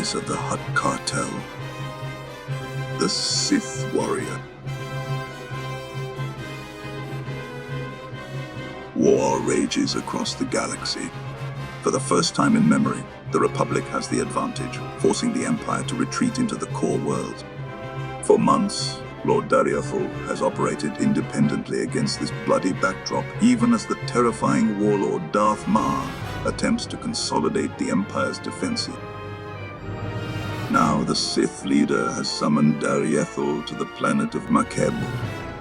rise of the Hutt Cartel, the Sith Warrior. War rages across the galaxy. For the first time in memory, the Republic has the advantage, forcing the Empire to retreat into the core world. For months, Lord Dariathal has operated independently against this bloody backdrop, even as the terrifying warlord Darth Maul attempts to consolidate the Empire's defenses. Now the Sith leader has summoned Dariathal to the planet of Makeb,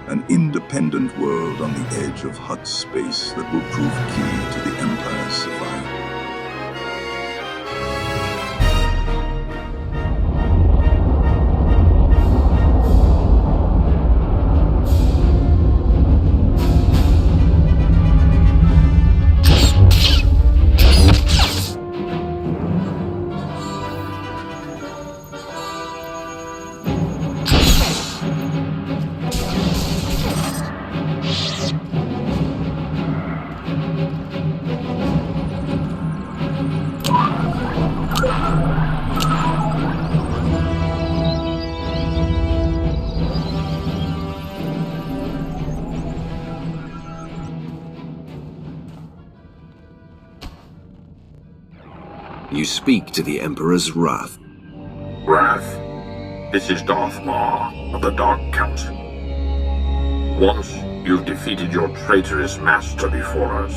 an independent world on the edge of Hutt space that will prove key to the Empire's survival. You speak to the Emperor's wrath. Wrath? This is Darth Maul of the Dark Council. Once you've defeated your traitorous master before us.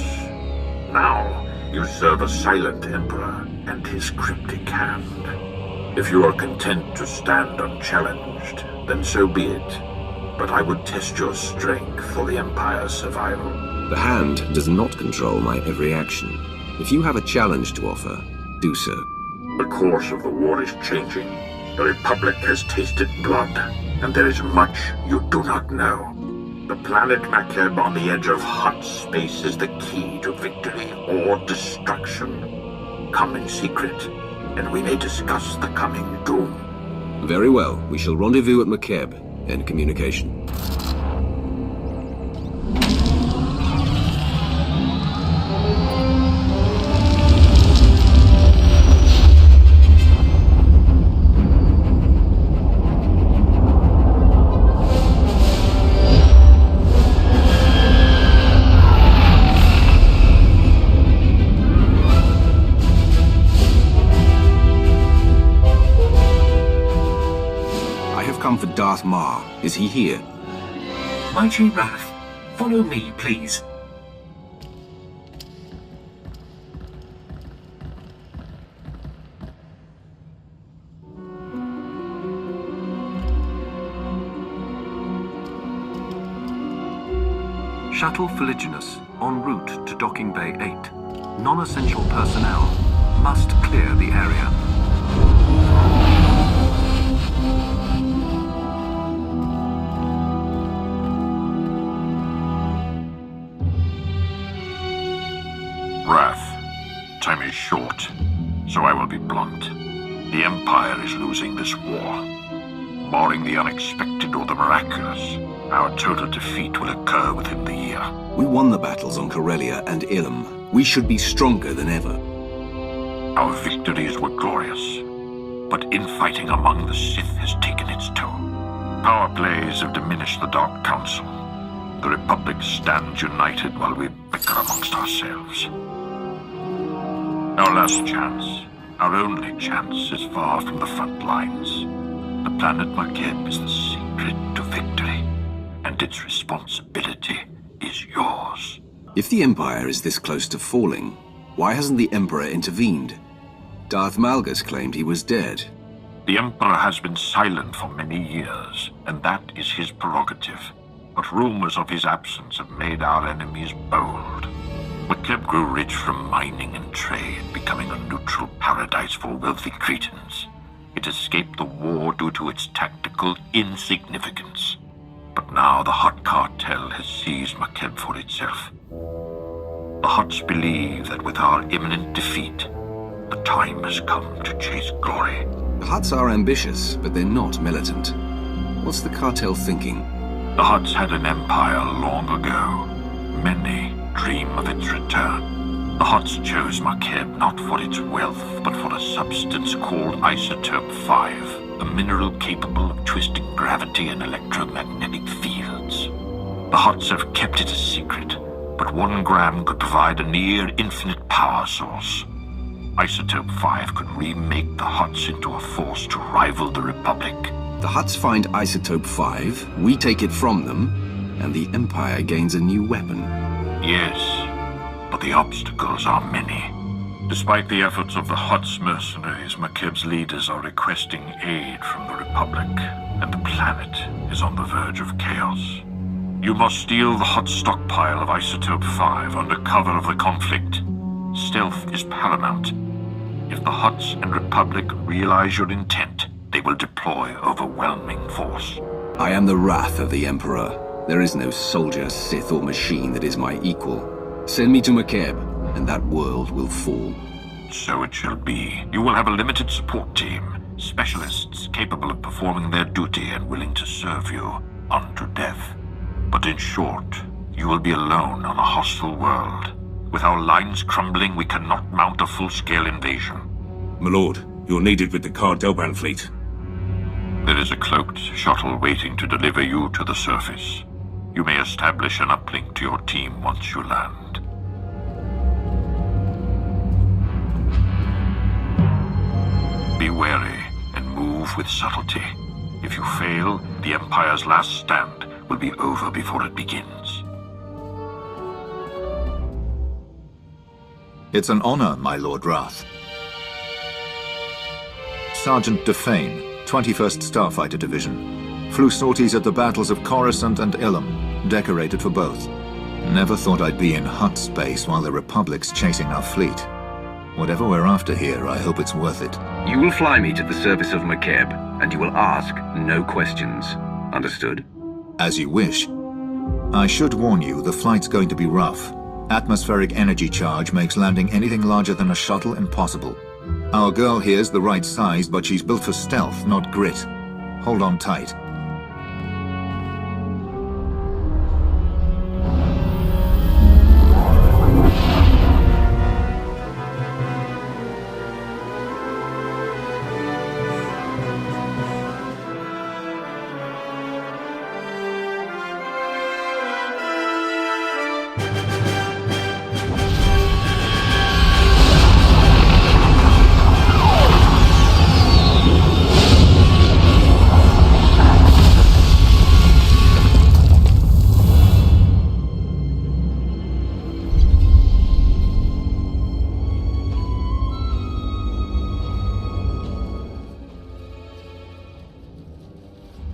Now you serve a silent Emperor and his cryptic hand. If you are content to stand unchallenged, then so be it. But I would test your strength for the Empire's survival. The hand does not control my every action. If you have a challenge to offer, do so. The course of the war is changing. The Republic has tasted blood, and there is much you do not know. The planet Makeb on the edge of Hutt space is the key to victory or destruction. Come in secret, and we may discuss the coming doom. Very well. We shall rendezvous at Makeb. End communication. For Darth Maul. Is he here? Mighty Wrath, follow me, please. Shuttle Fuliginous, en route to Docking Bay 8. Non-essential personnel must clear the area. Time is short, so I will be blunt. The Empire is losing this war. Barring the unexpected or the miraculous, our total defeat will occur within the year. We won the battles on Corellia and Ilum. We should be stronger than ever. Our victories were glorious, but infighting among the Sith has taken its toll. Power plays have diminished the Dark Council. The Republic stands united while we bicker amongst ourselves. Our last chance, our only chance, is far from the front lines. The planet Makeb is the secret to victory, and its responsibility is yours. If the Empire is this close to falling, why hasn't the Emperor intervened? Darth Malgus claimed he was dead. The Emperor has been silent for many years, and that is his prerogative. But rumors of his absence have made our enemies bold. Makeb grew rich from mining and trade, becoming a neutral paradise for wealthy Cretans. It escaped the war due to its tactical insignificance. But now the Hutt Cartel has seized Makeb for itself. The Hutts believe that with our imminent defeat, the time has come to chase glory. The Hutts are ambitious, but they're not militant. What's the cartel thinking? The Hutts had an empire long ago. Many dream of its return. The Hutts chose Makeb not for its wealth, but for a substance called Isotope 5, a mineral capable of twisting gravity and electromagnetic fields. The Hutts have kept it a secret, but 1 gram could provide a near-infinite power source. Isotope 5 could remake the Hutts into a force to rival the Republic. The Hutts find Isotope 5, we take it from them, and the Empire gains a new weapon. Yes, but the obstacles are many. Despite the efforts of the Hutts mercenaries, Makeb's leaders are requesting aid from the Republic, and the planet is on the verge of chaos. You must steal the Hutt stockpile of Isotope 5 under cover of the conflict. Stealth is paramount. If the Hutts and Republic realize your intent, they will deploy overwhelming force. I am the wrath of the Emperor. There is no soldier, Sith, or machine that is my equal. Send me to Makeb, and that world will fall. So it shall be. You will have a limited support team, specialists capable of performing their duty and willing to serve you unto death. But in short, you will be alone on a hostile world. With our lines crumbling, we cannot mount a full-scale invasion. My lord, you're needed with the Korriban fleet. There is a cloaked shuttle waiting to deliver you to the surface. You may establish an uplink to your team once you land. Be wary and move with subtlety. If you fail, the Empire's last stand will be over before it begins. It's an honor, my Lord Wrath. Sergeant Defane, 21st Starfighter Division. Flew sorties at the battles of Coruscant and Ilum, decorated for both. Never thought I'd be in Hutt space while the Republic's chasing our fleet. Whatever we're after here, I hope it's worth it. You will fly me to the surface of Makeb, and you will ask no questions. Understood? As you wish. I should warn you, the flight's going to be rough. Atmospheric energy charge makes landing anything larger than a shuttle impossible. Our girl here's the right size, but she's built for stealth, not grit. Hold on tight.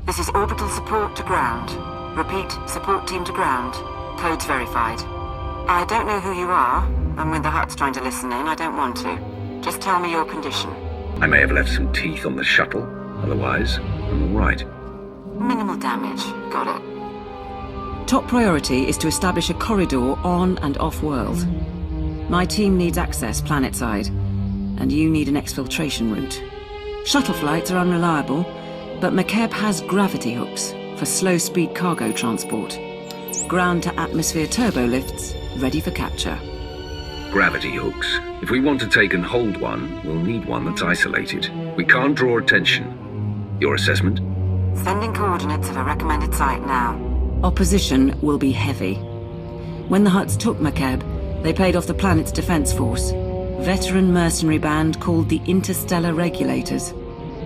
This is orbital support to ground. Repeat, support team to ground. Codes verified. I don't know who you are, and when the Hutt's trying to listen in, I don't want to. Just tell me your condition. I may have left some teeth on the shuttle. Otherwise, I'm all right. Minimal damage. Got it. Top priority is to establish a corridor on and off-world. My team needs access planet-side, and you need an exfiltration route. Shuttle flights are unreliable, but Makeb has gravity hooks for slow-speed cargo transport. Ground-to-atmosphere turbo lifts ready for capture. Gravity hooks. If we want to take and hold one, we'll need one that's isolated. We can't draw attention. Your assessment? Sending coordinates of a recommended site now. Opposition will be heavy. When the Hutts took Makeb, they paid off the planet's defense force. Veteran mercenary band called the Interstellar Regulators.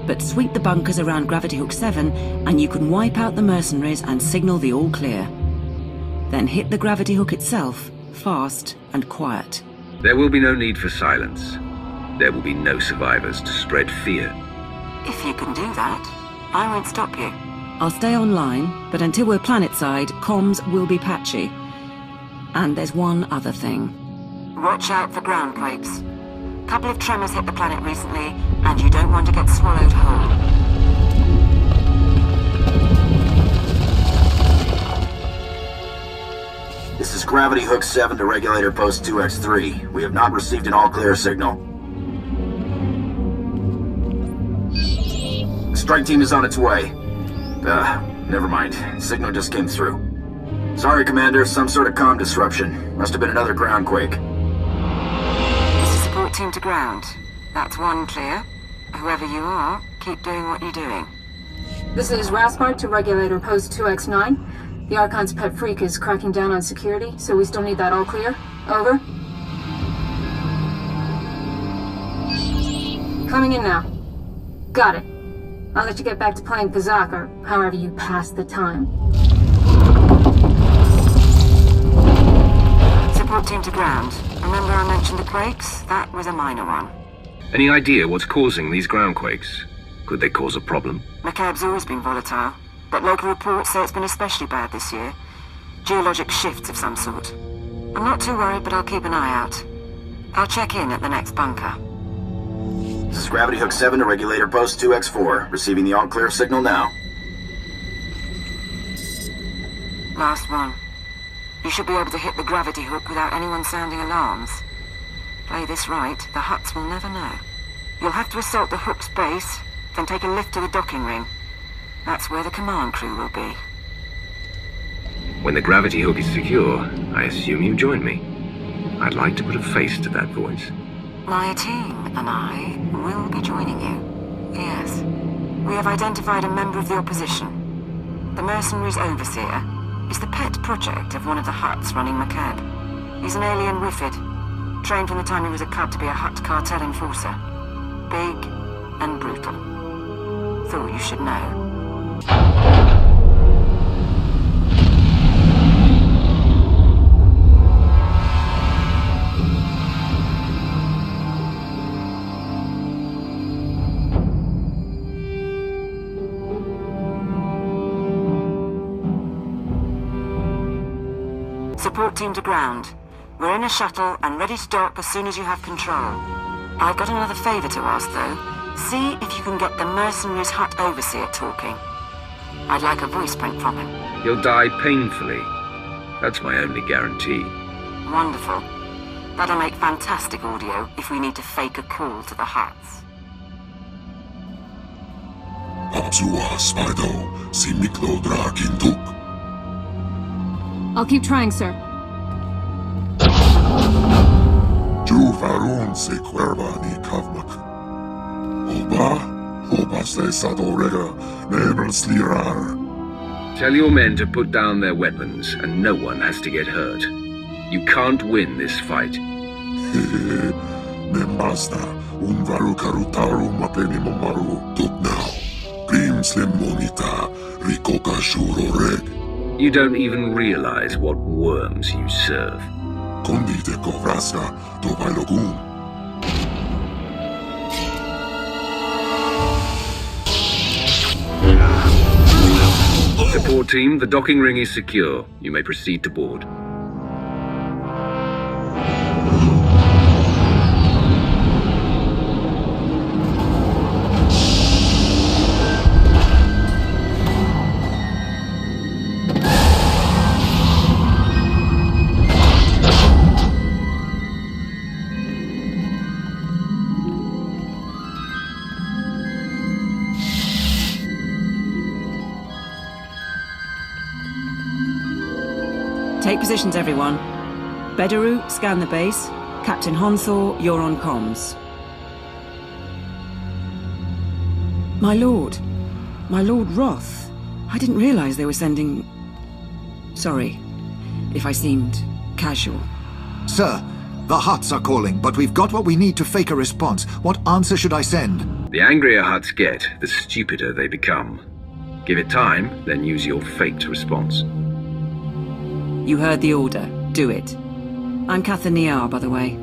But sweep the bunkers around Gravity Hook 7 and you can wipe out the mercenaries and signal the all clear. Then hit the Gravity Hook itself, fast and quiet. There will be no need for silence. There will be no survivors to spread fear. If you can do that, I won't stop you. I'll stay online, but until we're planet-side, comms will be patchy. And there's one other thing. Watch out for ground quakes. Couple of tremors hit the planet recently, and you don't want to get swallowed whole. This is Gravity Hook 7 to Regulator Post 2X3. We have not received an all-clear signal. The strike team is on its way. Never mind. Signal just came through. Sorry, Commander. Some sort of comm disruption. Must have been another ground quake. team to ground. That's one clear. Whoever you are, keep doing what you're doing. This is Raspart to Regulator Post 2X9. The Archon's pet freak is cracking down on security, so we still need that all clear. Over. Coming in now. Got it. I'll let you get back to playing Kazakh, or however you pass the time. Support team to ground. Remember I mentioned the quakes? That was a minor one. Any idea what's causing these groundquakes? Could they cause a problem? McCabe's always been volatile, but local reports say it's been especially bad this year. Geologic shifts of some sort. I'm not too worried, but I'll keep an eye out. I'll check in at the next bunker. This is Gravity Hook 7 to Regulator Post 2X4. Receiving the all-clear signal now. Last one. You should be able to hit the gravity hook without anyone sounding alarms. Play this right, the Hutts will never know. You'll have to assault the hook's base, then take a lift to the docking ring. That's where the command crew will be. When the gravity hook is secure, I assume you join me. I'd like to put a face to that voice. My team and I will be joining you. Yes. We have identified a member of the opposition. The Mercenaries' Overseer is the pet project of one of the Hutts running McCabe. He's an alien Wifid, trained from the time he was a cub to be a Hutt Cartel enforcer. Big and brutal. Thought you should know. Support team to ground. We're in a shuttle and ready to dock as soon as you have control. I've got another favor to ask, though. See if you can get the Mercenaries' Hutt Overseer talking. I'd like a voice print from him. He'll die painfully. That's my only guarantee. Wonderful. That'll make fantastic audio if we need to fake a call to the Hutts. Absua Spido, Simiklo Drakinduk. I'll keep trying, sir. Jufarun se Korriban Kavmak. Oba se Sadorega, Nebelslirar. Tell your men to put down their weapons, and no one has to get hurt. You can't win this fight. Membasta, Unvaru Karutaru Mapeni Momaru, Tut now. Grim Slim Monita, Rikoka Shuro Reg. You don't even realize what worms you serve. Kondite Kovraska, Tobailogun. Support team, the docking ring is secure. You may proceed to board. Take positions, everyone. Bedaru, scan the base. Captain Honthor, you're on comms. My Lord Roth. I didn't realize they were sending... Sorry, if I seemed casual. Sir, the Hutts are calling, but we've got what we need to fake a response. What answer should I send? The angrier Hutts get, the stupider they become. Give it time, then use your faked response. You heard the order. Do it. I'm Catherine Niar, by the way.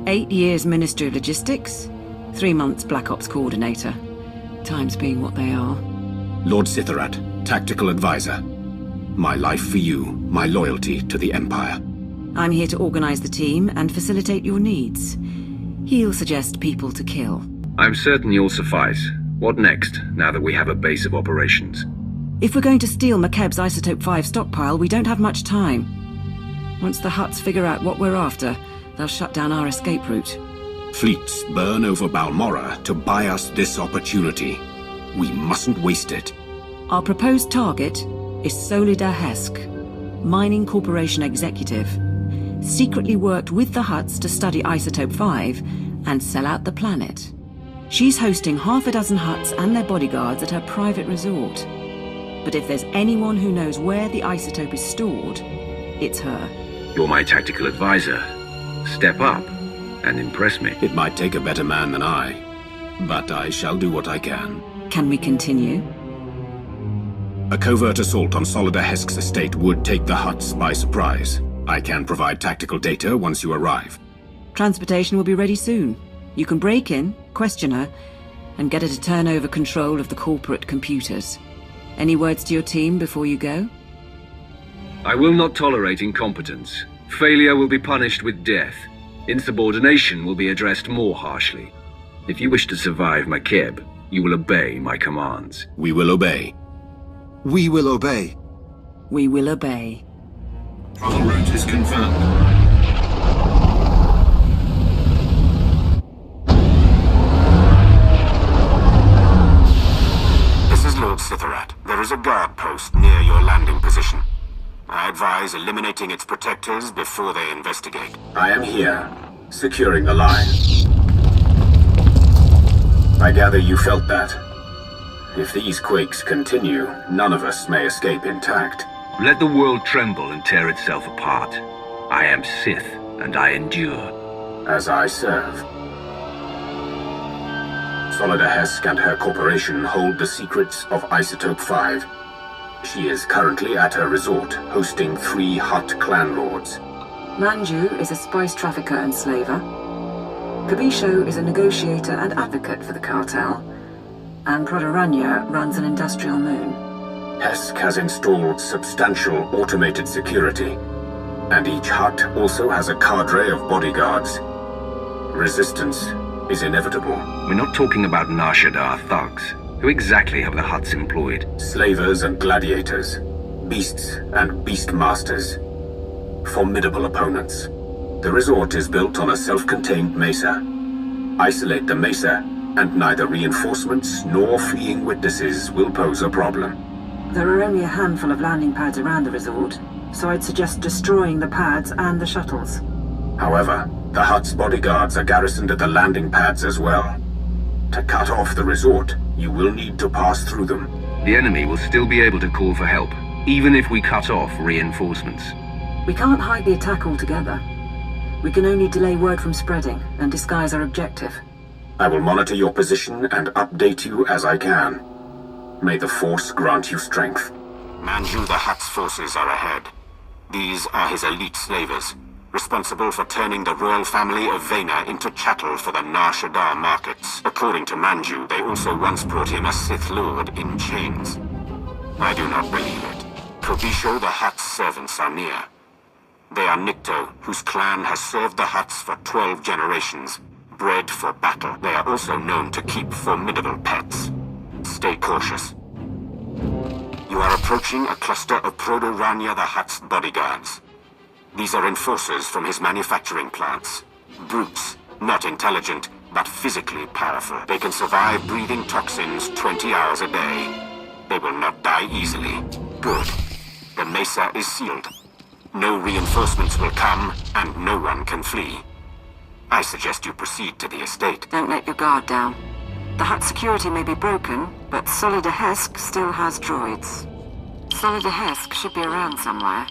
8 years Ministry of Logistics, 3 months Black Ops Coordinator. Times being what they are. Lord Sitharat, Tactical Advisor. My life for you, my loyalty to the Empire. I'm here to organize the team and facilitate your needs. He'll suggest people to kill. I'm certain you'll suffice. What next, now that we have a base of operations? If we're going to steal McCabe's Isotope 5 stockpile, we don't have much time. Once the Hutts figure out what we're after, they'll shut down our escape route. Fleets burn over Balmorra to buy us this opportunity. We mustn't waste it. Our proposed target is Solida Hesk, Mining Corporation executive. Secretly worked with the Hutts to study Isotope 5 and sell out the planet. She's hosting half a dozen Hutts and their bodyguards at her private resort. But if there's anyone who knows where the isotope is stored, it's her. You're my tactical advisor. Step up and impress me. It might take a better man than I, but I shall do what I can. Can we continue? A covert assault on Solida Hesk's estate would take the Hutts by surprise. I can provide tactical data once you arrive. Transportation will be ready soon. You can break in, question her, and get her to turn over control of the corporate computers. Any words to your team before you go? I will not tolerate incompetence. Failure will be punished with death. Insubordination will be addressed more harshly. If you wish to survive Makeb, you will obey my commands. We will obey. We will obey. We will obey. Travel route is confirmed. This is Lord Sitharat. There is a guard post near your landing position. I advise eliminating its protectors before they investigate. I am here, securing the line. I gather you felt that. If these quakes continue, none of us may escape intact. Let the world tremble and tear itself apart. I am Sith, and I endure. As I serve. Solida Hesk and her corporation hold the secrets of Isotope 5. She is currently at her resort, hosting 3 Hutt clan lords. Manju is a spice trafficker and slaver. Kabisho is a negotiator and advocate for the cartel. And Prodoranya runs an industrial moon. Hesk has installed substantial automated security, and each Hutt also has a cadre of bodyguards. Resistance is inevitable. We're not talking about Nar Shaddaa thugs. Who exactly have the Hutts employed? Slavers and gladiators, beasts and beastmasters. Formidable opponents. The resort is built on a self-contained mesa. Isolate the mesa, and neither reinforcements nor fleeing witnesses will pose a problem. There are only a handful of landing pads around the resort, so I'd suggest destroying the pads and the shuttles. However, the Hutt's bodyguards are garrisoned at the landing pads as well. To cut off the resort, you will need to pass through them. The enemy will still be able to call for help, even if we cut off reinforcements. We can't hide the attack altogether. We can only delay word from spreading and disguise our objective. I will monitor your position and update you as I can. May the Force grant you strength. Manju the Hutt's forces are ahead. These are his elite slavers, responsible for turning the royal family of Vena into chattel for the Nar Shaddaa markets. According to Manju, they also once brought him a Sith Lord in chains. I do not believe it. Kabisho the Hutt's servants are near. They are Nikto, whose clan has served the Hutts for 12 generations, bred for battle. They are also known to keep formidable pets. Stay cautious. You are approaching a cluster of Prodoranya the Hutt's bodyguards. These are enforcers from his manufacturing plants. Brutes, not intelligent, but physically powerful. They can survive breathing toxins 20 hours a day. They will not die easily. Good. The mesa is sealed. No reinforcements will come, and no one can flee. I suggest you proceed to the estate. Don't let your guard down. The Hutt security may be broken, but Solida Hesk still has droids. Solida Hesk should be around somewhere.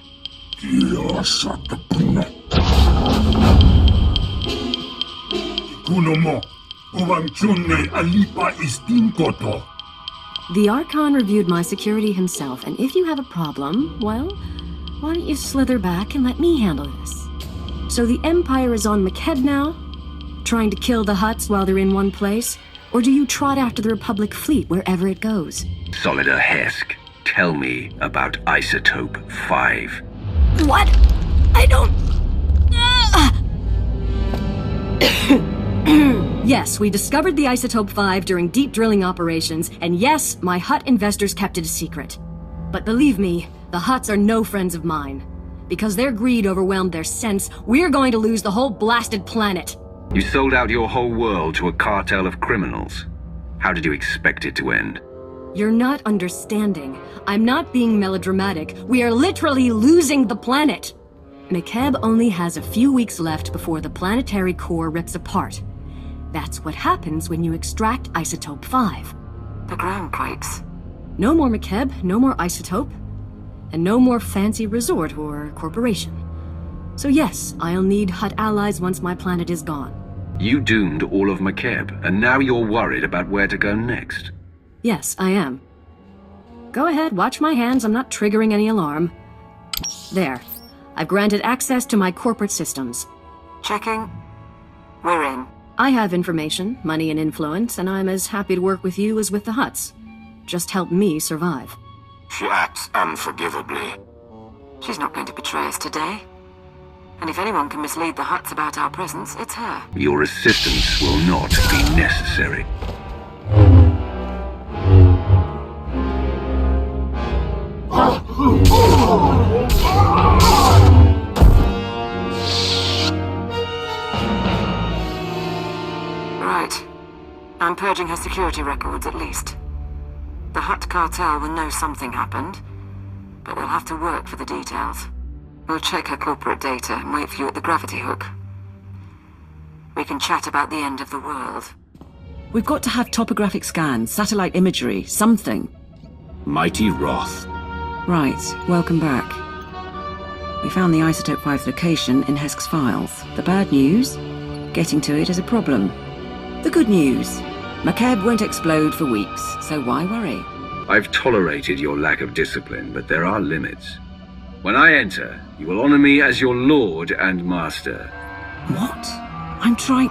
The Archon reviewed my security himself, and if you have a problem, well, why don't you slither back and let me handle this? So the Empire is on Makeb now? Trying to kill the Hutts while they're in one place? Or do you trot after the Republic fleet wherever it goes? Solida Hesk, tell me about Isotope 5. What? I don't... Yes, we discovered the Isotope 5 during deep drilling operations, and yes, my Hutt investors kept it a secret. But believe me, the Hutts are no friends of mine. Because their greed overwhelmed their sense, we're going to lose the whole blasted planet. You sold out your whole world to a cartel of criminals. How did you expect it to end? You're not understanding. I'm not being melodramatic. We are literally losing the planet. Makeb only has a few weeks left before the planetary core rips apart. That's what happens when you extract Isotope 5. The ground quakes. No more McKeb, no more Isotope, and no more fancy resort or corporation. So yes, I'll need Hutt allies once my planet is gone. You doomed all of McKeb, and now you're worried about where to go next. Yes, I am. Go ahead, watch my hands, I'm not triggering any alarm. There. I've granted access to my corporate systems. Checking. We're in. I have information, money and influence, and I'm as happy to work with you as with the Hutts. Just help me survive. She acts unforgivably. She's not going to betray us today. And if anyone can mislead the Hutts about our presence, it's her. Your assistance will not be necessary. Right. I'm purging her security records, at least. The Hutt Cartel will know something happened, but they'll have to work for the details. We'll check her corporate data and wait for you at the gravity hook. We can chat about the end of the world. We've got to have topographic scans, satellite imagery, something. Mighty Wrath. Right, welcome back. We found the Isotope 5's location in Hesk's files. The bad news? Getting to it is a problem. The good news? McKeb won't explode for weeks, so why worry? I've tolerated your lack of discipline, but there are limits. When I enter, you will honor me as your lord and master. What? I'm trying...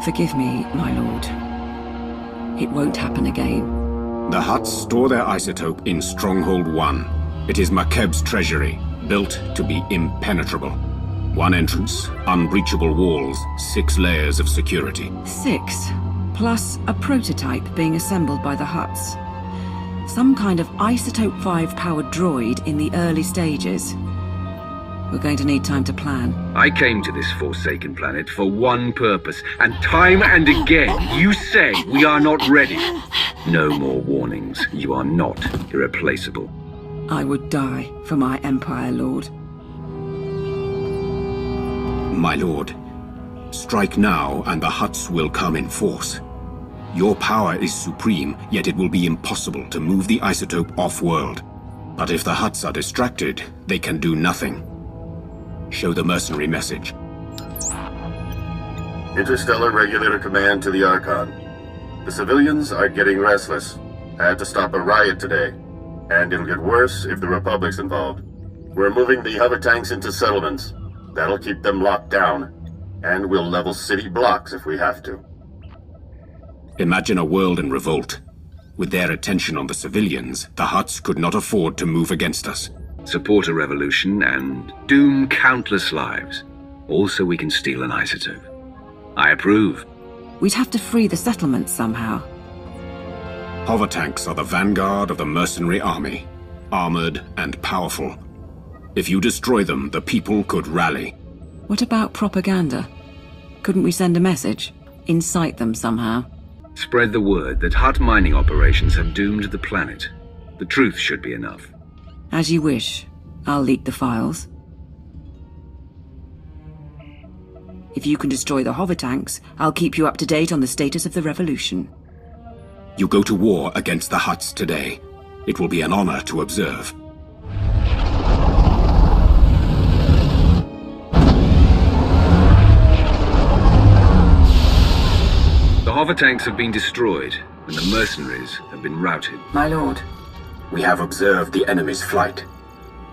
Forgive me, my lord. It won't happen again. The Hutts store their isotope in Stronghold 1. It is McKeb's treasury, built to be impenetrable. One entrance, unbreachable walls, 6 layers of security. 6, plus a prototype being assembled by the Hutts. Some kind of Isotope 5 powered droid in the early stages. We're going to need time to plan. I came to this forsaken planet for one purpose, and time and again you say we are not ready. No more warnings. You are not irreplaceable. I would die for my Empire, Lord. My lord, strike now and the Hutts will come in force. Your power is supreme, yet it will be impossible to move the isotope off-world. But if the Hutts are distracted, they can do nothing. Show the mercenary message. Interstellar Regulator Command to the Archon. The civilians are getting restless. I had to stop a riot today. And it'll get worse if the Republic's involved. We're moving the hover tanks into settlements. That'll keep them locked down. And we'll level city blocks if we have to. Imagine a world in revolt. With their attention on the civilians, the Hutts could not afford to move against us. Support a revolution and doom countless lives. Also, we can steal an isotope. I approve. We'd have to free the settlements somehow. Hover tanks are the vanguard of the mercenary army, armored and powerful. If you destroy them, the people could rally. What about propaganda? Couldn't we send a message? Incite them somehow? Spread the word that Hutt mining operations have doomed the planet. The truth should be enough. As you wish. I'll leak the files. If you can destroy the hover tanks, I'll keep you up to date on the status of the revolution. You go to war against the Hutts today. It will be an honor to observe. The hover tanks have been destroyed, and the mercenaries have been routed. My lord. We have observed the enemy's flight.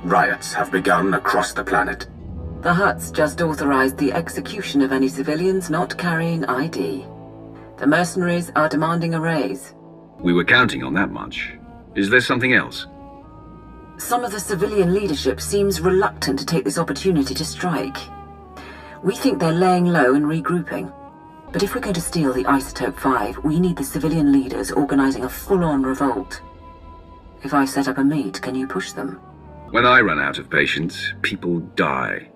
Riots have begun across the planet. The Hutts just authorized the execution of any civilians not carrying ID. The mercenaries are demanding a raise. We were counting on that much. Is there something else? Some of the civilian leadership seems reluctant to take this opportunity to strike. We think they're laying low and regrouping. But if we're going to steal the Isotope 5, we need the civilian leaders organizing a full-on revolt. If I set up a meet, can you push them? When I run out of patience, people die.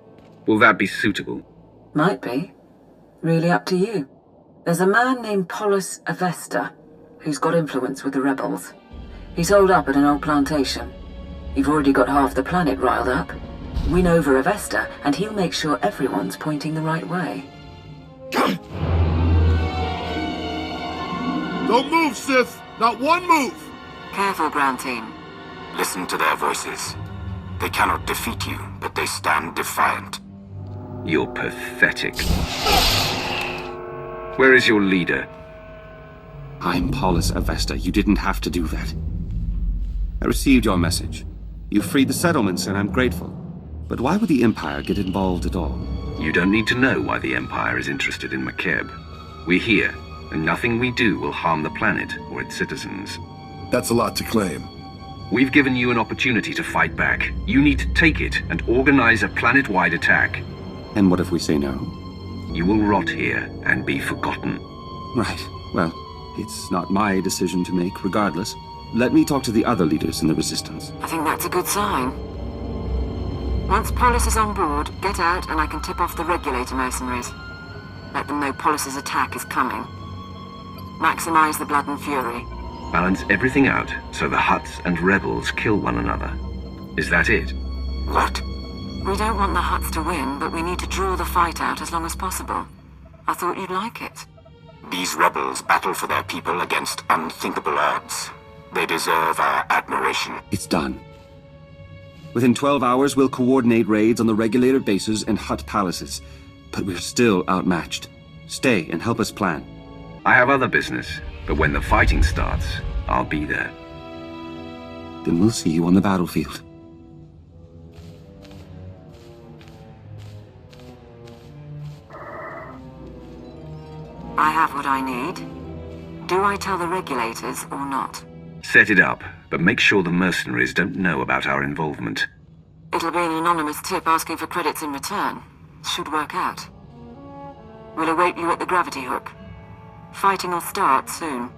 Will that be suitable? Might be. Really up to you. There's a man named Polis Avesta, who's got influence with the rebels. He's holed up at an old plantation. You've already got half the planet riled up. Win over Avesta, and he'll make sure everyone's pointing the right way. Don't move, Sith! Not one move! Careful, ground team. Listen to their voices. They cannot defeat you, but they stand defiant. You're pathetic. Where is your leader? I'm Paulus Avesta. You didn't have to do that. I received your message. You freed the settlements, and I'm grateful. But why would the Empire get involved at all? You don't need to know why the Empire is interested in Makeb. We're here, and nothing we do will harm the planet or its citizens. That's a lot to claim. We've given you an opportunity to fight back. You need to take it and organize a planet-wide attack. And what if we say no? You will rot here and be forgotten. Right. Well, it's not my decision to make, regardless. Let me talk to the other leaders in the Resistance. I think that's a good sign. Once Polis is on board, get out and I can tip off the Regulator mercenaries. Let them know Polis's attack is coming. Maximize the blood and fury. Balance everything out so the Hutts and rebels kill one another. Is that it? What? We don't want the Hutts to win, but we need to draw the fight out as long as possible. I thought you'd like it. These rebels battle for their people against unthinkable odds. They deserve our admiration. It's done. Within 12 hours, we'll coordinate raids on the Regulator bases and Hutt palaces. But we're still outmatched. Stay and help us plan. I have other business, but when the fighting starts, I'll be there. Then we'll see you on the battlefield. I have what I need. Do I tell the Regulators or not? Set it up, but make sure the mercenaries don't know about our involvement. It'll be an anonymous tip asking for credits in return. Should work out. We'll await you at the gravity hook. Fighting will start soon.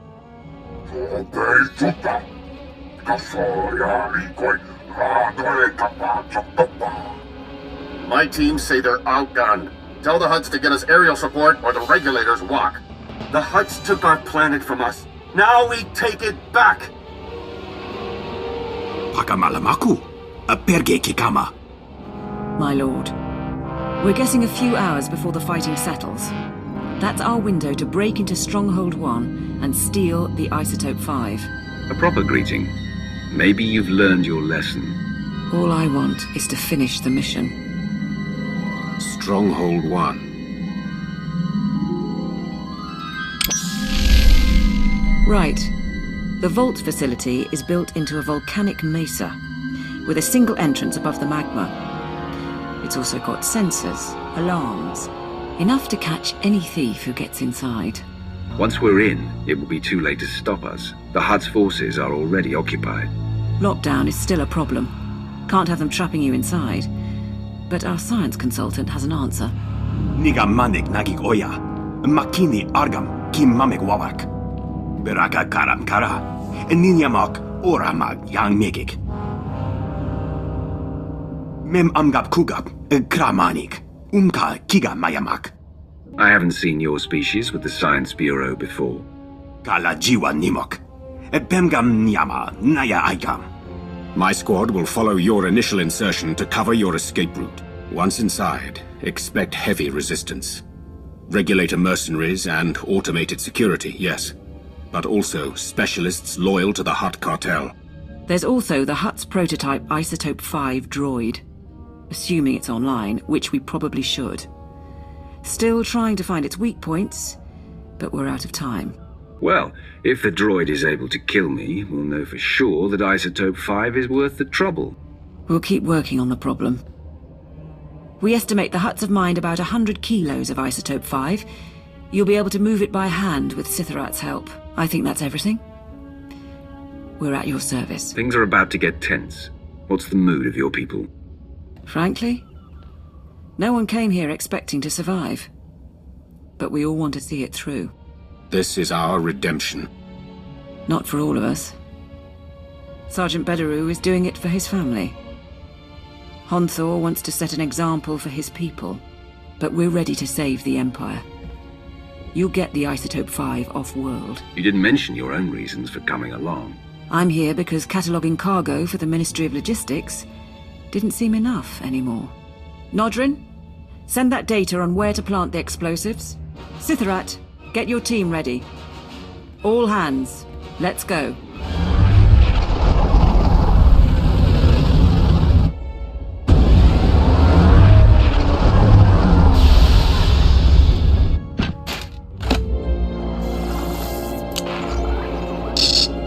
My team say they're outgunned. Tell the Hutts to get us aerial support or the Regulators walk. The Hutts took our planet from us. Now we take it back! Pakamalamaku, aperge kikama. My lord, we're getting a few hours before the fighting settles. That's our window to break into Stronghold 1 and steal the Isotope 5. A proper greeting. Maybe you've learned your lesson. All I want is to finish the mission. Stronghold 1. Right. The vault facility is built into a volcanic mesa, with a single entrance above the magma. It's also got sensors, alarms, enough to catch any thief who gets inside. Once we're in, it will be too late to stop us. The Hutt's forces are already occupied. Lockdown is still a problem. Can't have them trapping you inside. But our science consultant has an answer. Niga manik nagig oya. Makini argam kim mamek wawak. Beraka karam kara. Ninyamak oramag yang megik. Mem amgab kugab kramanik. Umka kiga mayamak. I haven't seen your species with the Science Bureau before. Kala jiwa nimok. Bemgam nyama naya aigam. My squad will follow your initial insertion to cover your escape route. Once inside, expect heavy resistance. Regulator mercenaries and automated security, yes. But also specialists loyal to the Hutt Cartel. There's also the Hutt's prototype Isotope 5 droid. Assuming it's online, which we probably should. Still trying to find its weak points, but we're out of time. Well, if the droid is able to kill me, we'll know for sure that Isotope 5 is worth the trouble. We'll keep working on the problem. We estimate the Hutts have mined about 100 kilos of Isotope 5. You'll be able to move it by hand with Sitharat's help. I think that's everything. We're at your service. Things are about to get tense. What's the mood of your people? Frankly, no one came here expecting to survive. But we all want to see it through. This is our redemption. Not for all of us. Sergeant Bederu is doing it for his family. Honthor wants to set an example for his people. But we're ready to save the Empire. You'll get the Isotope 5 off-world. You didn't mention your own reasons for coming along. I'm here because cataloguing cargo for the Ministry of Logistics didn't seem enough anymore. Nodrin, send that data on where to plant the explosives. Sitharat, get your team ready. All hands, let's go.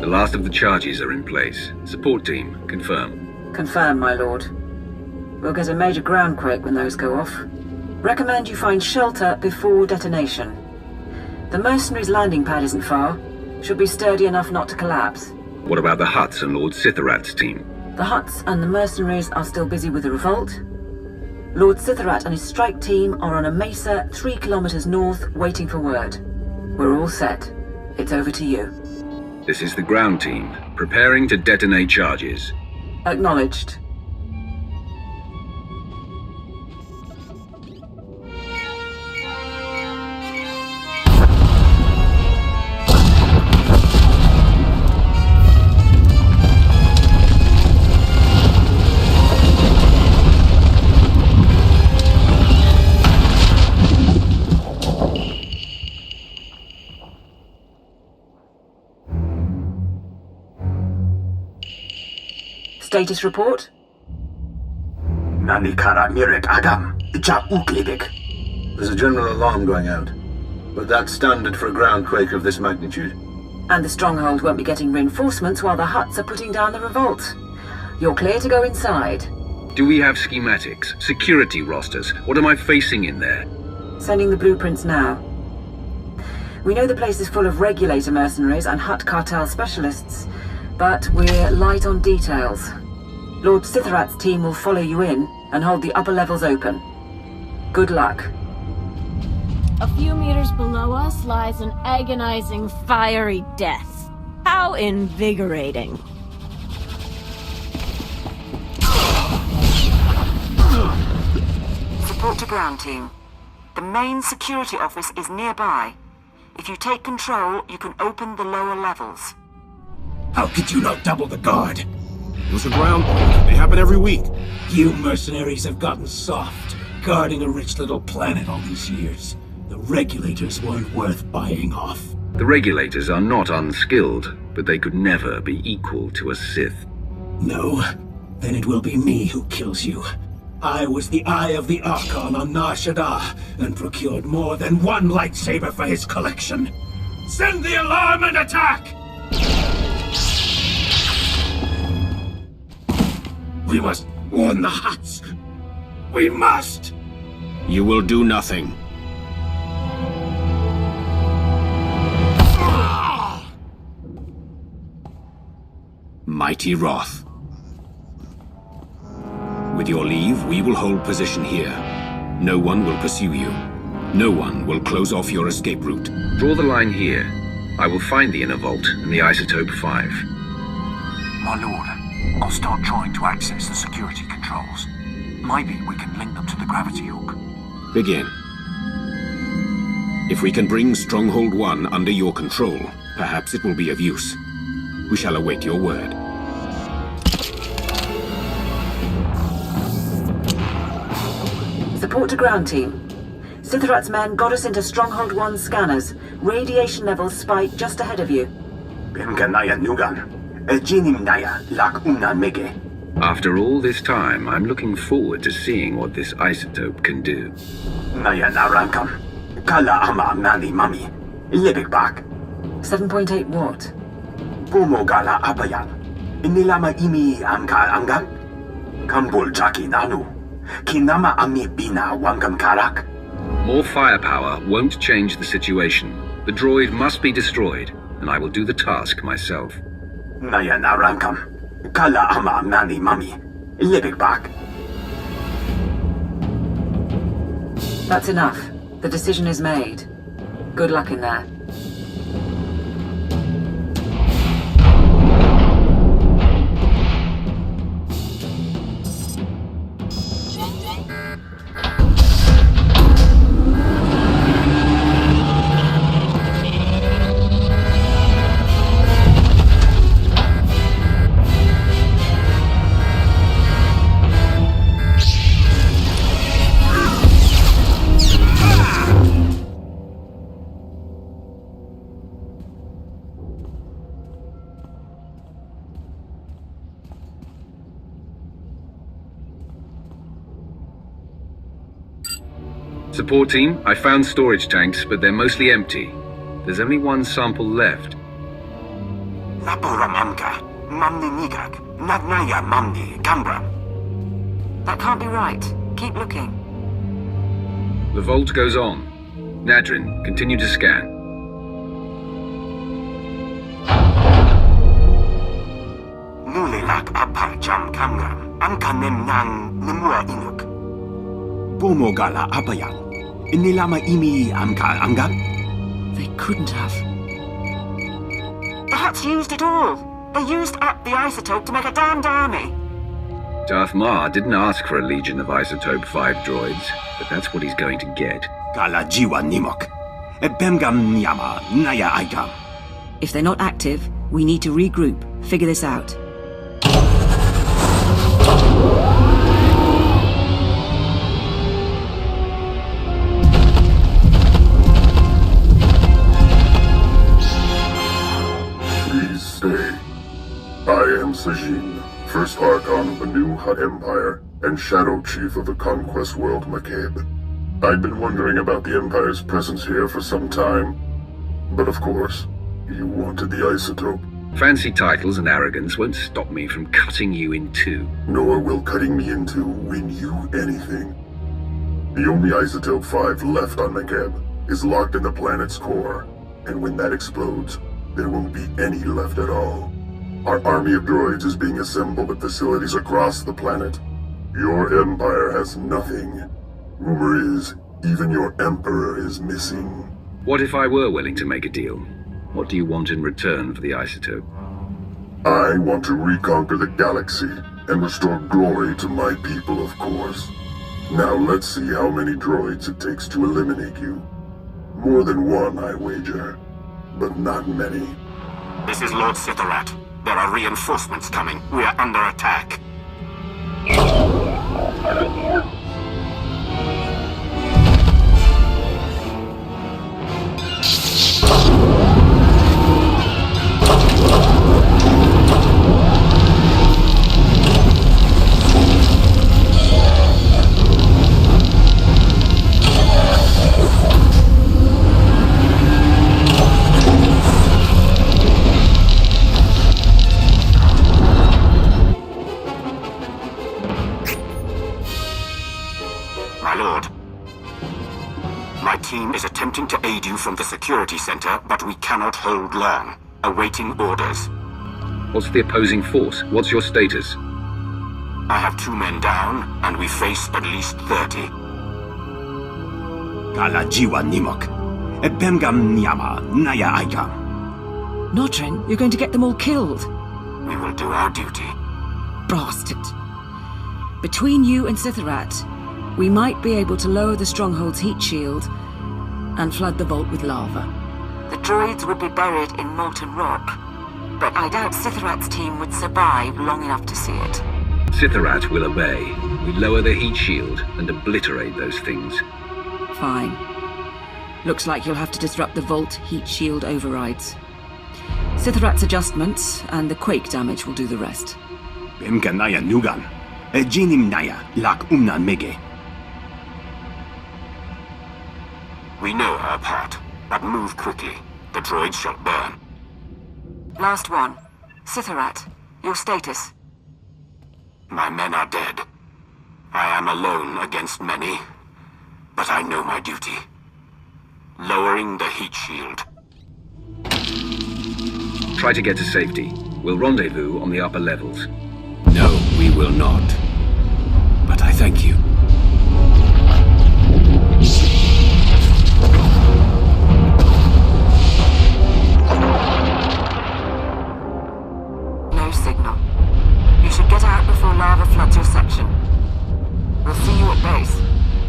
The last of the charges are in place. Support team, confirm. Confirm, my lord. We'll get a major groundquake when those go off. Recommend you find shelter before detonation. The mercenaries' landing pad isn't far. Should be sturdy enough not to collapse. What about the Hutts and Lord Sithorat's team? The Hutts and the mercenaries are still busy with the revolt. Lord Sithorat and his strike team are on a mesa 3 kilometers north, waiting for word. We're all set. It's over to you. This is the ground team, preparing to detonate charges. Acknowledged. Status report? Nanikara Mirek Agam, Ja Uklibik. There's a general alarm going out, but that's standard for a groundquake of this magnitude. And the stronghold won't be getting reinforcements while the Hutts are putting down the revolt. You're clear to go inside. Do we have schematics, security rosters? What am I facing in there? Sending the blueprints now. We know the place is full of regulator mercenaries and Hutt Cartel specialists, but we're light on details. Lord Sithorat's team will follow you in and hold the upper levels open. Good luck. A few meters below us lies an agonizing, fiery death. How invigorating. Support to ground team. The main security office is nearby. If you take control, you can open the lower levels. How could you not double the guard? It was a groundquake. They happen every week. You mercenaries have gotten soft, guarding a rich little planet all these years. The regulators weren't worth buying off. The regulators are not unskilled, but they could never be equal to a Sith. No? Then it will be me who kills you. I was the Eye of the Archon on Nar Shaddaa, and procured more than one lightsaber for his collection. Send the alarm and attack! We must warn the Hutts. We must! You will do nothing. Mighty Wrath. With your leave, we will hold position here. No one will pursue you. No one will close off your escape route. Draw the line here. I will find the inner vault and the Isotope 5. My lord, I'll start trying to access the security controls. Maybe we can link them to the gravity hook. Begin. If we can bring Stronghold 1 under your control, perhaps it will be of use. We shall await your word. Support to ground team. Sithorat's men got us into Stronghold 1 scanners. Radiation levels spike just ahead of you. After all this time, I'm looking forward to seeing what this isotope can do. 7.8 watt. Pumogala abayan. Inilama imi amka angam. Kambul jaki nanu. Kinama ami bina wangam karak. More firepower won't change the situation. The droid must be destroyed, and I will do the task myself. Naya narankam. Kala ama nani mami. Libik back. That's enough. The decision is made. Good luck in there. Support team, I found storage tanks, but they're mostly empty. There's only one sample left. That can't be right. Keep looking. The vault goes on. Nadrin, continue to scan. Nulilak apa jam kamram. Angka nemnang nemua inuk. Bomogala apa yan? Inilama imi amka anggap? They couldn't have. The Hutts used it all. They used up the isotope to make a damned army. Darth Maul didn't ask for a legion of Isotope 5 droids, but that's what he's going to get. Gala jiwa nimok. Bemgam nyama naya aigam. If they're not active, we need to regroup, figure this out. Please stay. I am Sajin, First Archon of the new Hutt Empire, and Shadow Chief of the Conquest World Makeb. I'd been wondering about the Empire's presence here for some time, but of course, you wanted the isotope. Fancy titles and arrogance won't stop me from cutting you in two. Nor will cutting me in two win you anything. The only isotope 5 left on Makeb is locked in the planet's core, and when that explodes, there won't be any left at all. Our army of droids is being assembled at facilities across the planet. Your empire has nothing. Rumor is, even your emperor is missing. What if I were willing to make a deal? What do you want in return for the isotope? I want to reconquer the galaxy and restore glory to my people, of course. Now let's see how many droids it takes to eliminate you. More than one, I wager, but not many. This is Lord Sithorat. There are reinforcements coming. We are under attack. To aid you from the security center, but we cannot hold long. Awaiting orders. What's the opposing force? What's your status? I have 2 men down, and we face at least 30. Gala jiwa nimok. Bemgam nyama naya aigam. Notrin, you're going to get them all killed. We will do our duty. Bastard. Between you and Sithorat, we might be able to lower the stronghold's heat shield and flood the vault with lava. The droids would be buried in molten rock, but I doubt Sithorat's team would survive long enough to see it. Sithorat will obey. We lower the heat shield and obliterate those things. Fine. Looks like you'll have to disrupt the vault heat shield overrides. Sithorat's adjustments and the quake damage will do the rest. Bemganaya nugan. Jinim naya lak umnan mege. We know our part, but move quickly. The droids shall burn. Last one. Sithorat, your status? My men are dead. I am alone against many, but I know my duty. Lowering the heat shield. Try to get to safety. We'll rendezvous on the upper levels. No, we will not. But I thank you. No signal. You should get out before lava floods your section. We'll see you at base.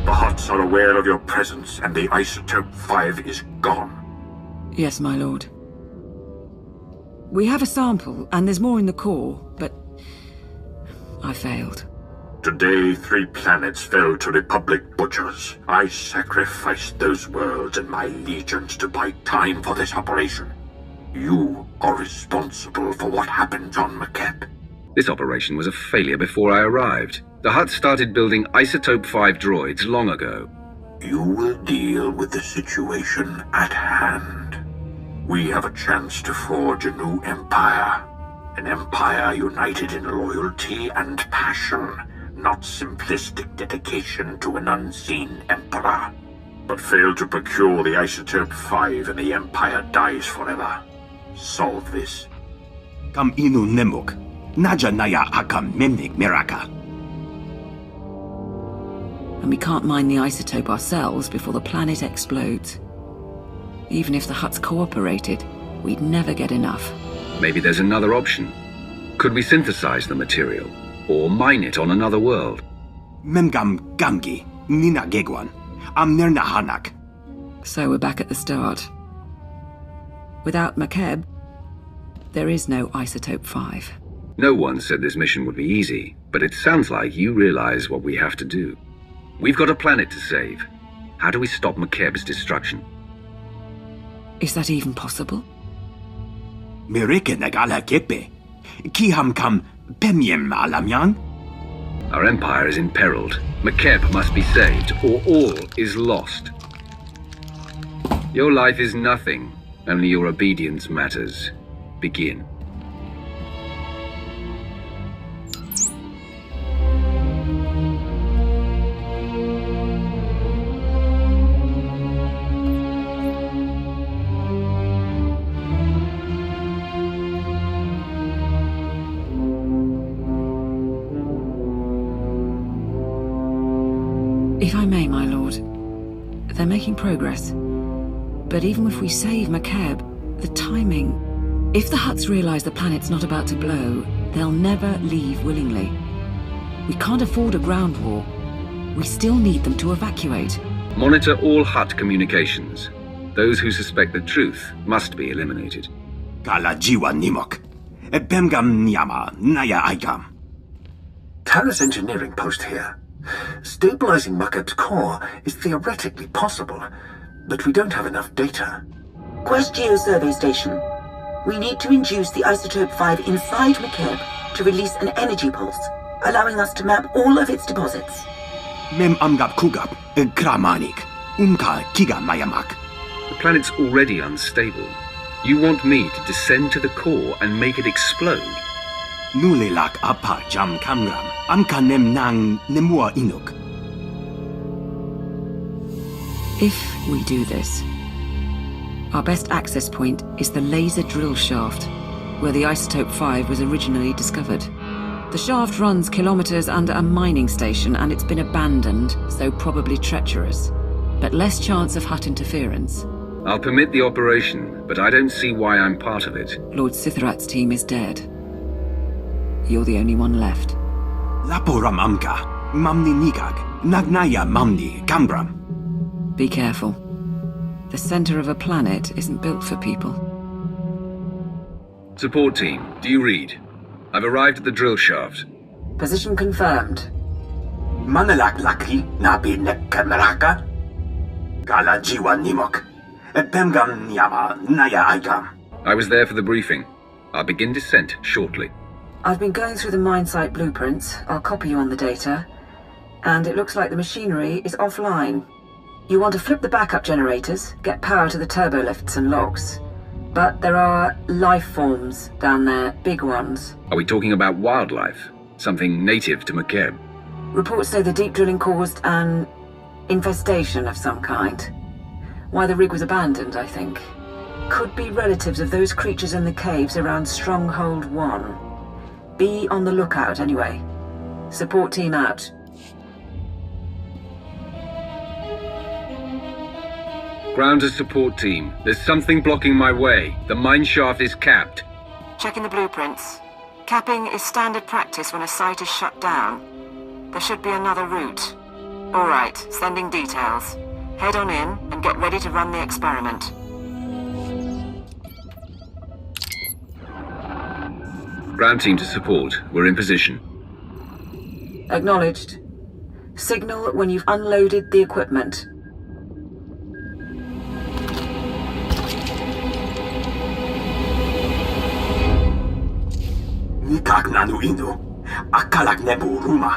The Hutts are aware of your presence, and the Isotope 5 is gone. Yes, my lord. We have a sample, and there's more in the core, but I failed. Today, 3 planets fell to Republic butchers. I sacrificed those worlds and my legions to buy time for this operation. You are responsible for what happened on Makeb. This operation was a failure before I arrived. The Hutts started building Isotope 5 droids long ago. You will deal with the situation at hand. We have a chance to forge a new empire. An empire united in loyalty and passion, not simplistic dedication to an unseen emperor. But fail to procure the Isotope 5 and the empire dies forever. Solve this. Kam inu nemuk. Naja naya akam memnik miraka. And we can't mine the isotope ourselves before the planet explodes. Even if the Hutts cooperated, we'd never get enough. Maybe there's another option. Could we synthesize the material? Or mine it on another world? Memgam gamgi. Nina gegwan. Amnerna hanak. So we're back at the start. Without Makeb, there is no Isotope 5. No one said this mission would be easy, but it sounds like you realize what we have to do. We've got a planet to save. How do we stop Makeb's destruction? Is that even possible? Mireke nagala kepe. Kiham kam pemyem alamyan? Our empire is imperiled. Makeb must be saved, or all is lost. Your life is nothing. Only your obedience matters. Begin. If I may, my lord, they're making progress. But even if we save Makeb, the timing... If the Hutts realize the planet's not about to blow, they'll never leave willingly. We can't afford a ground war. We still need them to evacuate. Monitor all Hutt communications. Those who suspect the truth must be eliminated. Kala jiwa nimok. Bemgam nyama naya aikam. Terra's engineering post here. Stabilizing Makeb's core is theoretically possible, but we don't have enough data. Quest Geo-Survey Station. We need to induce the Isotope 5 inside Makeb to release an energy pulse, allowing us to map all of its deposits. Mem amgab kugab, kramanik, umka kiga mayamak. The planet's already unstable. You want me to descend to the core and make it explode? Nulelak apa jam kamram, amka nem nang nemua inuk. If we do this, our best access point is the laser drill shaft, where the Isotope 5 was originally discovered. The shaft runs kilometers under a mining station and it's been abandoned, so probably treacherous. But less chance of Hutt interference. I'll permit the operation, but I don't see why I'm part of it. Lord Sithrat's team is dead. You're the only one left. Laporam amka, mamni nikak, nagnaya mamni kambram. Be careful. The center of a planet isn't built for people. Support team, do you read? I've arrived at the drill shaft. Position confirmed. Manalak laki nabi nek kameraka. Gala jiwa nimok. Bemgam nyama naya aikam. I was there for the briefing. I'll begin descent shortly. I've been going through the mine site blueprints. I'll copy you on the data. And it looks like the machinery is offline. You want to flip the backup generators, get power to the turbo lifts and locks. But there are life forms down there, big ones. Are we talking about wildlife? Something native to Makeb? Reports say the deep drilling caused an infestation of some kind. Why the rig was abandoned, I think. Could be relatives of those creatures in the caves around Stronghold 1. Be on the lookout anyway. Support team out. Ground to support team. There's something blocking my way. The mine shaft is capped. Checking the blueprints. Capping is standard practice when a site is shut down. There should be another route. All right, sending details. Head on in and get ready to run the experiment. Ground team to support. We're in position. Acknowledged. Signal when you've unloaded the equipment. Nikak nanu inu, akalak nebu ruma.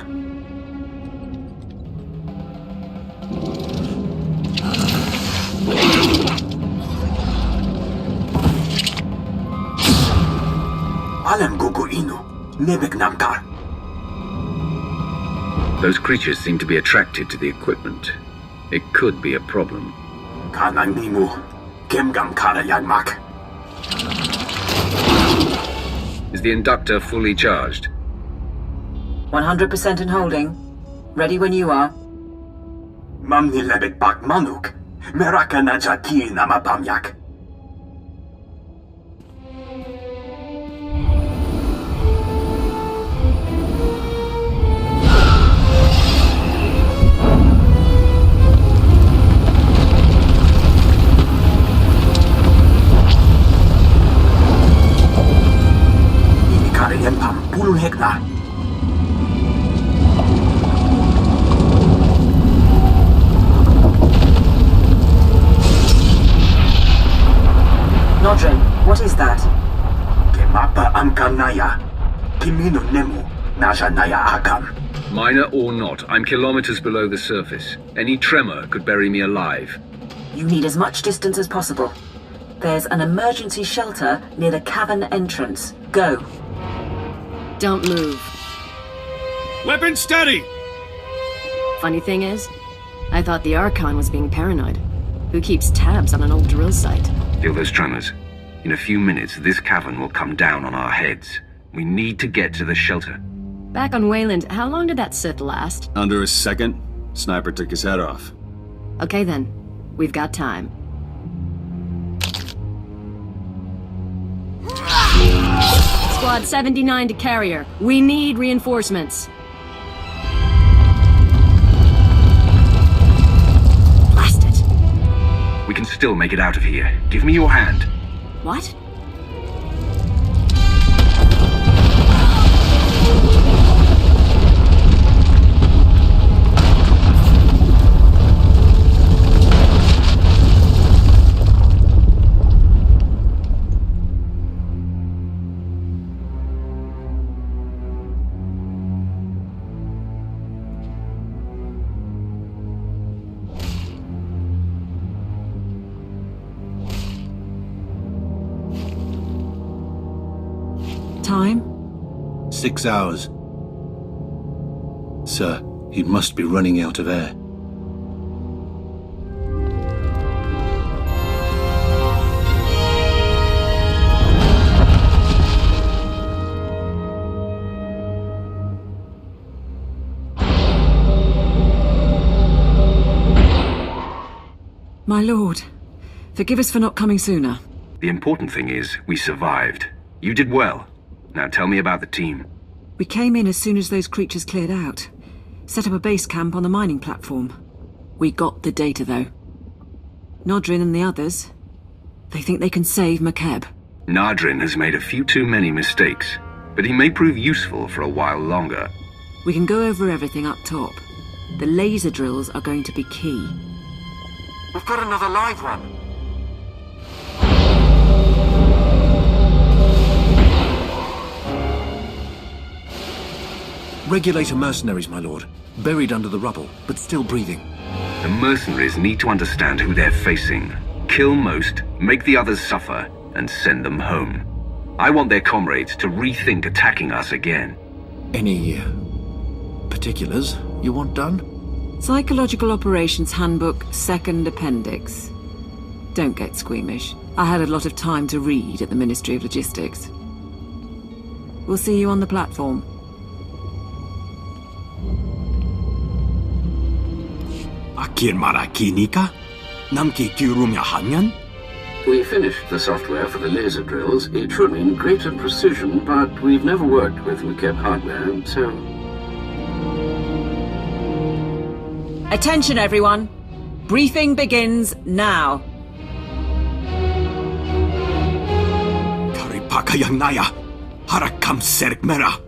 Alem gugu inu, nebek namkar. Those creatures seem to be attracted to the equipment. It could be a problem. Kanang nimu, kemgam kara yagmak. Is the inductor fully charged? 100% in holding. Ready when you are. Mamni lebek bak manuk, meraka najaki nama bamyak. Pulun hekna. Nodrin, what is that? Kemapa amkam naya. Kimino nemu, naja naya akam. Minor or not, I'm kilometers below the surface. Any tremor could bury me alive. You need as much distance as possible. There's an emergency shelter near the cavern entrance. Go. Don't move. Weapon steady! Funny thing is, I thought the Archon was being paranoid. Who keeps tabs on an old drill site? Feel those tremors. In a few minutes, this cavern will come down on our heads. We need to get to the shelter. Back on Wayland, how long did that Sith last? Under a second. Sniper took his head off. Okay then. We've got time. Squad 79 to carrier. We need reinforcements. Blast it. We can still make it out of here. Give me your hand. What? Time? 6 hours. Sir, he must be running out of air. My lord, forgive us for not coming sooner. The important thing is, we survived. You did well. Now tell me about the team. We came in as soon as those creatures cleared out. Set up a base camp on the mining platform. We got the data, though. Nodrin and the others, they think they can save McKeb. Nodrin has made a few too many mistakes, but he may prove useful for a while longer. We can go over everything up top. The laser drills are going to be key. We've got another live one. Regulator mercenaries, my lord. Buried under the rubble, but still breathing. The mercenaries need to understand who they're facing. Kill most, make the others suffer, and send them home. I want their comrades to rethink attacking us again. Any particulars you want done? Psychological Operations Handbook, Second Appendix. Don't get squeamish. I had a lot of time to read at the Ministry of Logistics. We'll see you on the platform. Akir marakinika? Namki kirumya hanyan? We finished the software for the laser drills. It should mean greater precision, but we've never worked with McKeb hardware, so... Attention, everyone. Briefing begins now. Karipakayang naya, harakam serkmera.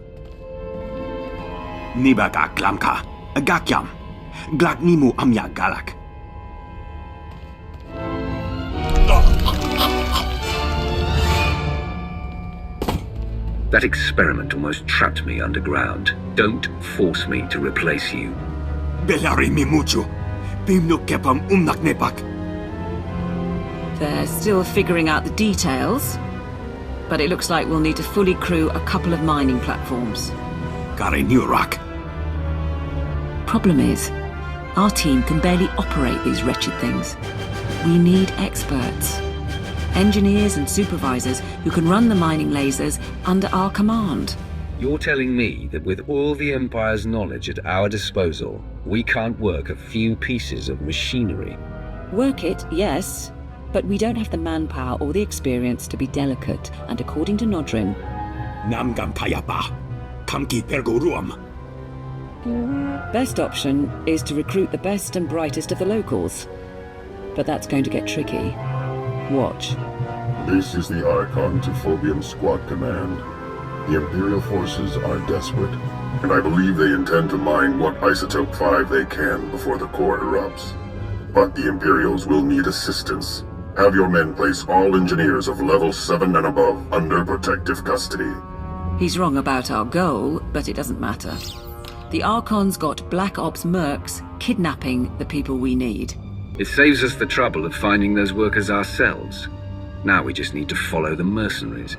Nibaga klamka, agakyam, glaknimu amya galak. That experiment almost trapped me underground. Don't force me to replace you. Belari mimuchu, bimno kepam nepak. They're still figuring out the details. but it looks like we'll need to fully crew a couple of mining platforms. Got a new rock. Problem is, our team can barely operate these wretched things. We need experts. Engineers and supervisors who can run the mining lasers under our command. You're telling me that with all the Empire's knowledge at our disposal, we can't work a few pieces of machinery? Work it, yes, but we don't have the manpower or the experience to be delicate, and according to Nodrim... Namgam Payapa, Kamki Perguruam. Best option is to recruit the best and brightest of the locals. But that's going to get tricky. Watch. This is the Archon to Phobium Squad Command. The Imperial forces are desperate, and I believe they intend to mine what Isotope 5 they can before the core erupts. But the Imperials will need assistance. Have your men place all engineers of level 7 and above under protective custody. He's wrong about our goal, but it doesn't matter. The Archon's got Black Ops mercs kidnapping the people we need. It saves us the trouble of finding those workers ourselves. Now we just need to follow the mercenaries.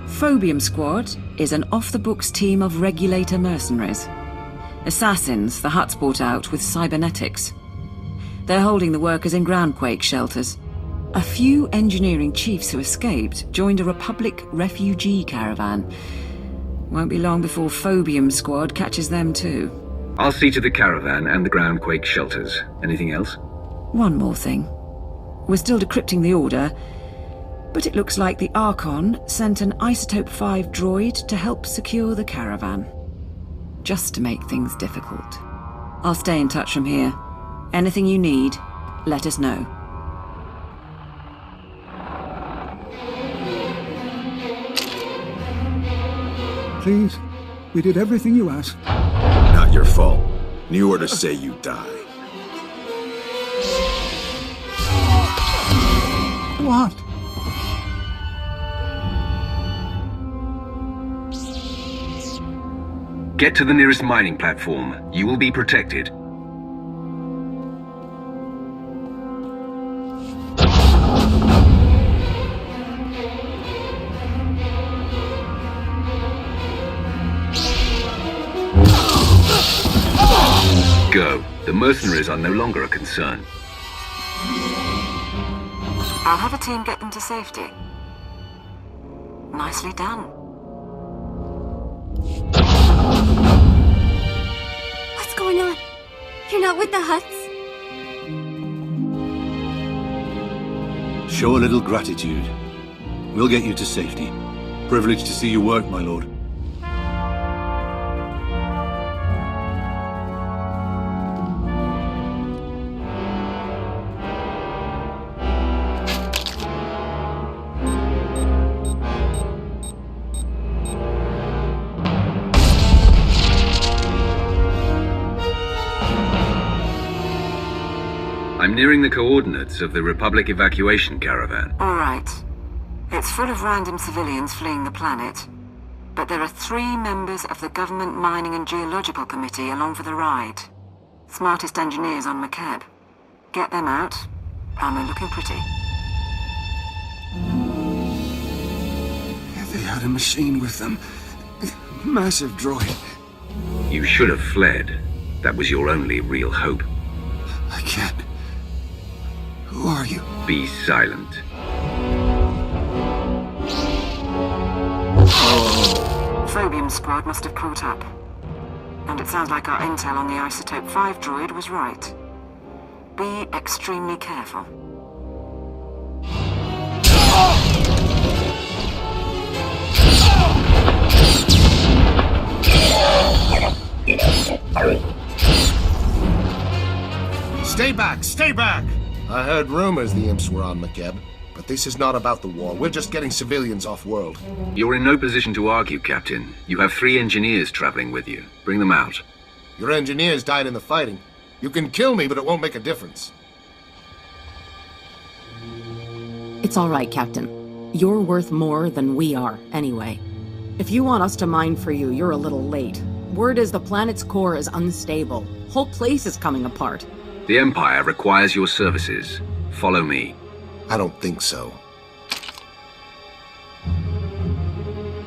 Phobium Squad is an off-the-books team of regulator mercenaries. Assassins the Hutts brought out with cybernetics. They're holding the workers in groundquake shelters. A few engineering chiefs who escaped joined a Republic refugee caravan. Won't be long before Phobium Squad catches them too. I'll see to the caravan and the groundquake shelters. Anything else? One more thing. We're still decrypting the order, but it looks like the Archon sent an Isotope 5 droid to help secure the caravan. Just to make things difficult. I'll stay in touch from here. Anything you need, let us know. Please, we did everything you asked. Not your fault. New orders say you die. What? Get to the nearest mining platform. You will be protected. Go. The mercenaries are no longer a concern. I'll have a team get them to safety. Nicely done. What's going on? You're not with the Hutts? Show a little gratitude. We'll get you to safety. Privileged to see you work, my lord. I'm nearing the coordinates of the Republic evacuation caravan. All right. It's full of random civilians fleeing the planet. But there are 3 members of the Government Mining and Geological Committee along for the ride. Smartest engineers on McKeb. Get them out, and we're looking pretty. They had a machine with them. Massive droid. You should have fled. That was your only real hope. I can't. Who are you? Be silent. Phobium Squad must have caught up. And it sounds like our intel on the Isotope 5 droid was right. Be extremely careful. Stay back! Stay back! I heard rumors the imps were on McKeb, but this is not about the war. We're just getting civilians off-world. You're in no position to argue, Captain. You have 3 engineers traveling with you. Bring them out. Your engineers died in the fighting. You can kill me, but it won't make a difference. It's all right, Captain. You're worth more than we are, anyway. If you want us to mine for you, you're a little late. Word is the planet's core is unstable. Whole place is coming apart. The Empire requires your services. Follow me. I don't think so.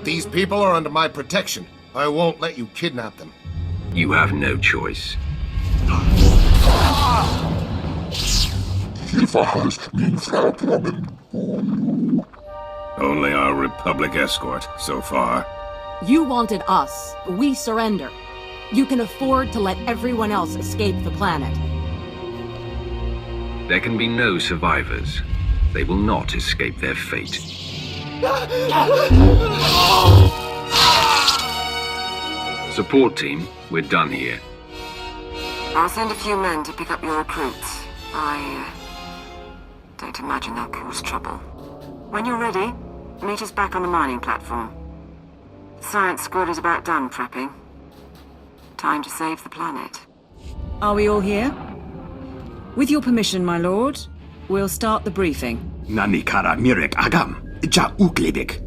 These people are under my protection. I won't let you kidnap them. You have no choice. Only our Republic escort, so far. You wanted us. We surrender. You can afford to let everyone else escape the planet. There can be no survivors. They will not escape their fate. Support team, we're done here. I'll send a few men to pick up your recruits. I don't imagine they'll cause trouble. When you're ready, meet us back on the mining platform. The science squad is about done prepping. Time to save the planet. Are we all here? With your permission, my lord, we'll start the briefing. Nanikara mirek agam, ja uklibik.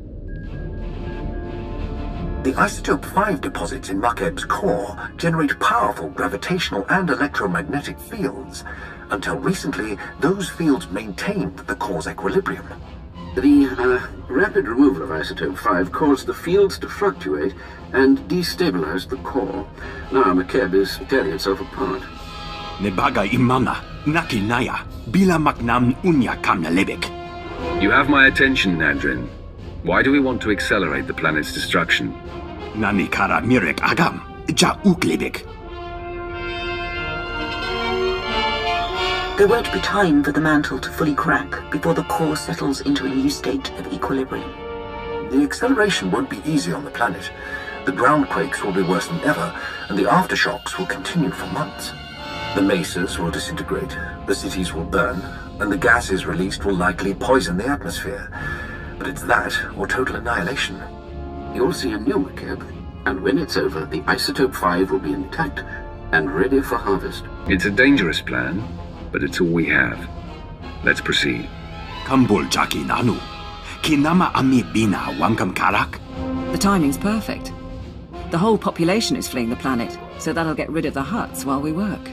The Isotope 5 deposits in Makeb's core generate powerful gravitational and electromagnetic fields. Until recently, those fields maintained the core's equilibrium. The rapid removal of Isotope 5 caused the fields to fluctuate and destabilized the core. Now Makeb is tearing itself apart. Nebaga imana, naki naya, bila maknam unya kamna lebek. You have my attention, Nadrin. Why do we want to accelerate the planet's destruction? Nanikara mirek agam, ja uklebek. There won't be time for the mantle to fully crack before the core settles into a new state of equilibrium. The acceleration won't be easy on the planet. The ground quakes will be worse than ever, and the aftershocks will continue for months. The mesas will disintegrate, the cities will burn, and the gases released will likely poison the atmosphere. But it's that, or total annihilation. You'll see a new Makeb, and when it's over, the Isotope 5 will be intact and ready for harvest. It's a dangerous plan, but it's all we have. Let's proceed. Kambul jaki nanu. Kinama ami bina wankam karak. The timing's perfect. The whole population is fleeing the planet, so that'll get rid of the Hutts while we work.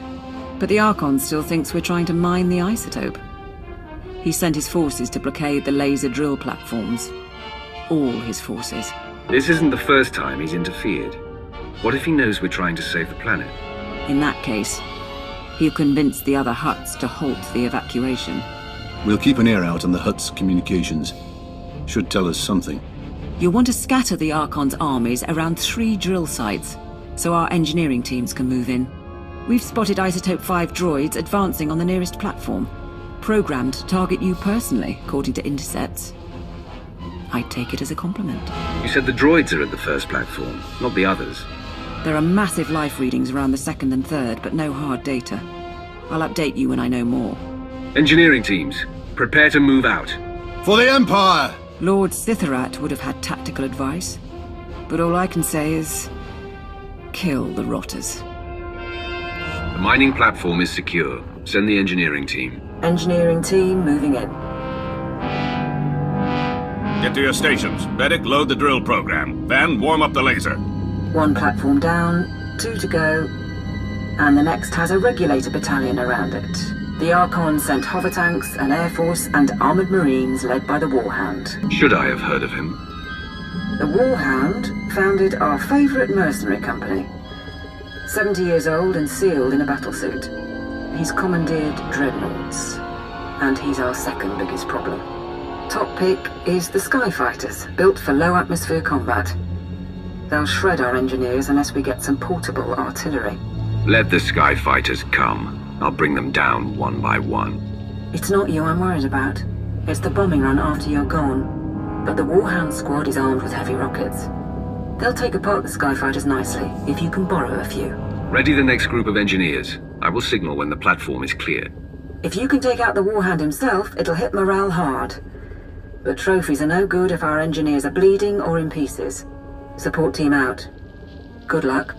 But the Archon still thinks we're trying to mine the isotope. He sent his forces to blockade the laser drill platforms. All his forces. This isn't the first time he's interfered. What if he knows we're trying to save the planet? In that case, he'll convince the other Hutts to halt the evacuation. We'll keep an ear out on the Hutt's communications. Should tell us something. You'll want to scatter the Archon's armies around 3 drill sites, so our engineering teams can move in. We've spotted Isotope 5 droids advancing on the nearest platform, programmed to target you personally, according to intercepts. I'd take it as a compliment. You said the droids are at the first platform, not the others. There are massive life readings around the 2nd and 3rd, but no hard data. I'll update you when I know more. Engineering teams, prepare to move out. For the Empire! Lord Sitharat would have had tactical advice, but all I can say is kill the rotters. The mining platform is secure. Send the engineering team. Engineering team moving in. Get to your stations. Medic, load the drill program. Van, warm up the laser. 1 platform down, 2 to go, and the next has a regulator battalion around it. The Archon sent hover tanks, an air force, and armored marines led by the Warhound. Should I have heard of him? The Warhound founded our favorite mercenary company. 70 years old and sealed in a battlesuit. He's commandeered dreadnoughts, and he's our 2nd biggest problem. Top pick is the Skyfighters, built for low-atmosphere combat. They'll shred our engineers unless we get some portable artillery. Let the Skyfighters come. I'll bring them down one by one. It's not you I'm worried about. It's the bombing run after you're gone. But the Warhound squad is armed with heavy rockets. They'll take apart the Skyfighters nicely, if you can borrow a few. Ready the next group of engineers. I will signal when the platform is clear. If you can take out the Warhound himself, it'll hit morale hard. But trophies are no good if our engineers are bleeding or in pieces. Support team out. Good luck.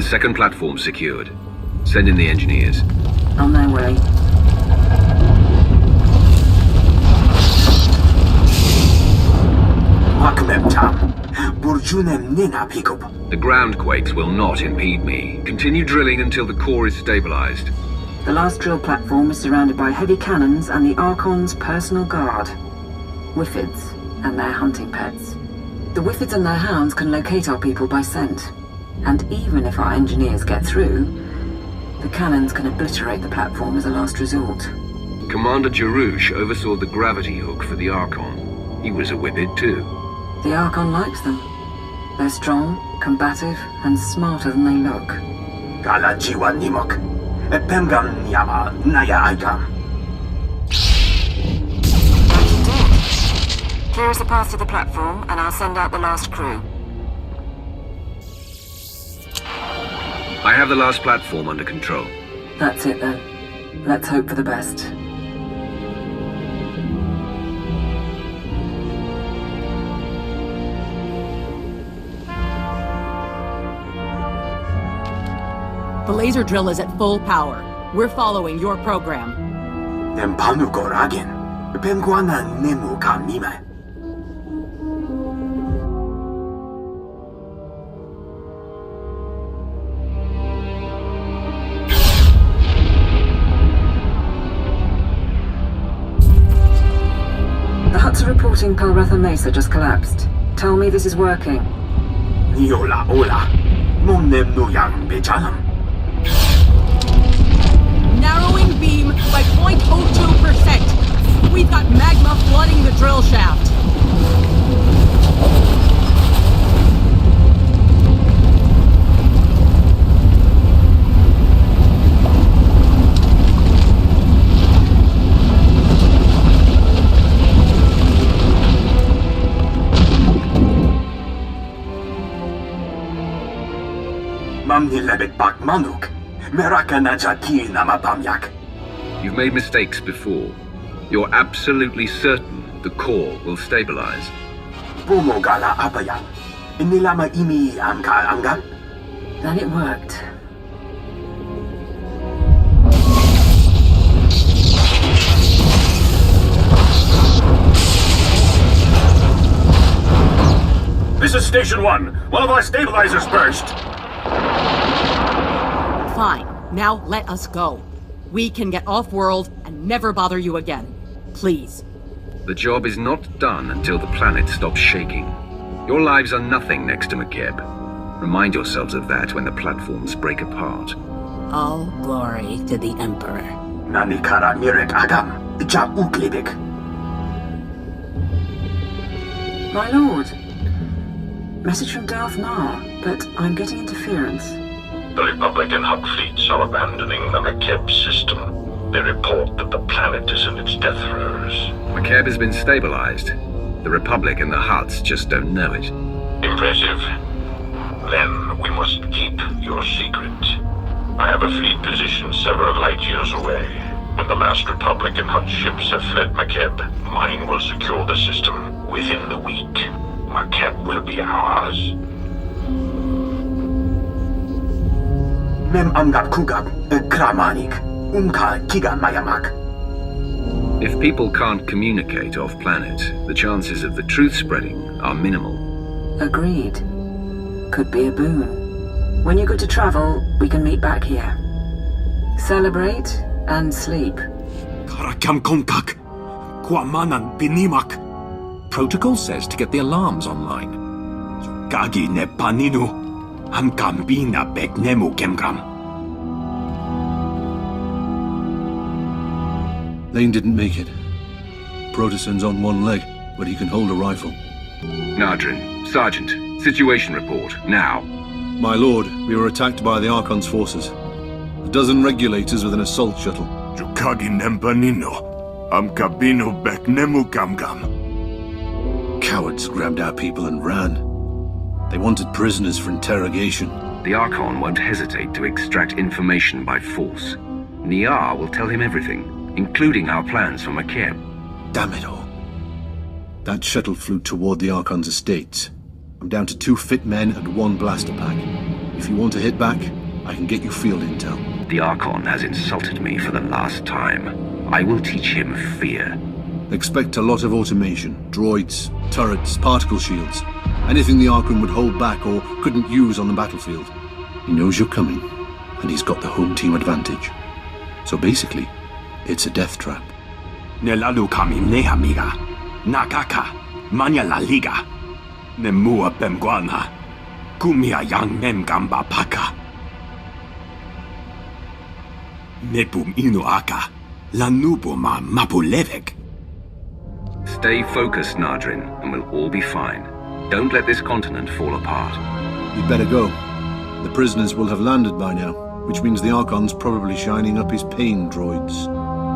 second platform secured. Send in the engineers. On their way. The ground quakes will not impede me. Continue drilling until the core is stabilized. The last drill platform is surrounded by heavy cannons and the Archon's personal guard. Whiffids and their hunting pets. The Whiffids and their hounds can locate our people by scent. And even if our engineers get through, the cannons can obliterate the platform as a last resort. Commander Jarouche oversaw the gravity hook for the Archon. He was a Whippet too. The Archon likes them. They're strong, combative, and smarter than they look. Clear us a path to the platform, and I'll send out the last crew. I have the last platform under control. That's it then. Let's hope for the best. The laser drill is at full power. We're following your program. The Hutts are reporting Palretha Mesa just collapsed. Tell me this is working. Narrowing beam by 0.02%. We've got magma flooding the drill shaft. You've made mistakes before. You're absolutely certain the core will stabilize. Then it worked. This is Station 1. One of our stabilizers burst. Fine. Now let us go. We can get off-world and never bother you again. Please. The job is not done until the planet stops shaking. Your lives are nothing next to McKeb. Remind yourselves of that when the platforms break apart. All glory to the Emperor. My lord. Message from Darth Mar, but I'm getting interference. The Republic and Hutt fleets are abandoning the McKeb system. They report that the planet is in its death throes. McKeb has been stabilized. The Republic and the Hutts just don't know it. Impressive. Then we must keep your secret. I have a fleet position several light years away. When the last Republic and Hutt ships have fled McKeb, mine will secure the system within the week. McKeb will be ours. If people can't communicate off-planet, the chances of the truth spreading are minimal. Agreed. Could be a boon. When you're good to travel, we can meet back here. Celebrate and sleep. Protocol says to get the alarms online. Lane didn't make it. Protosen's on one leg, but he can hold a rifle. Nadrin, Sergeant, situation report, now. My lord, we were attacked by the Archon's forces. A dozen regulators with an assault shuttle. Cowards grabbed our people and ran. They wanted prisoners for interrogation. The Archon won't hesitate to extract information by force. Niar will tell him everything, including our plans for McKeb. Damn it all. That shuttle flew toward the Archon's estates. I'm down to 2 fit men and 1 blaster pack. If you want to hit back, I can get you field intel. The Archon has insulted me for the last time. I will teach him fear. Expect a lot of automation. Droids, turrets, particle shields. Anything the Archon would hold back or couldn't use on the battlefield. He knows you're coming, and he's got the home team advantage. So basically, it's a death trap. Nelalu kami ne amiga. Nakaka. Manya la liga. Nemua bemguana. Kumia yang mem gamba paka. Nebum inu aka. Lanubuma mapulevek. Stay focused, Nadrin, and we'll all be fine. Don't let this continent fall apart. You'd better go. The prisoners will have landed by now, which means the Archon's probably shining up his pain droids.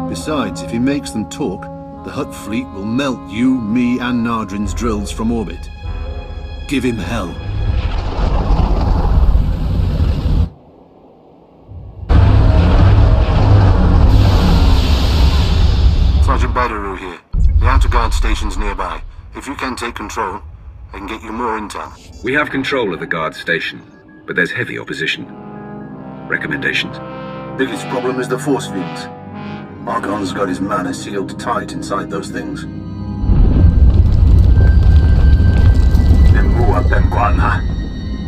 Besides, if he makes them talk, the Hutt fleet will melt you, me, and Nadrin's drills from orbit. Give him hell. Sergeant Badaru here. The outer guard station's nearby. If you can take control, I can get you more intel. We have control of the guard station, but there's heavy opposition. Recommendations? Biggest problem is the force fields. Archon's got his mana sealed tight inside those things. Nemua bemguana.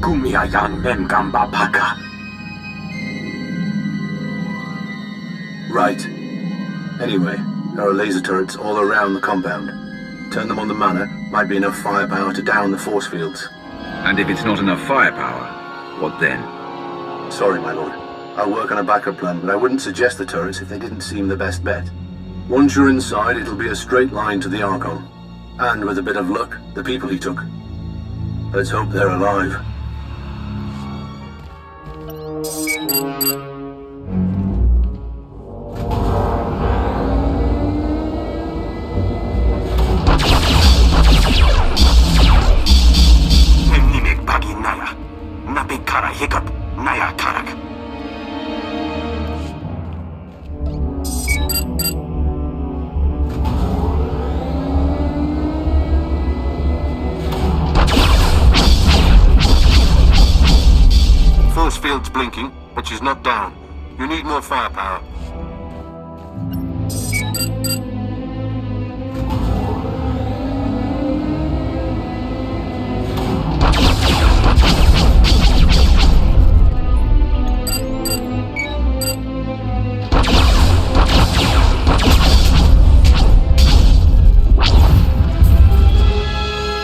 Kumia yang mem gamba paka. Right. Anyway, there are laser turrets all around the compound. Turn them on the mana, might be enough firepower to down the force fields. And if it's not enough firepower, what then? Sorry, my lord. I'll work on a backup plan, but I wouldn't suggest the turrets if they didn't seem the best bet. Once you're inside, it'll be a straight line to the Archon. And with a bit of luck, the people he took. Let's hope they're alive. Force field's blinking, but she's not down. You need more firepower.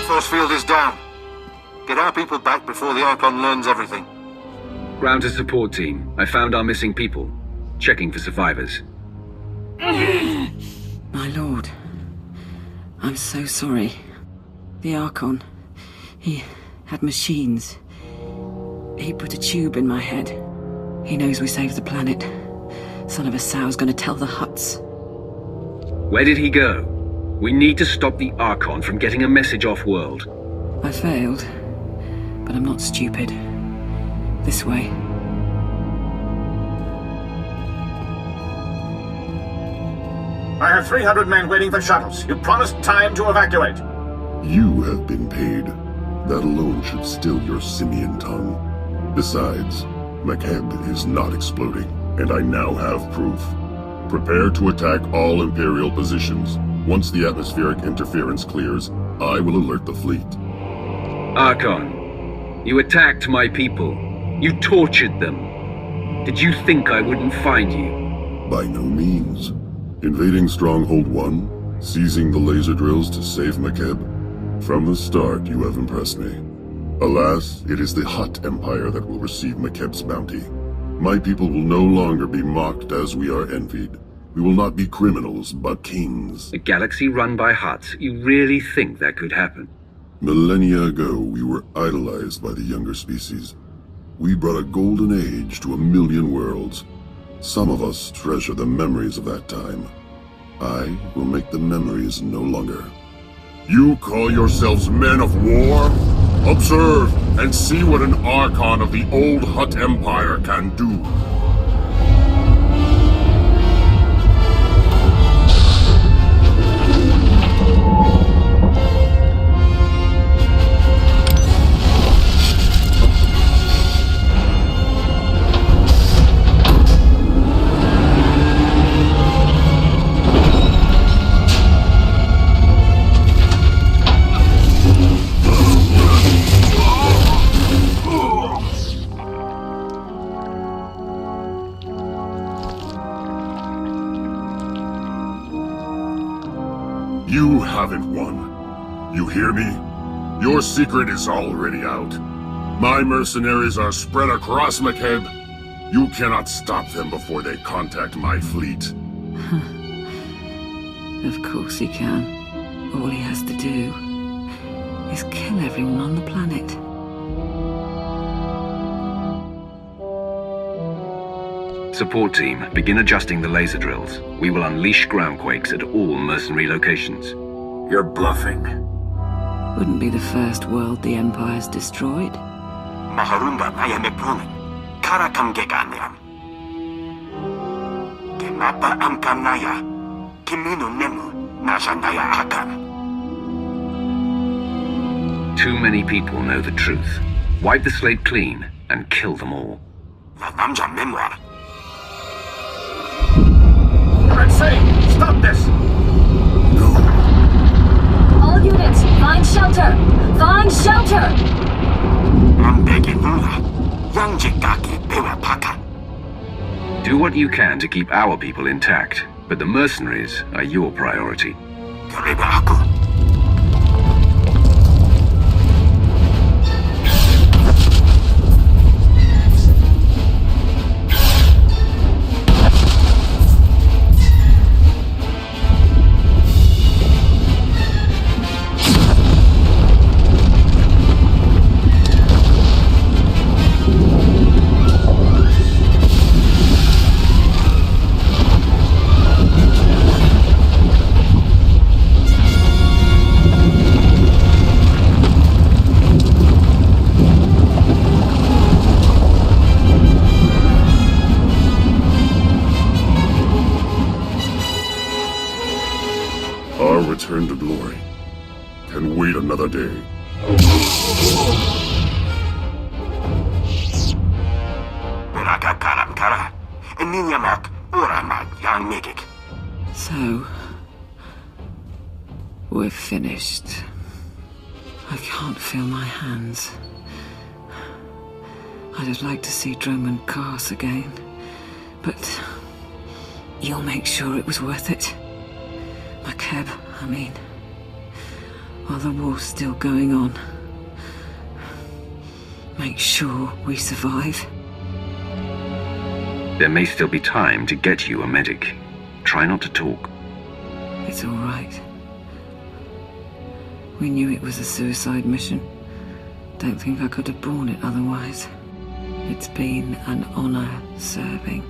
Force field is down. Get our people back before the Archon learns everything. Ground to support team. I found our missing people. Checking for survivors. My lord, I'm so sorry. The Archon, he had machines. He put a tube in my head. He knows we saved the planet. Son of a sow's gonna tell the Hutts. Where did he go? We need to stop the Archon from getting a message off-world. I failed, but I'm not stupid. This way. I have 300 men waiting for shuttles. You promised time to evacuate. You have been paid. That alone should still your simian tongue. Besides, McKeb is not exploding, and I now have proof. Prepare to attack all Imperial positions. Once the atmospheric interference clears, I will alert the fleet. Archon, you attacked my people. You tortured them. Did you think I wouldn't find you? By no means. Invading Stronghold 1, seizing the laser drills to save McKeb. From the start, you have impressed me. Alas, it is the Hutt Empire that will receive McKeb's bounty. My people will no longer be mocked as we are envied. We will not be criminals, but kings. A galaxy run by Hutts? You really think that could happen? Millennia ago, we were idolized by the younger species. We brought a golden age to 1,000,000 worlds. Some of us treasure the memories of that time. I will make the memories no longer. You call yourselves men of war? Observe and see what an Archon of the old Hutt Empire can do. You haven't won. You hear me? Your secret is already out. My mercenaries are spread across McKeb. You cannot stop them before they contact my fleet. Of course he can. All he has to do is kill everyone on the planet. Support team, begin adjusting the laser drills. We will unleash groundquakes at all mercenary locations. You're bluffing. Wouldn't be the first world the Empire's destroyed. Maharunda Nayamepunin. Karakam Geganiam. Kenapa Amkam Naya. Kimino Nemu. Nashanaya Akam. Too many people know the truth. Wipe the slate clean and kill them all. Namja Memoir. I'm saying, stop this! All units, find shelter! Find shelter! Do what you can to keep our people intact, but the mercenaries are your priority. Return to glory can wait another day. So, we're finished. I can't feel my hands. I'd have liked to see Drummond Cars again, but you'll make sure it was worth it. McKeb, I mean, while the war's still going on, make sure we survive. There may still be time to get you a medic. Try not to talk. It's all right. We knew it was a suicide mission. Don't think I could have borne it otherwise. It's been an honor serving.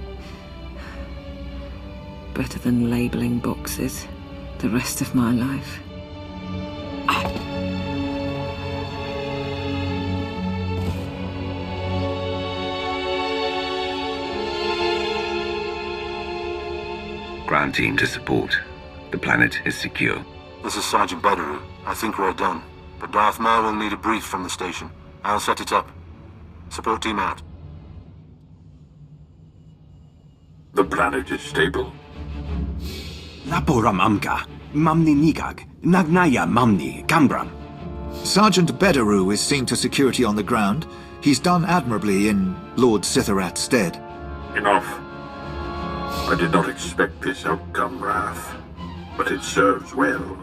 Better than labeling boxes the rest of my life. Ground team to support. The planet is secure. This is Sergeant Bederu. I think we're done. But Darth Maul will need a brief from the station. I'll set it up. Support team out. The planet is stable. Laporam amka, mamni nigag, nagnaya mamni, gambram. Sergeant Bederu is seen to security on the ground. He's done admirably in Lord Sitharat's stead. Enough. I did not expect this outcome, Wrath. But it serves well.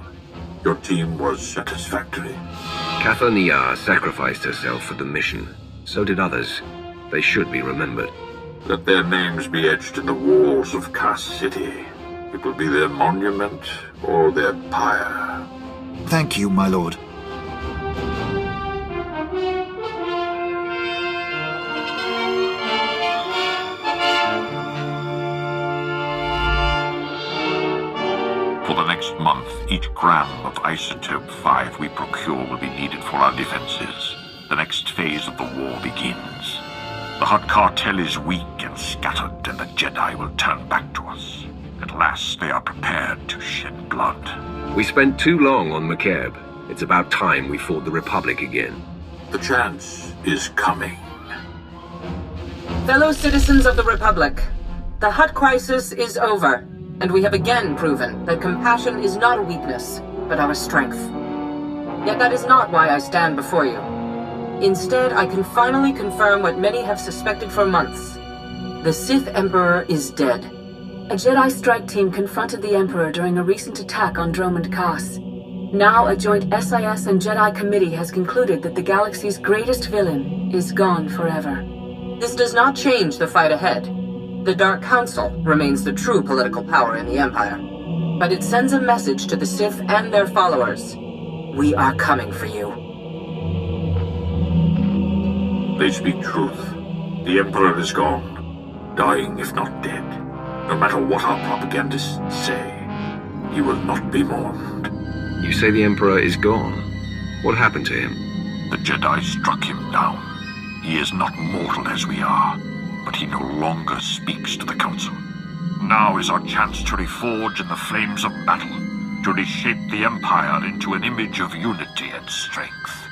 Your team was satisfactory. Katha Niyar sacrificed herself for the mission. So did others. They should be remembered. Let their names be etched in the walls of Kass City. It will be their monument or their pyre. Thank you, my lord. For the next month, each gram of Isotope 5 we procure will be needed for our defenses. The next phase of the war begins. The Hutt Cartel is weak and scattered, and the Jedi will turn back to us. At last, they are prepared to shed blood. We spent too long on McKeb. It's about time we fought the Republic again. The chance is coming. Fellow citizens of the Republic, the Hutt crisis is over, and we have again proven that compassion is not a weakness, but our strength. Yet that is not why I stand before you. Instead, I can finally confirm what many have suspected for months. The Sith Emperor is dead. A Jedi strike team confronted the Emperor during a recent attack on Dromund Kaas. Now a joint SIS and Jedi committee has concluded that the galaxy's greatest villain is gone forever. This does not change the fight ahead. The Dark Council remains the true political power in the Empire. But it sends a message to the Sith and their followers. We are coming for you. They speak truth. The Emperor is gone, dying if not dead. No matter what our propagandists say, he will not be mourned. You say the Emperor is gone? What happened to him? The Jedi struck him down. He is not mortal as we are, but he no longer speaks to the Council. Now is our chance to reforge in the flames of battle, to reshape the Empire into an image of unity and strength.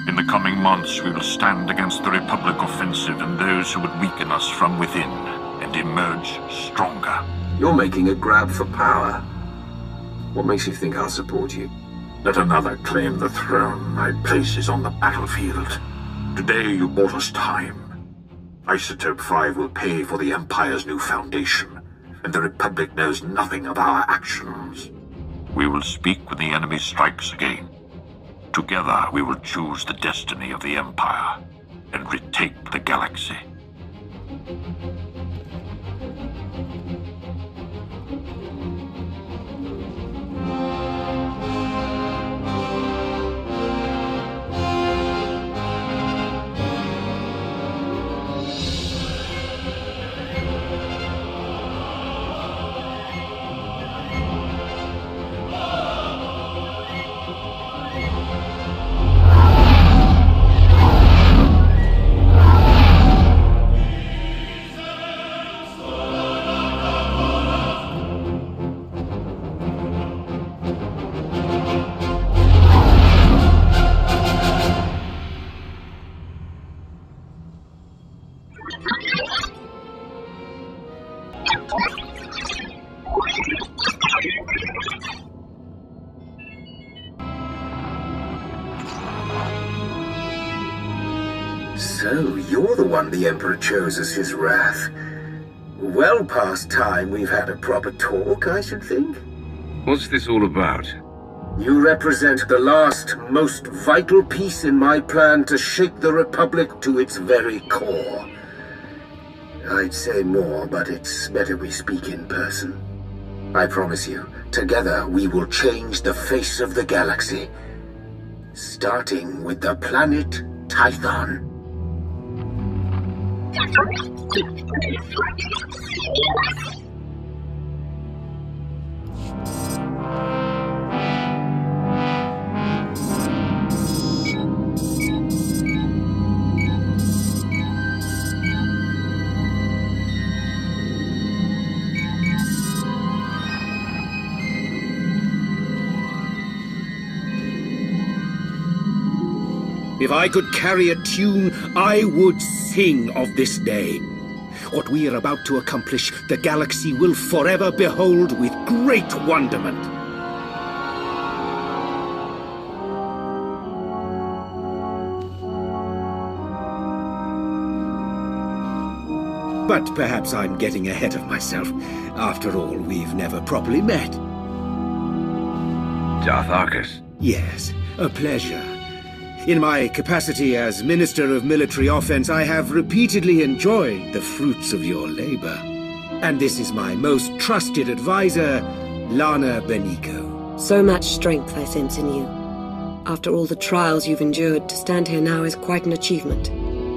In the coming months, we will stand against the Republic offensive and those who would weaken us from within, and emerge stronger. You're making a grab for power. What makes you think I'll support you? Let another claim the throne. My place is on the battlefield. Today you bought us time. Isotope 5 will pay for the Empire's new foundation, and the Republic knows nothing of our actions. We will speak when the enemy strikes again. Together we will choose the destiny of the Empire, and retake the galaxy. So, you're the one the Emperor chose as his wrath. Well past time we've had a proper talk, I should think. What's this all about? You represent the last, most vital piece in my plan to shake the Republic to its very core. I'd say more, but it's better we speak in person. I promise you, together we will change the face of the galaxy. Starting with the planet Tython. If I could carry a tune, I would sing of this day. What we are about to accomplish, the galaxy will forever behold with great wonderment. But perhaps I'm getting ahead of myself. After all, we've never properly met. Darth Arcus. Yes, a pleasure. In my capacity as Minister of Military Offense, I have repeatedly enjoyed the fruits of your labor. And this is my most trusted advisor, Lana Benico. So much strength I sense in you. After all the trials you've endured, to stand here now is quite an achievement.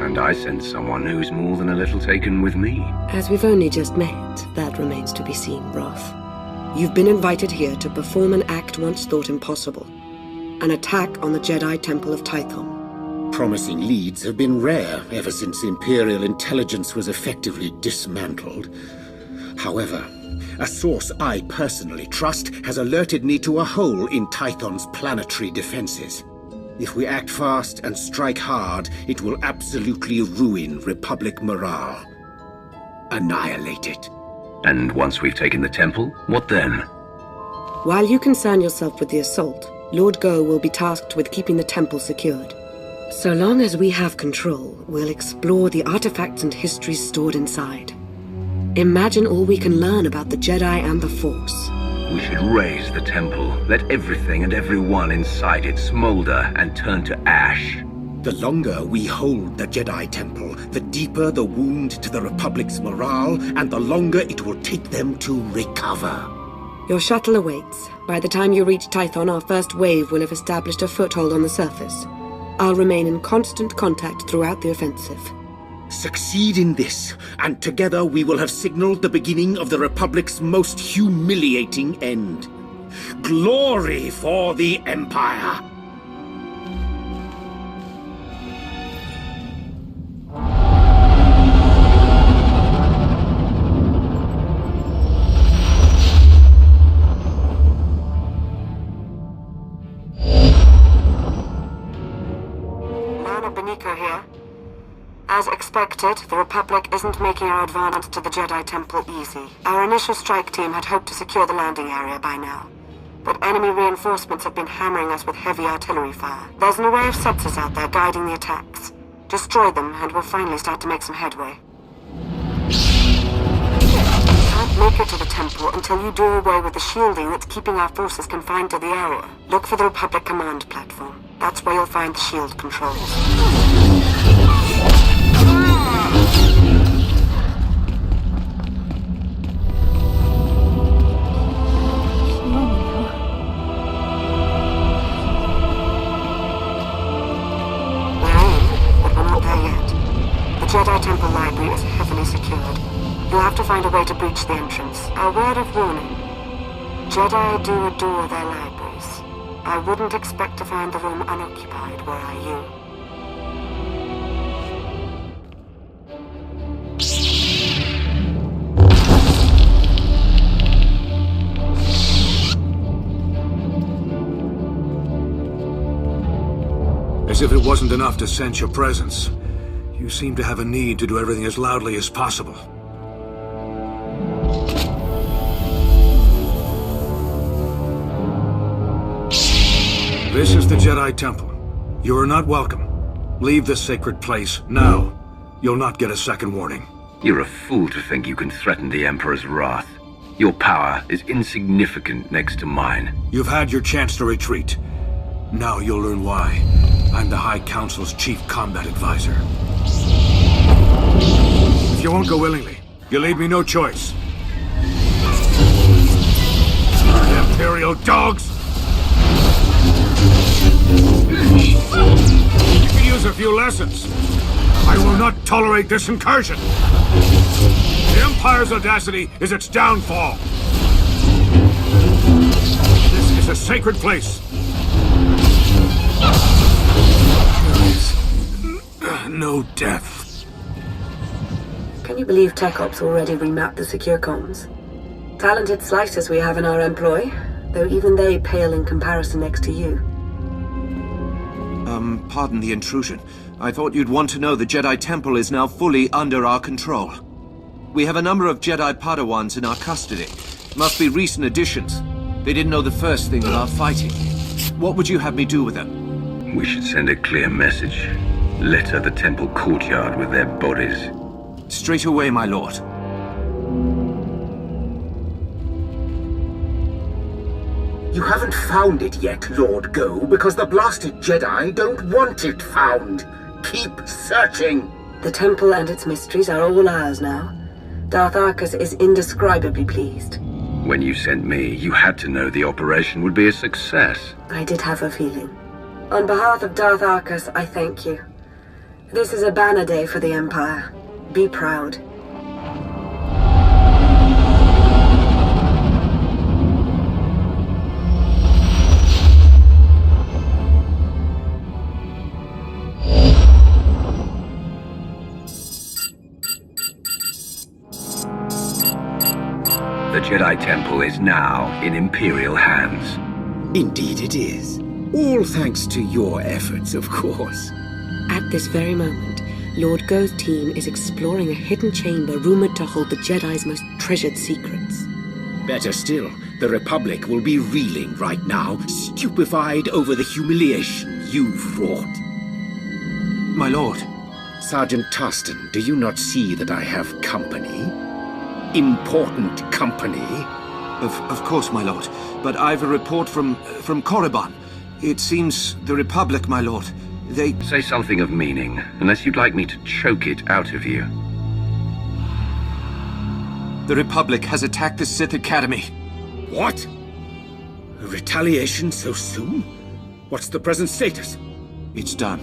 And I sense someone who's more than a little taken with me. As we've only just met, that remains to be seen, Roth. You've been invited here to perform an act once thought impossible. An attack on the Jedi Temple of Tython. Promising leads have been rare ever since Imperial intelligence was effectively dismantled. However, a source I personally trust has alerted me to a hole in Tython's planetary defenses. If we act fast and strike hard, it will absolutely ruin Republic morale. Annihilate it. And once we've taken the temple, what then? While you concern yourself with the assault, Lord Go will be tasked with keeping the temple secured. So long as we have control, we'll explore the artifacts and histories stored inside. Imagine all we can learn about the Jedi and the Force. We should raise the temple. Let everything and everyone inside it smolder and turn to ash. The longer we hold the Jedi Temple, the deeper the wound to the Republic's morale, and the longer it will take them to recover. Your shuttle awaits. By the time you reach Tython, our first wave will have established a foothold on the surface. I'll remain in constant contact throughout the offensive. Succeed in this, and together we will have signaled the beginning of the Republic's most humiliating end. Glory for the Empire! Here. As expected, the Republic isn't making our advance to the Jedi Temple easy. Our initial strike team had hoped to secure the landing area by now, but enemy reinforcements have been hammering us with heavy artillery fire. There's an array of sensors out there guiding the attacks. Destroy them, and we'll finally start to make some headway. You can't make it to the temple until you do away with the shielding that's keeping our forces confined to the area. Look for the Republic command platform. That's where you'll find the shield controls. Jedi Temple Library is heavily secured. You'll have to find a way to breach the entrance. A word of warning. Jedi do adore their libraries. I wouldn't expect to find the room unoccupied were I you. As if it wasn't enough to sense your presence, you seem to have a need to do everything as loudly as possible. This is the Jedi Temple. You are not welcome. Leave this sacred place now. You'll not get a second warning. You're a fool to think you can threaten the Emperor's wrath. Your power is insignificant next to mine. You've had your chance to retreat. Now you'll learn why. I'm the High Council's chief combat advisor. If you won't go willingly, you leave me no choice. Imperial dogs! You can use a few lessons. I will not tolerate this incursion. The Empire's audacity is its downfall. This is a sacred place. There is no death. Can you believe Tech Ops already remapped the secure comms? Talented slicers we have in our employ, though even they pale in comparison next to you. Pardon the intrusion. I thought you'd want to know the Jedi Temple is now fully under our control. We have a number of Jedi Padawans in our custody. Must be recent additions. They didn't know the first thing about fighting. What would you have me do with them? We should send a clear message. Litter the temple courtyard with their bodies. Straight away, my lord. You haven't found it yet, Lord Go, because the blasted Jedi don't want it found. Keep searching. The temple and its mysteries are all ours now. Darth Arcus is indescribably pleased. When you sent me, you had to know the operation would be a success. I did have a feeling. On behalf of Darth Arcus, I thank you. This is a banner day for the Empire. Be proud. The Jedi Temple is now in Imperial hands. Indeed it is. All thanks to your efforts, of course. At this very moment, Lord Go's team is exploring a hidden chamber rumored to hold the Jedi's most treasured secrets. Better still, the Republic will be reeling right now, stupefied over the humiliation you've wrought. My lord. Sergeant Tarston, do you not see that I have company? important company? Of course, my lord. But I've a report from Korriban. It seems the Republic, my lord. They... Say something of meaning, unless you'd like me to choke it out of you. The Republic has attacked the Sith Academy. What? A retaliation so soon? What's the present status? It's done.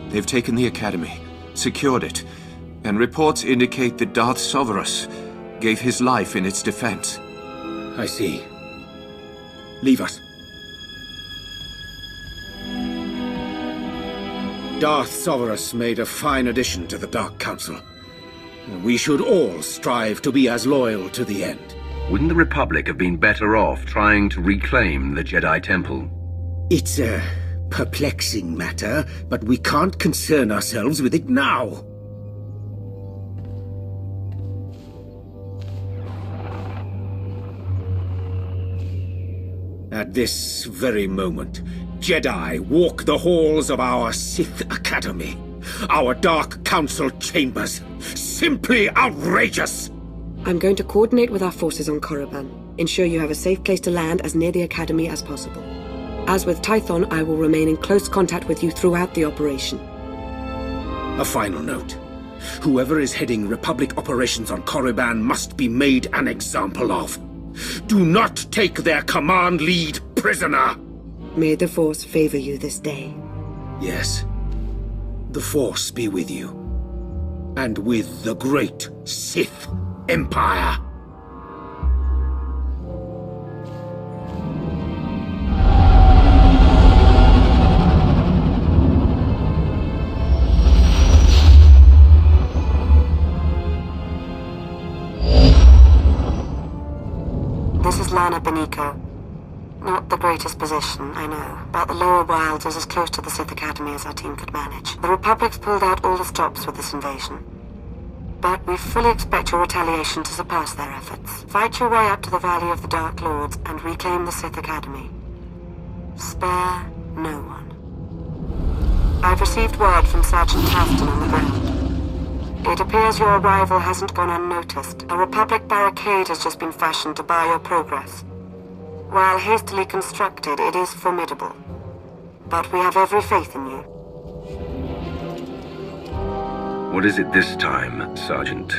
They've taken the Academy, secured it, and reports indicate that Darth Sovereign gave his life in its defense. I see. Leave us. Darth Sovereign made a fine addition to the Dark Council. We should all strive to be as loyal to the end. Wouldn't the Republic have been better off trying to reclaim the Jedi Temple? It's a perplexing matter, but we can't concern ourselves with it now. At this very moment, Jedi walk the halls of our Sith Academy, our Dark Council chambers. Simply outrageous! I'm going to coordinate with our forces on Korriban. Ensure you have a safe place to land as near the Academy as possible. As with Tython, I will remain in close contact with you throughout the operation. A final note. Whoever is heading Republic operations on Korriban must be made an example of. Do not take their command lead prisoner! May the Force favor you this day. Yes. The Force be with you. And with the great Sith Empire. This is Lana Beniko. Not the greatest position, I know, but the lower wilds is as close to the Sith Academy as our team could manage. The Republic's pulled out all the stops with this invasion. But we fully expect your retaliation to surpass their efforts. Fight your way up to the Valley of the Dark Lords and reclaim the Sith Academy. Spare no one. I've received word from Sergeant Tython on the ground. It appears your arrival hasn't gone unnoticed. A Republic barricade has just been fashioned to bar your progress. While hastily constructed, it is formidable. But we have every faith in you. What is it this time, Sergeant?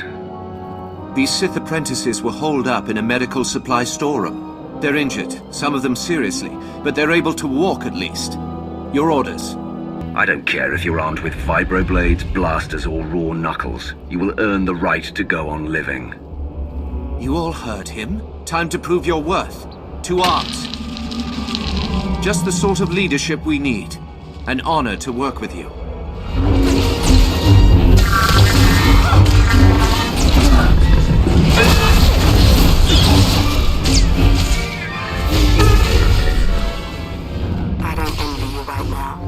These Sith apprentices were holed up in a medical supply storeroom. They're injured, some of them seriously, but they're able to walk at least. Your orders? I don't care if you're armed with vibroblades, blasters, or raw knuckles. You will earn the right to go on living. You all heard him. Time to prove your worth. To arms. Just the sort of leadership we need. An honor to work with you. I don't envy you right now.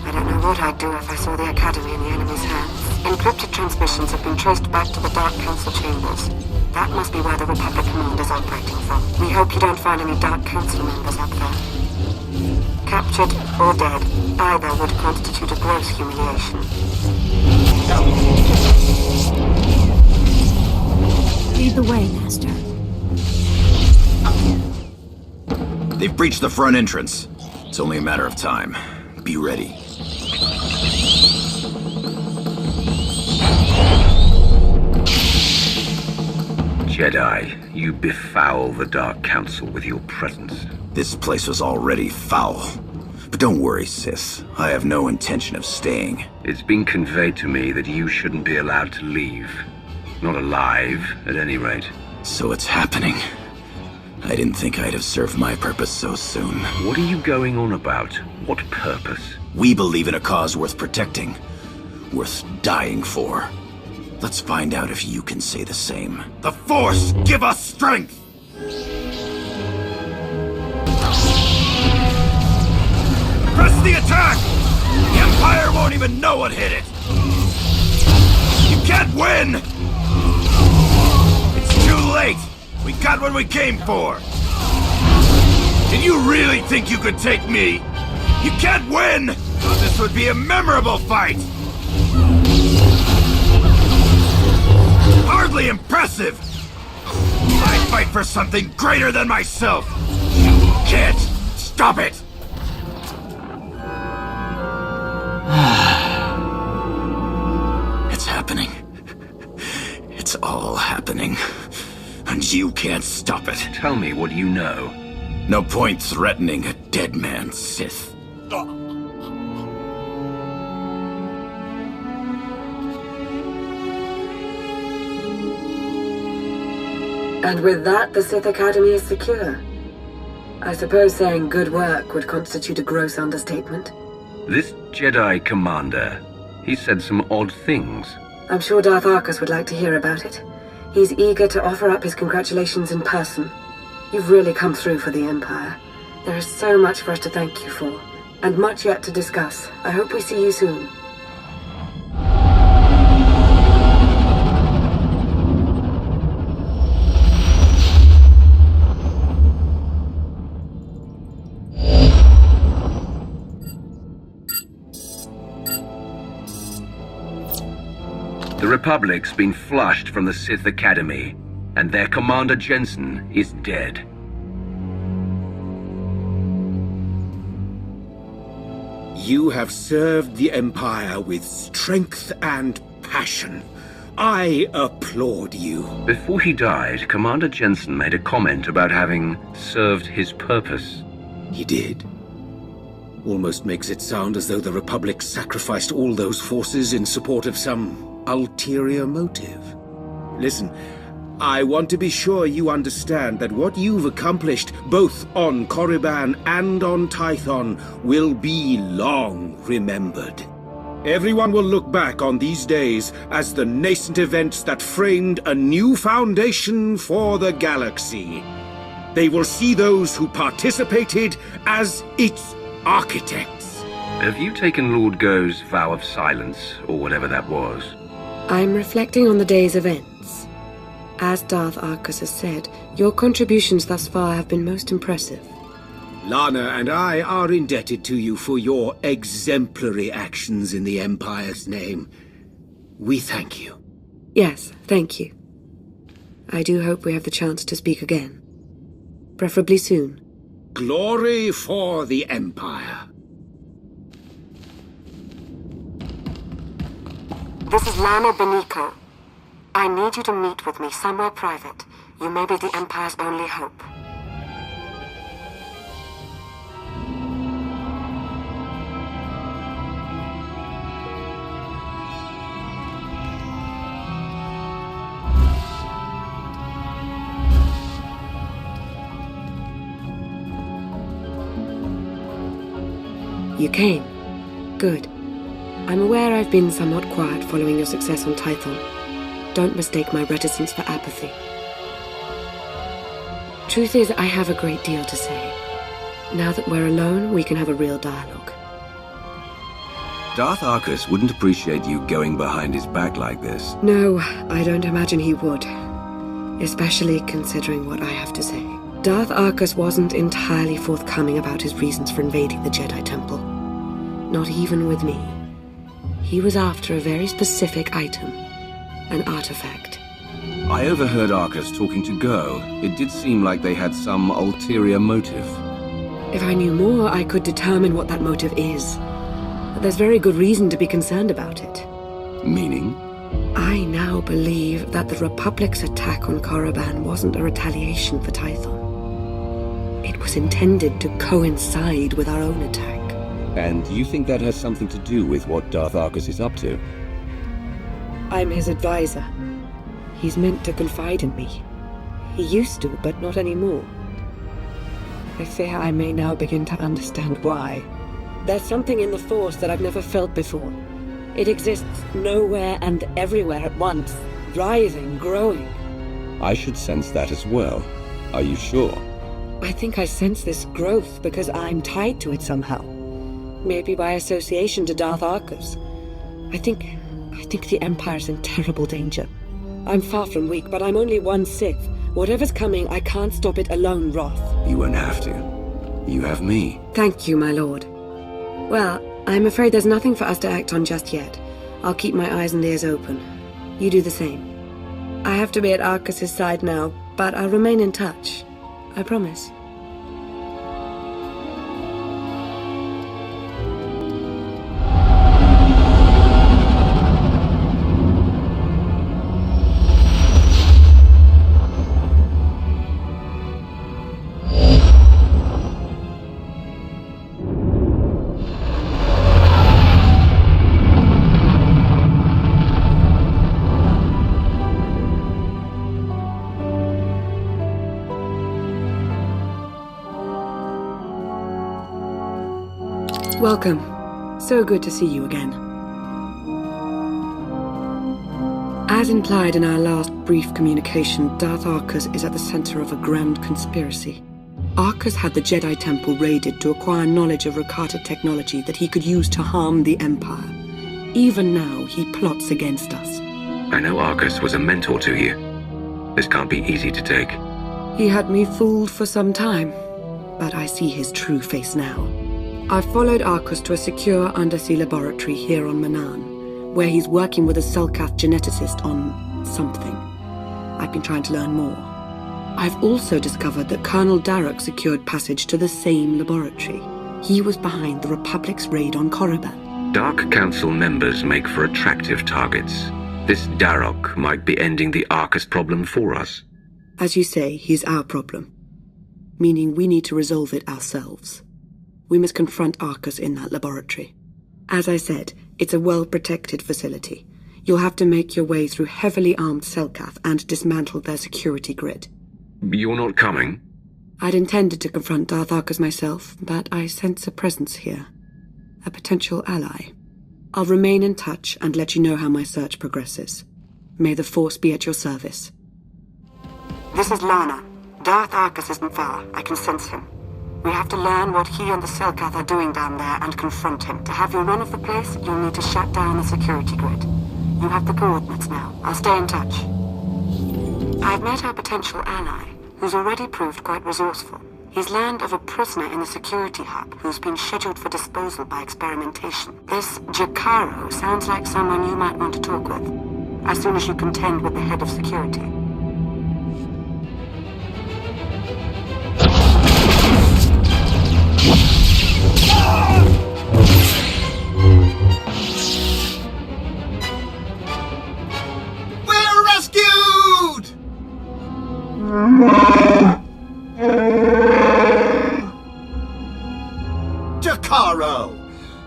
I don't know what I'd do if I saw the Academy in the enemy's hands. Encrypted transmissions have been traced back to the Dark Council chambers. That must be where the Republic Command is operating from. We hope you don't find any Dark Council members up there. Captured or dead, either would constitute a gross humiliation. Lead the way, Master. They've breached the front entrance. It's only a matter of time. Be ready. Jedi, you befoul the Dark Council with your presence. This place was already foul. But don't worry, Sis. I have no intention of staying. It's been conveyed to me that you shouldn't be allowed to leave. Not alive, at any rate. So it's happening. I didn't think I'd have served my purpose so soon. What are you going on about? What purpose? We believe in a cause worth protecting. Worth dying for. Let's find out if you can say the same. The Force, give us strength! Press the attack! The Empire won't even know what hit it! You can't win! It's too late! We got what we came for! Did you really think you could take me? You can't win! This would be a memorable fight! Hardly incredibly impressive! I fight for something greater than myself! You can't stop it! It's happening. It's all happening. And you can't stop it. Tell me what you know. No point threatening a dead man's Sith. And with that, the Sith Academy is secure. I suppose saying good work would constitute a gross understatement. This Jedi commander, he said some odd things. I'm sure Darth Arcus would like to hear about it. He's eager to offer up his congratulations in person. You've really come through for the Empire. There is so much for us to thank you for, and much yet to discuss. I hope we see you soon. The Republic's been flushed from the Sith Academy, and their commander Jensen is dead. You have served the Empire with strength and passion. I applaud you. Before he died, Commander Jensen made a comment about having served his purpose. He did. Almost makes it sound as though the Republic sacrificed all those forces in support of some ulterior motive. Listen, I want to be sure you understand that what you've accomplished, both on Korriban and on Tython, will be long remembered. Everyone will look back on these days as the nascent events that framed a new foundation for the galaxy. They will see those who participated as its architects. Have you taken Lord Go's vow of silence, or whatever that was? I'm reflecting on the day's events. As Darth Arcus has said, your contributions thus far have been most impressive. Lana and I are indebted to you for your exemplary actions in the Empire's name. We thank you. Yes, thank you. I do hope we have the chance to speak again. Preferably soon. Glory for the Empire. This is Lana Beniko. I need you to meet with me somewhere private. You may be the Empire's only hope. You came. Good. I'm aware I've been somewhat quiet following your success on Tython. Don't mistake my reticence for apathy. Truth is, I have a great deal to say. Now that we're alone, we can have a real dialogue. Darth Arcus wouldn't appreciate you going behind his back like this. No, I don't imagine he would. Especially considering what I have to say. Darth Arcus wasn't entirely forthcoming about his reasons for invading the Jedi Temple. Not even with me. He was after a very specific item. An artifact. I overheard Arcus talking to Go. It did seem like they had some ulterior motive. If I knew more, I could determine what that motive is. But there's very good reason to be concerned about it. Meaning? I now believe that the Republic's attack on Korriban wasn't a retaliation for Tython. It was intended to coincide with our own attack. And you think that has something to do with what Darth Arcus is up to? I'm his advisor. He's meant to confide in me. He used to, but not anymore. I fear I may now begin to understand why. There's something in the Force that I've never felt before. It exists nowhere and everywhere at once, writhing, growing. I should sense that as well. Are you sure? I think I sense this growth because I'm tied to it somehow. Maybe by association to Darth Arcus. I think the Empire's in terrible danger. I'm far from weak, but I'm only one Sith. Whatever's coming, I can't stop it alone, Roth. You won't have to. You have me. Thank you, my lord. Well, I'm afraid there's nothing for us to act on just yet. I'll keep my eyes and ears open. You do the same. I have to be at Arcus's side now, but I'll remain in touch. I promise. Welcome. So good to see you again. As implied in our last brief communication, Darth Arcus is at the center of a grand conspiracy. Arcus had the Jedi Temple raided to acquire knowledge of Rakata technology that he could use to harm the Empire. Even now, he plots against us. I know Arcus was a mentor to you. This can't be easy to take. He had me fooled for some time, but I see his true face now. I followed Arcus to a secure undersea laboratory here on Manaan, where he's working with a Selkath geneticist on something. I've been trying to learn more. I've also discovered that Colonel Darroch secured passage to the same laboratory. He was behind the Republic's raid on Korriban. Dark Council members make for attractive targets. This Darroch might be ending the Arcus problem for us. As you say, he's our problem. Meaning we need to resolve it ourselves. We must confront Arcus in that laboratory. As I said, it's a well-protected facility. You'll have to make your way through heavily armed Selkath and dismantle their security grid. You're not coming? I'd intended to confront Darth Arcus myself, but I sense a presence here. A potential ally. I'll remain in touch and let you know how my search progresses. May the Force be at your service. This is Lana. Darth Arcus isn't far. I can sense him. We have to learn what he and the Selkath are doing down there and confront him. To have your run of the place, you'll need to shut down the security grid. You have the coordinates now. I'll stay in touch. I've met our potential ally, who's already proved quite resourceful. He's learned of a prisoner in the security hub who's been scheduled for disposal by experimentation. This Jakaro sounds like someone you might want to talk with, as soon as you contend with the head of security. We're rescued! Jakaro!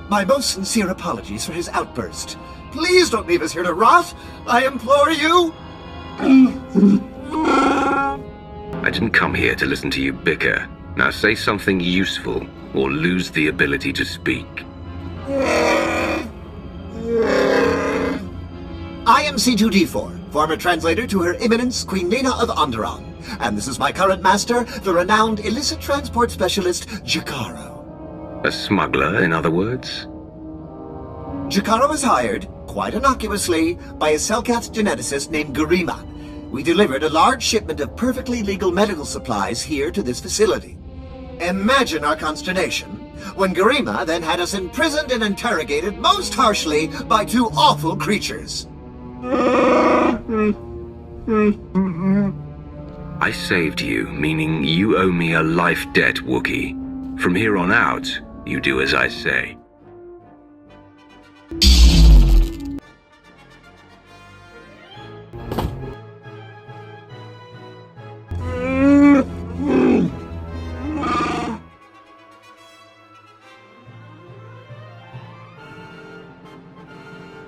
My most sincere apologies for his outburst. Please don't leave us here to rot. I implore you. I didn't come here to listen to you bicker. Now say something useful, or lose the ability to speak. I am C2D4, former translator to Her Eminence Queen Nina of Onderon, and this is my current master, the renowned illicit transport specialist, Jakaro. A smuggler, in other words? Jakaro was hired, quite innocuously, by a Selkath geneticist named Garima. We delivered a large shipment of perfectly legal medical supplies here to this facility. Imagine our consternation when Garima then had us imprisoned and interrogated most harshly by two awful creatures. I saved you, meaning you owe me a life debt, Wookiee. From here on out, you do as I say.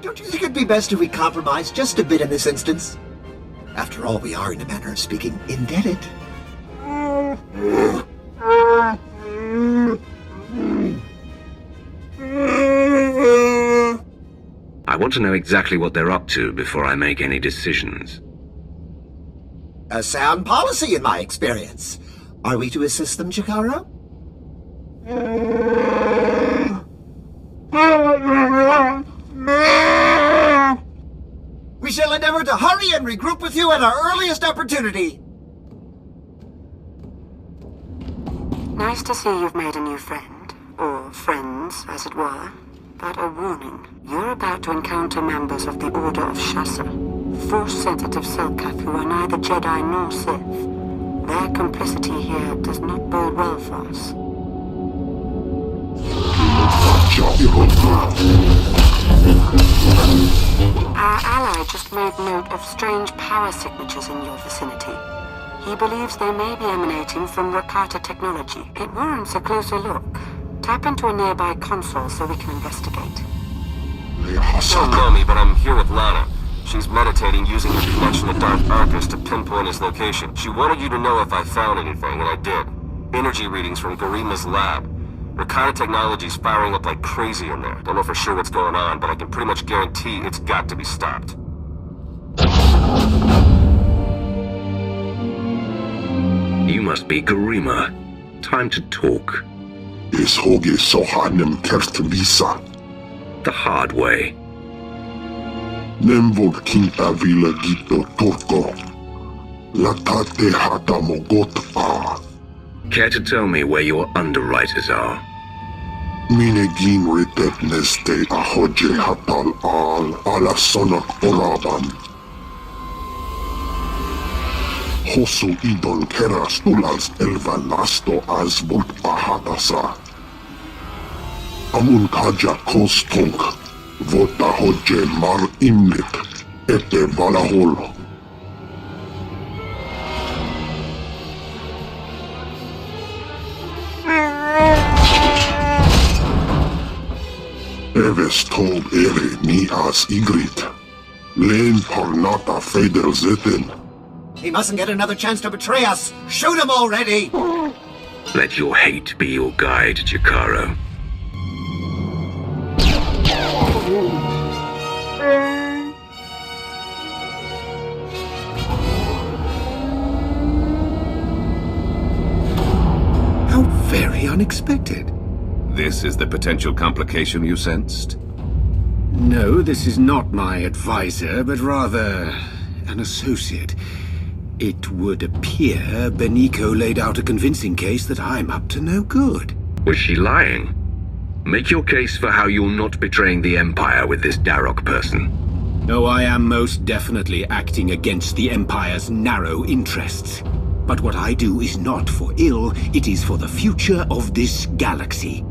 Don't you think it'd be best if we compromise just a bit in this instance? After all, we are, in a manner of speaking, indebted. I want to know exactly what they're up to before I make any decisions. A sound policy, in my experience. Are we to assist them, Jakaro? We shall endeavor to hurry and regroup with you at our earliest opportunity. Nice to see you've made a new friend, or friends, as it were. But a warning, you're about to encounter members of the Order of Shasa. Force-sensitive Selkath who are neither Jedi nor Sith. Their complicity here does not bode well for us. Our ally just made note of strange power signatures in your vicinity. He believes they may be emanating from Rakara technology. It warrants a closer look. Tap into a nearby console so we can investigate. You don't know me, but I'm here with Lana. She's meditating using her connection to Darth Arcus to pinpoint his location. She wanted you to know if I found anything, and I did. Energy readings from Garima's lab. Rakara technology's firing up like crazy in there. Don't know for sure what's going on, but I can pretty much guarantee it's got to be stopped. You must be Garima. Time to talk. Is hoge sohanem kertlisa. The hard way. Nemvod kinta vila gito torko. Latate hata mogot a. Care to tell me where your underwriters are? Minegin ritet neste ahoje hatal al ala sonak oraban. Hosu idon keras tulals elvanasto azvut ahatasa. Amun kaja kostunk, vota hoje mar imnit, ete valahol. Eves told ere ni as igrit. Len parnata feder zeten. He mustn't get another chance to betray us! Shoot him already! Let your hate be your guide, Jakaro. How very unexpected. This is the potential complication you sensed? No, this is not my advisor, but rather an associate. It would appear Beniko laid out a convincing case that I'm up to no good. Was she lying? Make your case for how you're not betraying the Empire with this Darok person. Oh, I am most definitely acting against the Empire's narrow interests. But what I do is not for ill, it is for the future of this galaxy.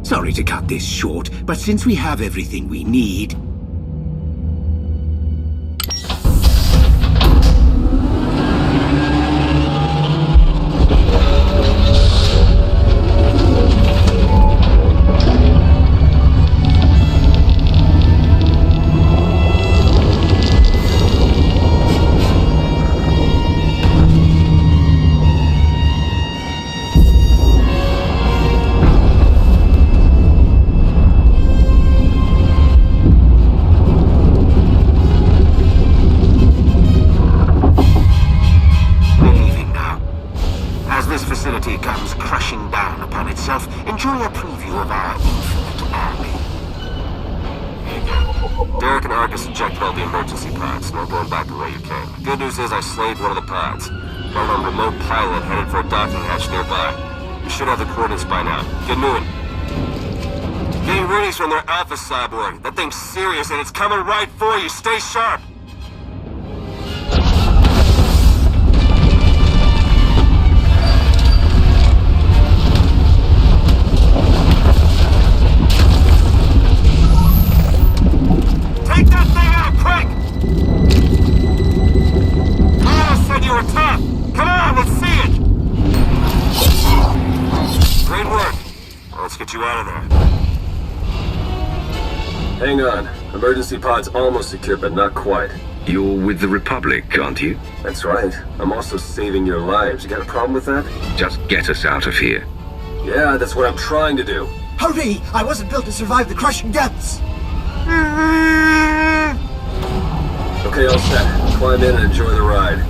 Sorry to cut this short, but since we have everything we need... Cyborg. That thing's serious and it's coming right for you. Stay sharp. Take that thing out, quick! I said you were tough. Come on, let's see it. Great work. Well, let's get you out of there. Hang on. Emergency pod's almost secure, but not quite. You're with the Republic, aren't you? That's right. I'm also saving your lives. You got a problem with that? Just get us out of here. Yeah, that's what I'm trying to do. Hurry! I wasn't built to survive the crushing depths! Okay, all set. Climb in and enjoy the ride.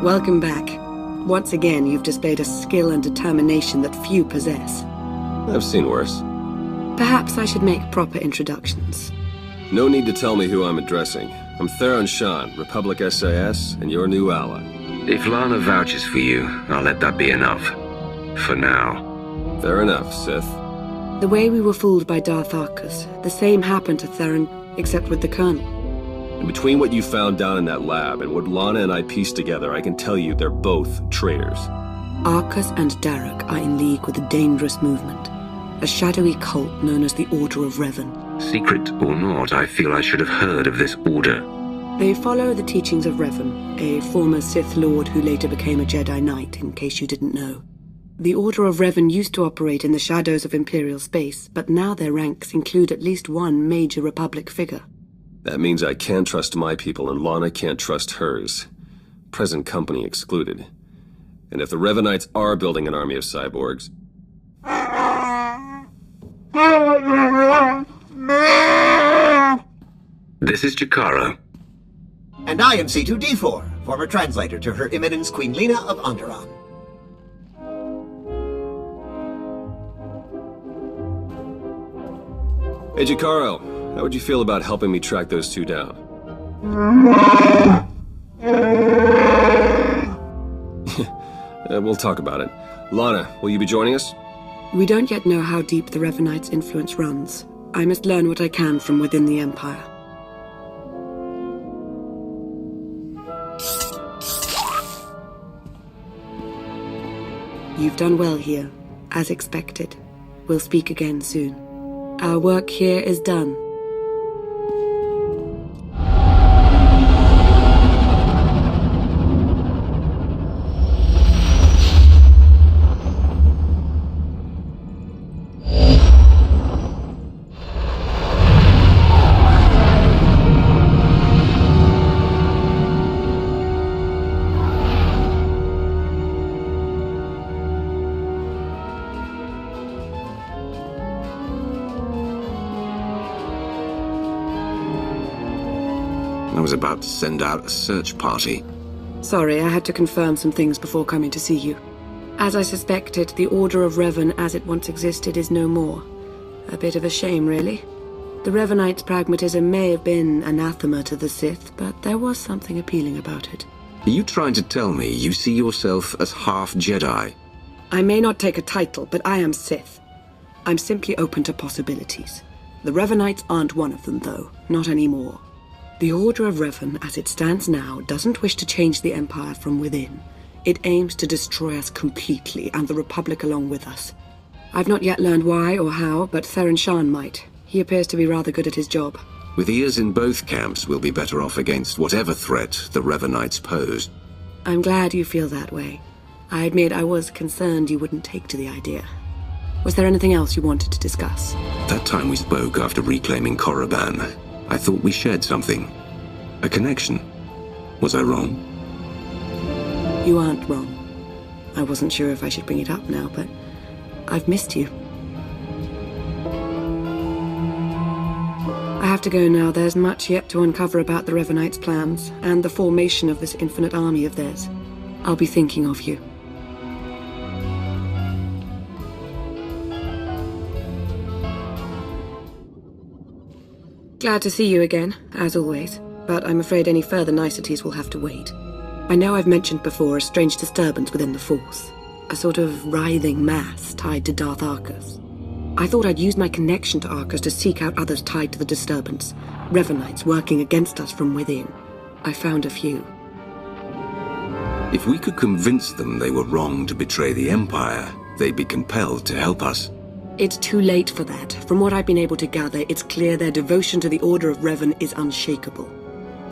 Welcome back. Once again, you've displayed a skill and determination that few possess. I've seen worse. Perhaps I should make proper introductions. No need to tell me who I'm addressing. I'm Theron Shan, Republic SAS, and your new ally. If Lana vouches for you, I'll let that be enough. For now. Fair enough, Sith. The way we were fooled by Darth Arcus, the same happened to Theron, except with the Colonel. And between what you found down in that lab and what Lana and I pieced together, I can tell you they're both traitors. Arcus and Darok are in league with a dangerous movement. A shadowy cult known as the Order of Revan. Secret or not, I feel I should have heard of this order. They follow the teachings of Revan, a former Sith Lord who later became a Jedi Knight, in case you didn't know. The Order of Revan used to operate in the shadows of Imperial space, but now their ranks include at least one major Republic figure. That means I can't trust my people and Lana can't trust hers. Present company excluded. And if the Revanites are building an army of cyborgs... This is Jakara. And I am C2D4, former translator to Her Eminence Queen Lena of Onderon. Hey, Jakaro, how would you feel about helping me track those two down? We'll talk about it. Lana, will you be joining us? We don't yet know how deep the Revanites' influence runs. I must learn what I can from within the Empire. You've done well here, as expected. We'll speak again soon. Our work here is done. I was about to send out a search party. Sorry, I had to confirm some things before coming to see you. As I suspected, the Order of Revan as it once existed is no more. A bit of a shame, really. The Revanites' pragmatism may have been anathema to the Sith, but there was something appealing about it. Are you trying to tell me you see yourself as half Jedi? I may not take a title, but I am Sith. I'm simply open to possibilities. The Revanites aren't one of them, though. Not anymore. The Order of Revan, as it stands now, doesn't wish to change the Empire from within. It aims to destroy us completely, and the Republic along with us. I've not yet learned why or how, but Theron Shan might. He appears to be rather good at his job. With ears in both camps, we'll be better off against whatever threat the Revanites pose. I'm glad you feel that way. I admit I was concerned you wouldn't take to the idea. Was there anything else you wanted to discuss? That time we spoke after reclaiming Korriban, I thought we shared something. A connection. Was I wrong? You aren't wrong. I wasn't sure if I should bring it up now, but I've missed you. I have to go now. There's much yet to uncover about the Revanites' plans, and the formation of this infinite army of theirs. I'll be thinking of you. Glad to see you again, as always, but I'm afraid any further niceties will have to wait. I know I've mentioned before a strange disturbance within the Force, a sort of writhing mass tied to Darth Arcus. I thought I'd use my connection to Arcus to seek out others tied to the disturbance, Revanites working against us from within. I found a few. If we could convince them they were wrong to betray the Empire, they'd be compelled to help us. It's too late for that. From what I've been able to gather, it's clear their devotion to the Order of Revan is unshakable.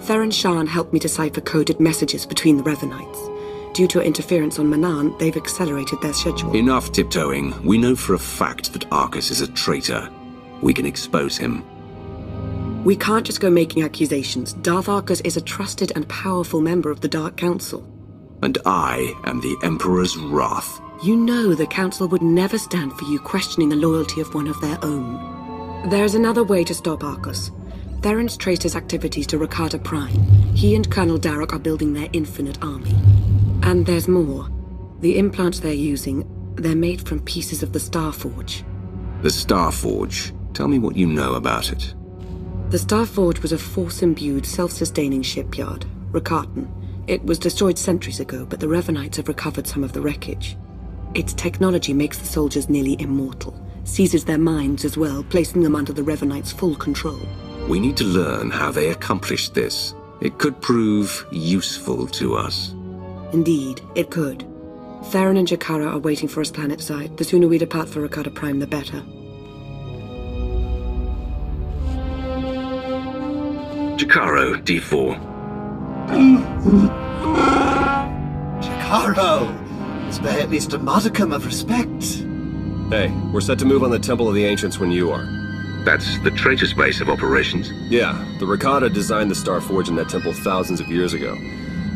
Theron Shan helped me decipher coded messages between the Revanites. Due to interference on Manaan, they've accelerated their schedule. Enough tiptoeing. We know for a fact that Arcus is a traitor. We can expose him. We can't just go making accusations. Darth Arcus is a trusted and powerful member of the Dark Council. And I am the Emperor's wrath. You know the Council would never stand for you questioning the loyalty of one of their own. There's another way to stop Arcus. Theron's traced his activities to Rakara Prime. He and Colonel Darok are building their infinite army. And there's more. The implants they're using, they're made from pieces of the Starforge. The Starforge? Tell me what you know about it. The Starforge was a Force-imbued, self-sustaining shipyard, Rakatan. It was destroyed centuries ago, but the Revanites have recovered some of the wreckage. Its technology makes the soldiers nearly immortal, seizes their minds as well, placing them under the Revanites' full control. We need to learn how they accomplished this. It could prove useful to us. Indeed, it could. Theron and Jakara are waiting for us planetside. The sooner we depart for Rakara Prime, the better. Jakaro, D4. Jakaro! Spare at least a modicum of respect. Hey, we're set to move on the Temple of the Ancients when you are. That's the traitor's base of operations? Yeah, the Rakata designed the Starforge in that temple thousands of years ago.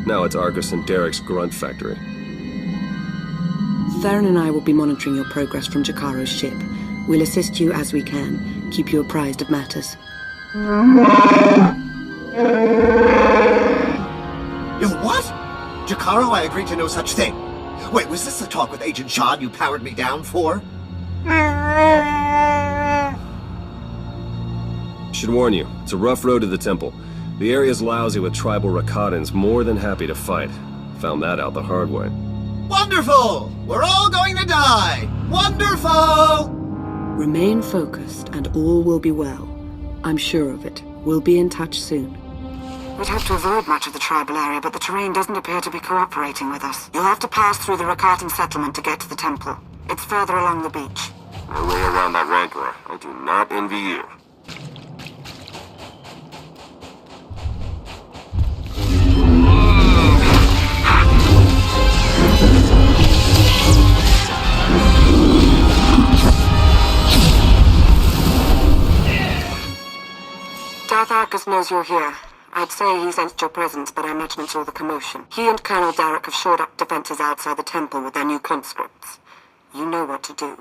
Now it's Argus and Derek's grunt factory. Theron and I will be monitoring your progress from Jakaro's ship. We'll assist you as we can, keep you apprised of matters. You what? Jakaro, I agreed to no such thing. Wait, was this the talk with Agent Shan you powered me down for? Should warn you, it's a rough road to the temple. The area's lousy with tribal Rakatans more than happy to fight. Found that out the hard way. Wonderful! We're all going to die! Wonderful! Remain focused and all will be well. I'm sure of it. We'll be in touch soon. We'd hope to avoid much of the tribal area, but the terrain doesn't appear to be cooperating with us. You'll have to pass through the Rakatan settlement to get to the temple. It's further along the beach. No way around that Rancor. I do not envy you. Darth Arcus knows you're here. I'd say he sensed your presence, but I imagine it's all the commotion. He and Colonel Derek have shored up defenses outside the temple with their new conscripts. You know what to do.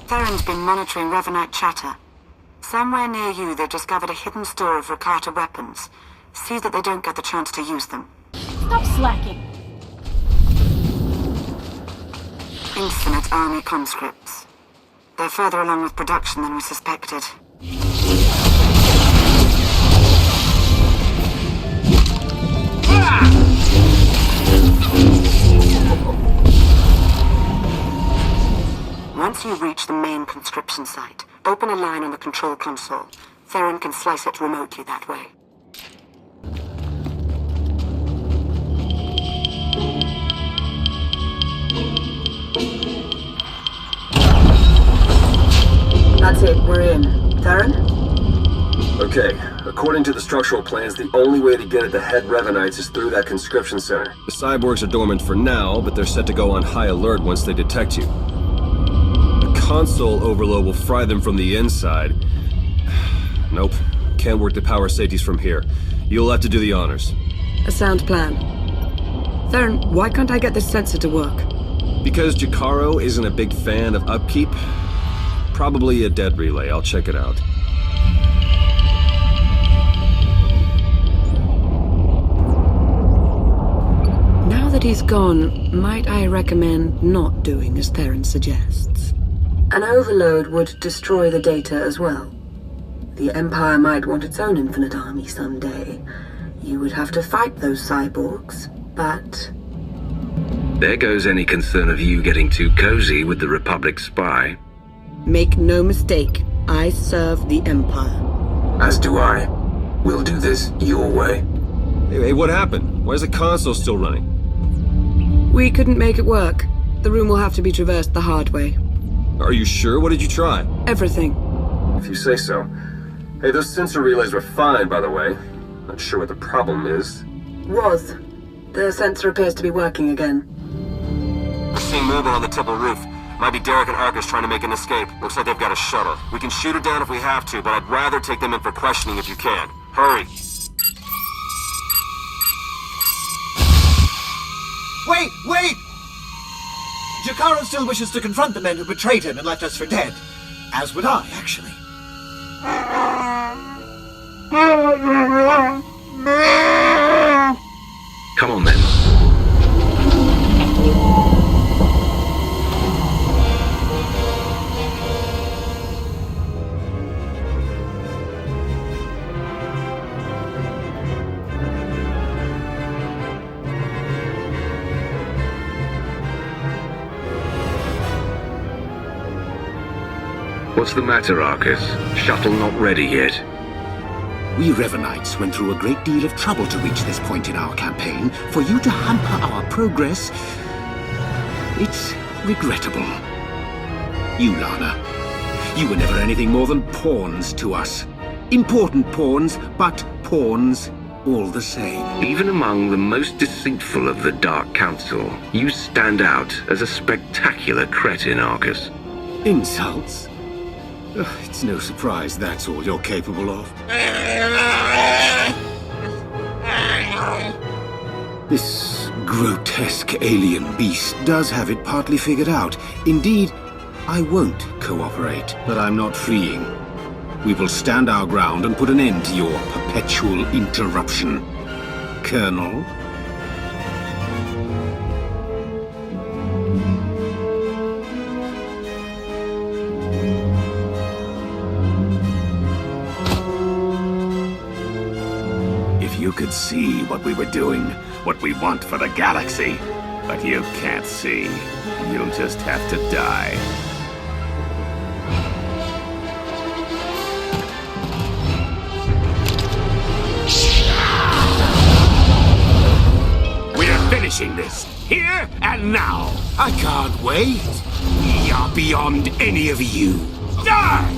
Theron's been monitoring Revanite chatter. Somewhere near you, they've discovered a hidden store of Rakata weapons. See that they don't get the chance to use them. Stop slacking. Infinite army conscripts. They're further along with production than we suspected. Once you reach the main conscription site, open a line on the control console. Theron can slice it remotely that way. That's it, we're in. Theron? Okay, according to the structural plans, the only way to get at the head Revanites is through that conscription center. The cyborgs are dormant for now, but they're set to go on high alert once they detect you. The console overload will fry them from the inside. Nope, can't work the power safeties from here. You'll have to do the honors. A sound plan. Theron, why can't I get this sensor to work? Because Jakaro isn't a big fan of upkeep. Probably a dead relay. I'll check it out. Now that he's gone, might I recommend not doing as Theron suggests? An overload would destroy the data as well. The Empire might want its own infinite army someday. You would have to fight those cyborgs, but... There goes any concern of you getting too cozy with the Republic spy. Make no mistake, I serve the Empire. As do I. We'll do this your way. Hey, what happened? Why is the console still running? We couldn't make it work. The room will have to be traversed the hard way. Are you sure? What did you try? Everything. If you say so. Hey, those sensor relays were fine, by the way. Not sure what the problem is. Was. The sensor appears to be working again. We're seeing movement on the temple roof. Might be Derek and Arcus trying to make an escape. Looks like they've got a shuttle. We can shoot it down if we have to, but I'd rather take them in for questioning if you can. Hurry. Wait! Jakaro still wishes to confront the men who betrayed him and left us for dead. As would I, actually. What's the matter, Arcus? Shuttle not ready yet. We Revanites went through a great deal of trouble to reach this point in our campaign. For you to hamper our progress, it's regrettable. You, Lana, you were never anything more than pawns to us. Important pawns, but pawns all the same. Even among the most deceitful of the Dark Council, you stand out as a spectacular cretin, Arcus. Insults? It's no surprise that's all you're capable of. This grotesque alien beast does have it partly figured out. Indeed, I won't cooperate, but I'm not fleeing. We will stand our ground and put an end to your perpetual interruption. Colonel? If you could see what we were doing, what we want for the galaxy, but you can't see. You'll just have to die. Finishing this, here and now. I can't wait. We are beyond any of you. Die!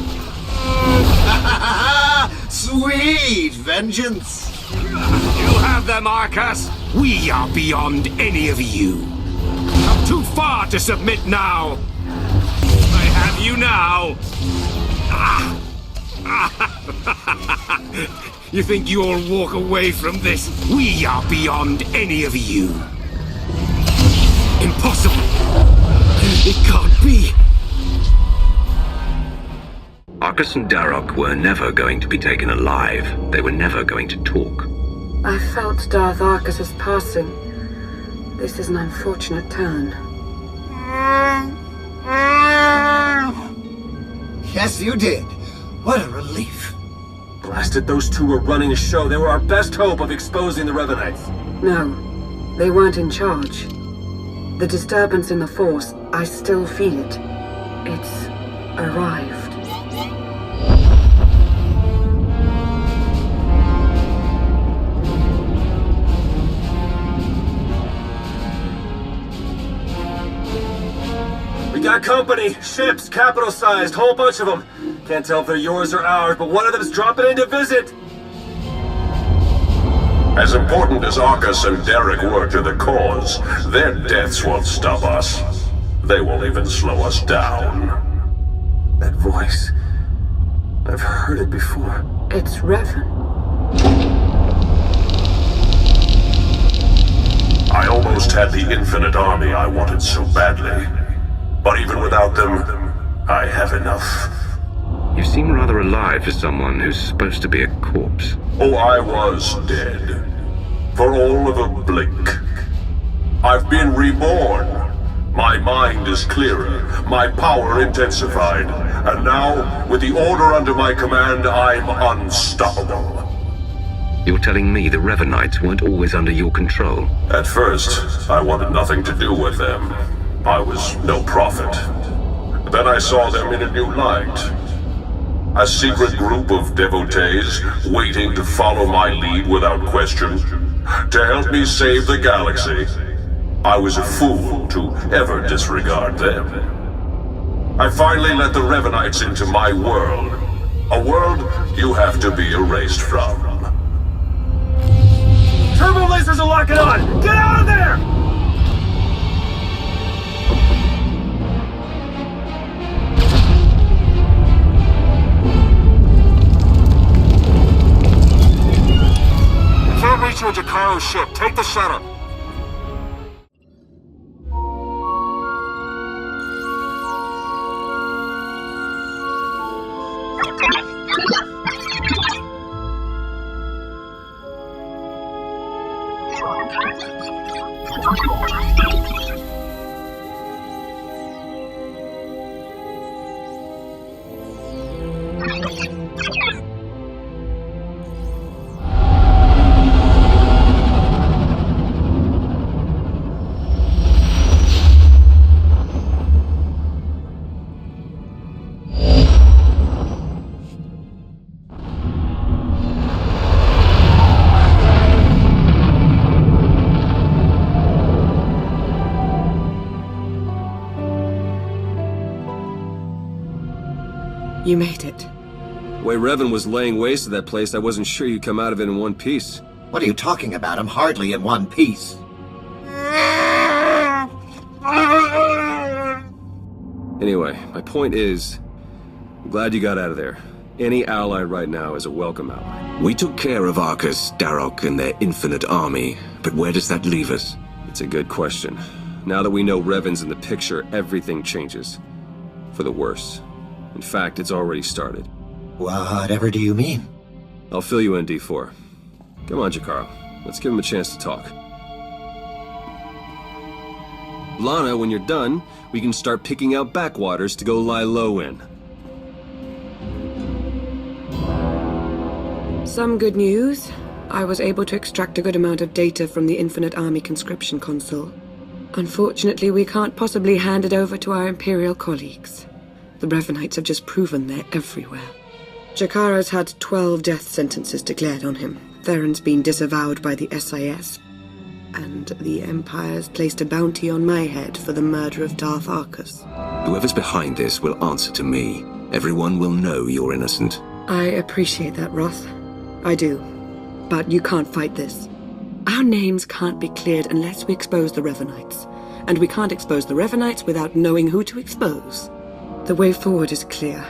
Sweet vengeance. You have them, Arcus. We are beyond any of you. Come too far to submit now. I have you now. You think you'll walk away from this? We are beyond any of you. Impossible! It can't be! Arcus and Darok were never going to be taken alive. They were never going to talk. I felt Darth Arcus's passing. This is an unfortunate turn. Yes, you did. What a relief. Blasted, those two were running a show. They were our best hope of exposing the Revanites. No, they weren't in charge. The disturbance in the Force, I still feel it. It's arrived. We got company. Ships, capital-sized, whole bunch of them. Can't tell if they're yours or ours, but one of them's dropping in to visit. As important as Arcus and Derek were to the cause, their deaths won't stop us. They won't even slow us down. That voice. I've heard it before. It's Revan. I almost had the infinite army I wanted so badly. But even without them, I have enough. You seem rather alive for someone who's supposed to be a corpse. Oh, I was dead. For all of a blink. I've been reborn. My mind is clearer, my power intensified, and now, with the Order under my command, I'm unstoppable. You're telling me the Revanites weren't always under your control? At first, I wanted nothing to do with them. I was no prophet. Then I saw them in a new light. A secret group of devotees waiting to follow my lead without question, to help me save the galaxy. I was a fool to ever disregard them. I finally let the Revanites into my world. A world you have to be erased from. Turbo lasers are locking on! Get out of there! Can't reach your Jakaro ship. Take the shuttle. You made it. The way Revan was laying waste to that place, I wasn't sure you'd come out of it in one piece. What are you talking about? I'm hardly in one piece. Anyway, my point is, I'm glad you got out of there. Any ally right now is a welcome ally. We took care of Arcus, Darok, and their infinite army, but where does that leave us? It's a good question. Now that we know Revan's in the picture, everything changes. For the worse. In fact, it's already started. Whatever do you mean? I'll fill you in, D4. Come on, Jakara. Let's give him a chance to talk. Lana, when you're done, we can start picking out backwaters to go lie low in. Some good news. I was able to extract a good amount of data from the Infinite Army conscription console. Unfortunately, we can't possibly hand it over to our Imperial colleagues. The Revanites have just proven they're everywhere. Jakara's had 12 death sentences declared on him. Theron's been disavowed by the SIS. And the Empire's placed a bounty on my head for the murder of Darth Arcus. Whoever's behind this will answer to me. Everyone will know you're innocent. I appreciate that, Roth. I do. But you can't fight this. Our names can't be cleared unless we expose the Revanites. And we can't expose the Revanites without knowing who to expose. The way forward is clear.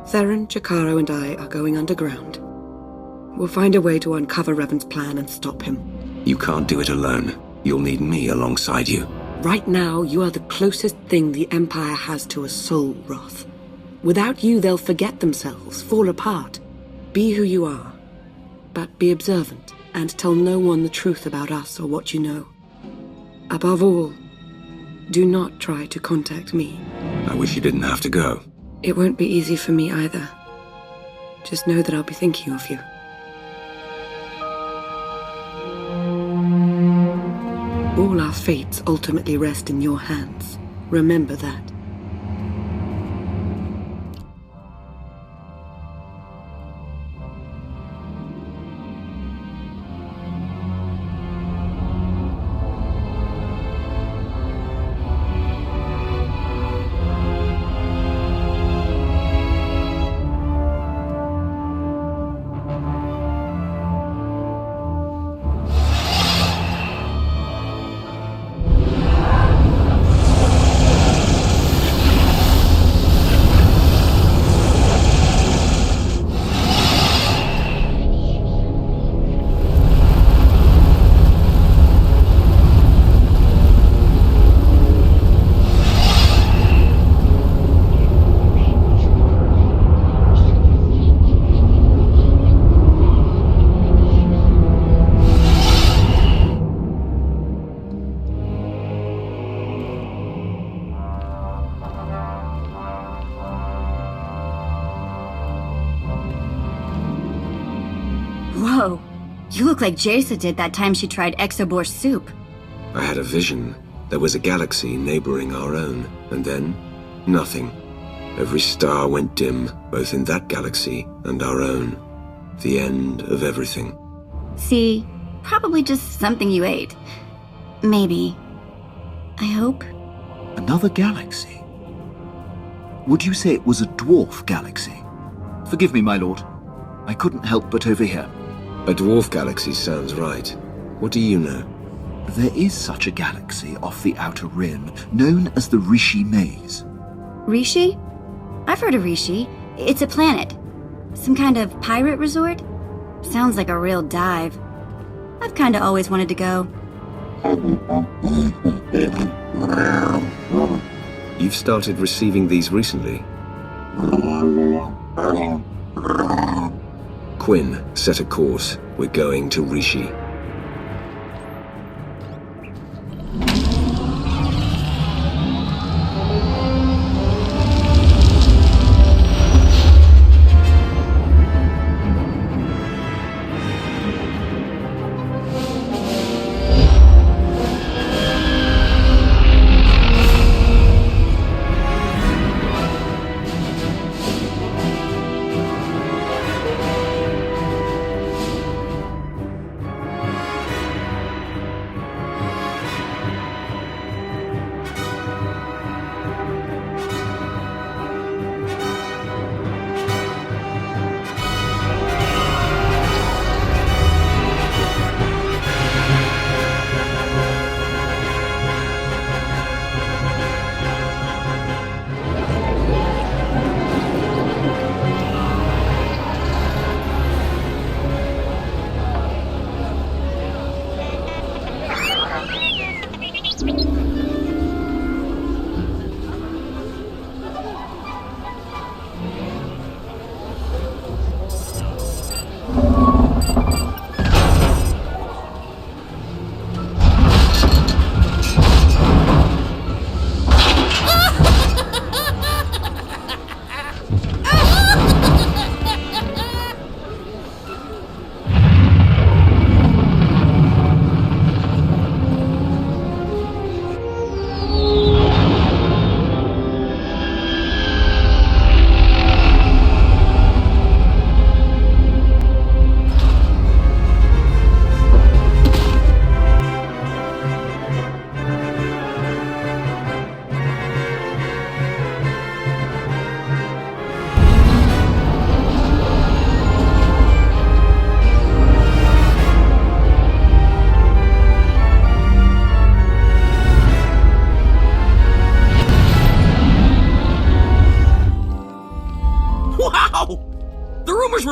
Theron, Jakaro, and I are going underground. We'll find a way to uncover Revan's plan and stop him. You can't do it alone. You'll need me alongside you. Right now, you are the closest thing the Empire has to a soul, Roth. Without you, they'll forget themselves, fall apart. Be who you are. But be observant, and tell no one the truth about us or what you know. Above all, do not try to contact me. I wish you didn't have to go. It won't be easy for me either. Just know that I'll be thinking of you. All our fates ultimately rest in your hands. Remember that. Whoa. You look like Jaisa did that time she tried Exobor soup. I had a vision. There was a galaxy neighboring our own, and then nothing. Every star went dim, both in that galaxy and our own. The end of everything. See, probably just something you ate. Maybe. I hope. Another galaxy? Would you say it was a dwarf galaxy? Forgive me, my lord. I couldn't help but overhear. A dwarf galaxy sounds right. What do you know? There is such a galaxy off the Outer Rim, known as the Rishi Maze. Rishi? I've heard of Rishi. It's a planet. Some kind of pirate resort? Sounds like a real dive. I've kinda always wanted to go. You've started receiving these recently? Quinn, set a course. We're going to Rishi.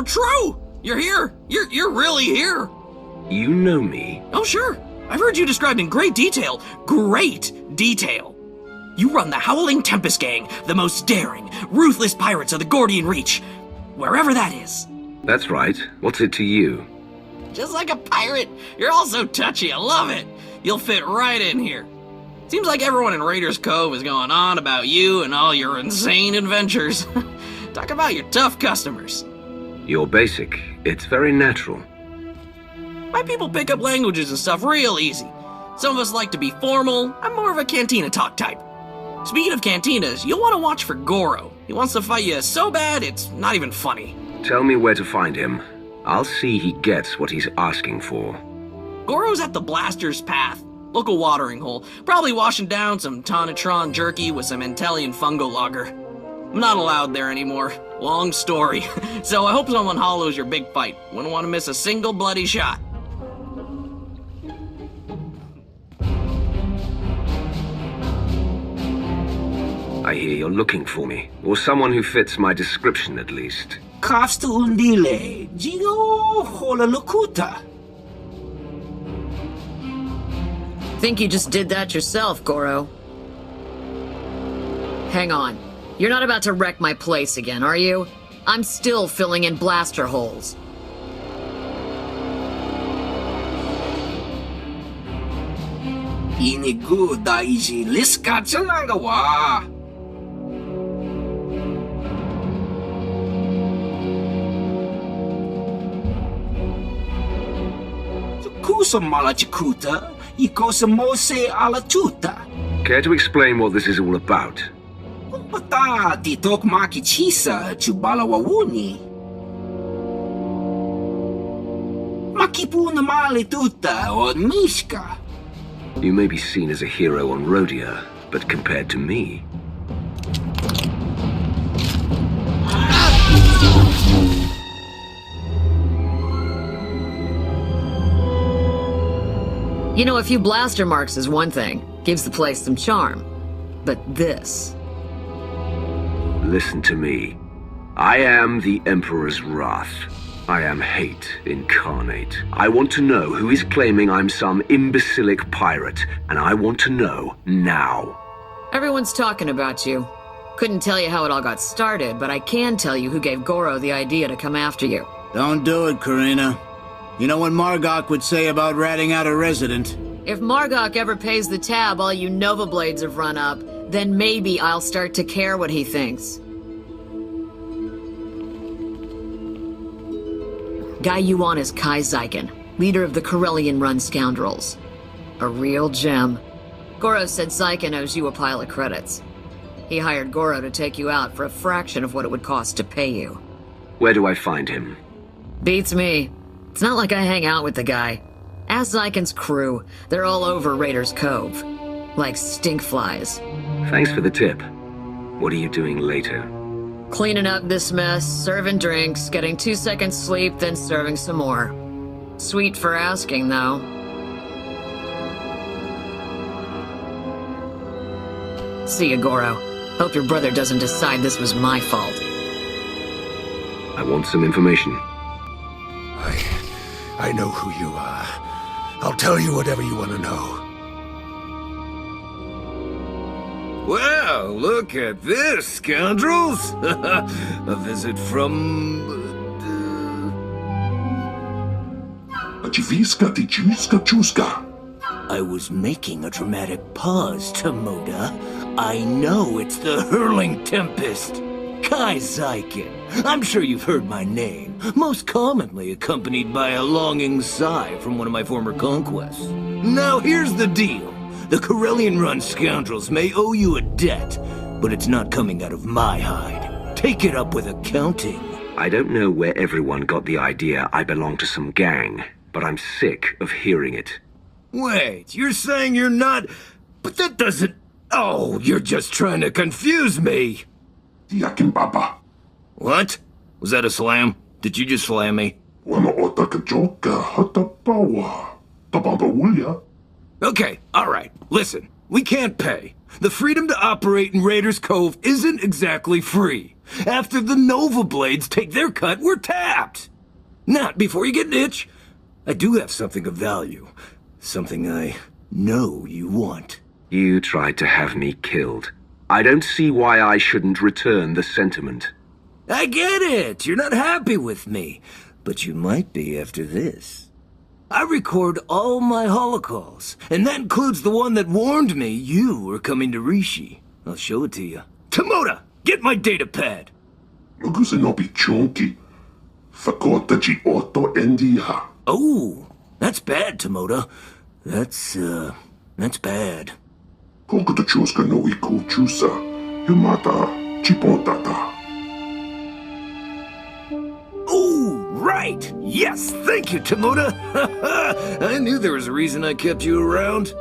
true! You're here! You're really here! You know me? Oh, sure. I've heard you described in great detail. Great detail. You run the Howling Tempest Gang, the most daring, ruthless pirates of the Gordian Reach. Wherever that is. That's right. What's it to you? Just like a pirate. You're all so touchy. I love it. You'll fit right in here. Seems like everyone in Raiders Cove is going on about you and all your insane adventures. Talk about your tough customers. You're basic. It's very natural. My people pick up languages and stuff real easy. Some of us like to be formal. I'm more of a cantina talk type. Speaking of cantinas, you'll want to watch for Goro. He wants to fight you so bad, it's not even funny. Tell me where to find him. I'll see he gets what he's asking for. Goro's at the Blaster's Path, local watering hole. Probably washing down some Tonatron jerky with some Intellian fungo lager. I'm not allowed there anymore. Long story. So I hope someone hollows your big fight. Wouldn't want to miss a single bloody shot. I hear you're looking for me, or someone who fits my description at least. Kafsta undile, Gio Hololukuta. Think you just did that yourself, Goro. Hang on. You're not about to wreck my place again, are you? I'm still filling in blaster holes. Inigu daiji liska chanagawa. Kusa malachikuta, ikosa mose alatuta. Care to explain what this is all about? Pata titok makichisa chubala wawuni. Makipuna malituta o mishka. You may be seen as a hero on Rhodia, but compared to me... You know, a few blaster marks is one thing. Gives the place some charm. But this... Listen to me. I am the Emperor's wrath. I am hate incarnate. I want to know who is claiming I'm some imbecilic pirate, and I want to know now. Everyone's talking about you. Couldn't tell you how it all got started, but I can tell you who gave Goro the idea to come after you. Don't do it, Karina. You know what Margok would say about ratting out a resident. If Margok ever pays the tab all you Nova Blades have run up, then maybe I'll start to care what he thinks. Guy you want is Kai Zyken, leader of the Corellian-run scoundrels. A real gem. Goro said Zyken owes you a pile of credits. He hired Goro to take you out for a fraction of what it would cost to pay you. Where do I find him? Beats me. It's not like I hang out with the guy. Ask Zyken's crew. They're all over Raiders Cove. Like stinkflies. Thanks for the tip. What are you doing later? Cleaning up this mess, serving drinks, getting 2 seconds sleep, then serving some more. Sweet for asking, though. See ya, Goro. Hope your brother doesn't decide this was my fault. I want some information. I know who you are. I'll tell you whatever you want to know. Well, look at this, scoundrels! A visit from... I was making a dramatic pause, Tomoda. I know it's the Hurling Tempest. Kai Zyken. I'm sure you've heard my name, most commonly accompanied by a longing sigh from one of my former conquests. Now here's the deal. The Corellian-run scoundrels may owe you a debt, but it's not coming out of my hide. Take it up with accounting. I don't know where everyone got the idea I belong to some gang, but I'm sick of hearing it. Wait, you're saying you're not... But that doesn't... Oh, you're just trying to confuse me! What? Was that a slam? Did you just slam me? Okay, alright. Listen, we can't pay. The freedom to operate in Raiders Cove isn't exactly free. After the Nova Blades take their cut, we're tapped! Not before you get an itch. I do have something of value. Something I know you want. You tried to have me killed. I don't see why I shouldn't return the sentiment. I get it! You're not happy with me. But you might be after this. I record all my holocalls, and that includes the one that warned me you were coming to Rishi. I'll show it to you. Tomoda, get my datapad! Lugusa chunky. Fakotachi otto endiha. Oh, that's bad, Tomoda. That's bad. Kokuto chuska no iku chusa. Yumata chipontata. Oh, right! Yes, thank you, Tomoda! I knew there was a reason I kept you around.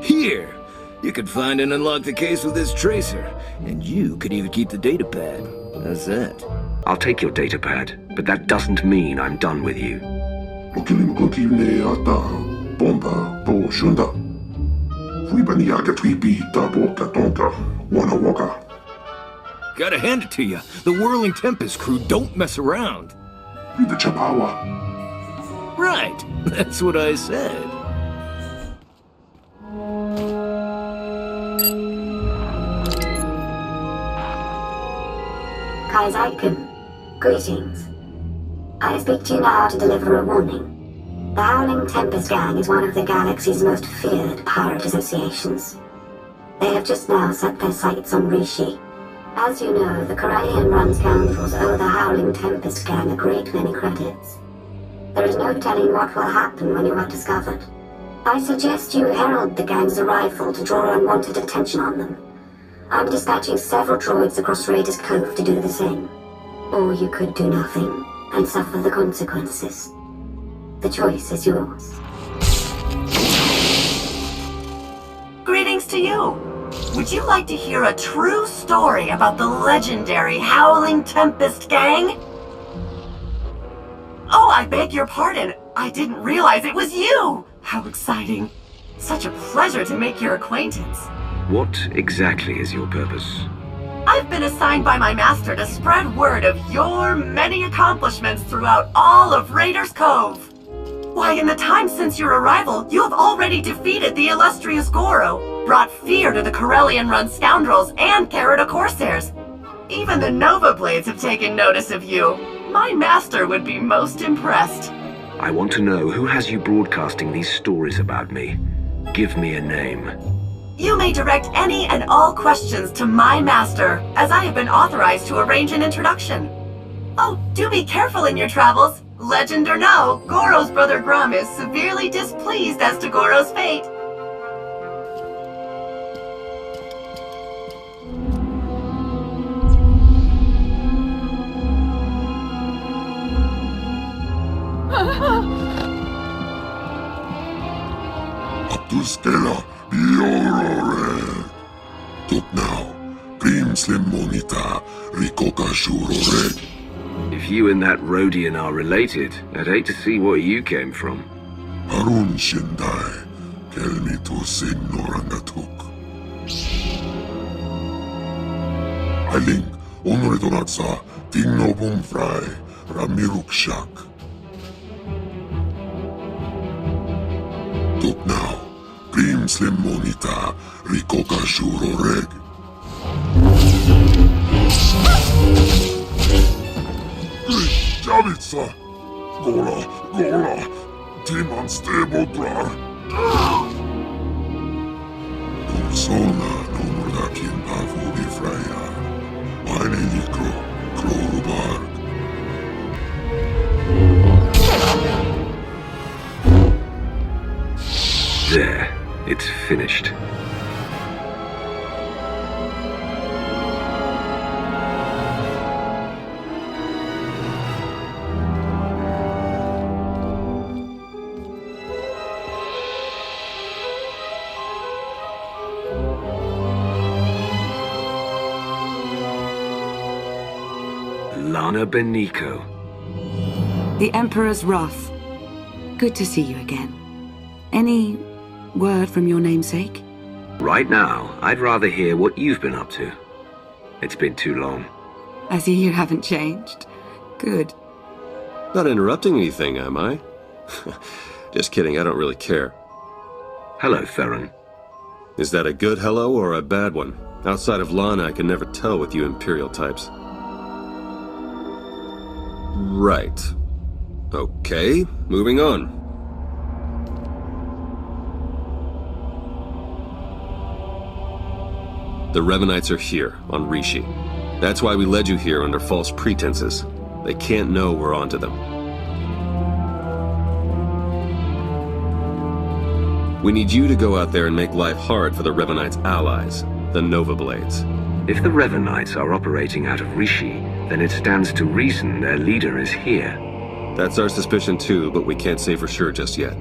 Here, you could find and unlock the case with this tracer, and you could even keep the datapad. How's that? I'll take your datapad, but that doesn't mean I'm done with you. Gotta hand it to you. The Whirling Tempest crew don't mess around. Right, that's what I said. Kai'Zaiken, greetings. I speak to you now to deliver a warning. The Howling Tempest Gang is one of the galaxy's most feared pirate associations. They have just now set their sights on Rishi. As you know, the Korriban scoundrels owe the Howling Tempest Gang a great many credits. There is no telling what will happen when you are discovered. I suggest you herald the gang's arrival to draw unwanted attention on them. I'm dispatching several droids across Raiders Cove to do the same. Or you could do nothing and suffer the consequences. The choice is yours. Greetings to you! Would you like to hear a true story about the legendary Howling Tempest Gang? Oh, I beg your pardon. I didn't realize it was you! How exciting. Such a pleasure to make your acquaintance. What exactly is your purpose? I've been assigned by my master to spread word of your many accomplishments throughout all of Raiders Cove. Why, in the time since your arrival, you have already defeated the illustrious Goro, brought fear to the Corellian-run scoundrels, and carried a Corsairs. Even the Nova Blades have taken notice of you. My master would be most impressed. I want to know who has you broadcasting these stories about me. Give me a name. You may direct any and all questions to my master, as I have been authorized to arrange an introduction. Oh, do be careful in your travels. Legend or no, Goro's brother Grum is severely displeased as to Goro's fate. Abdulskela, Biorore. Tuk now, Prim Slim Monita, Rikoka Shurore. If you and that Rhodian are related, I'd hate to see where you came from. Harun Shindai, Kelmi to Sin Norangatuk. Ailing, Honore Donatsa, Tingno Bumfrai, Ramiruk Shak. Tuk now, Prim Slim Monita, Rikoka Shuroreg. Javitsa! Gola! Timon Stebodrar! Persona Nomurdakin Pavuri Freya. Meine Nikro, Krorubar. There, it's finished. Lana Beniko. The Emperor's wrath. Good to see you again. Any word from your namesake? Right now, I'd rather hear what you've been up to. It's been too long. I see you haven't changed. Good. Not interrupting anything, am I? Just kidding, I don't really care. Hello, Theron. Is that a good hello or a bad one? Outside of Lana, I can never tell with you Imperial types. Right. Okay, moving on. The Revanites are here, on Rishi. That's why we led you here under false pretenses. They can't know we're onto them. We need you to go out there and make life hard for the Revanites' allies, the Nova Blades. If the Revanites are operating out of Rishi, then it stands to reason their leader is here. That's our suspicion too, but we can't say for sure just yet.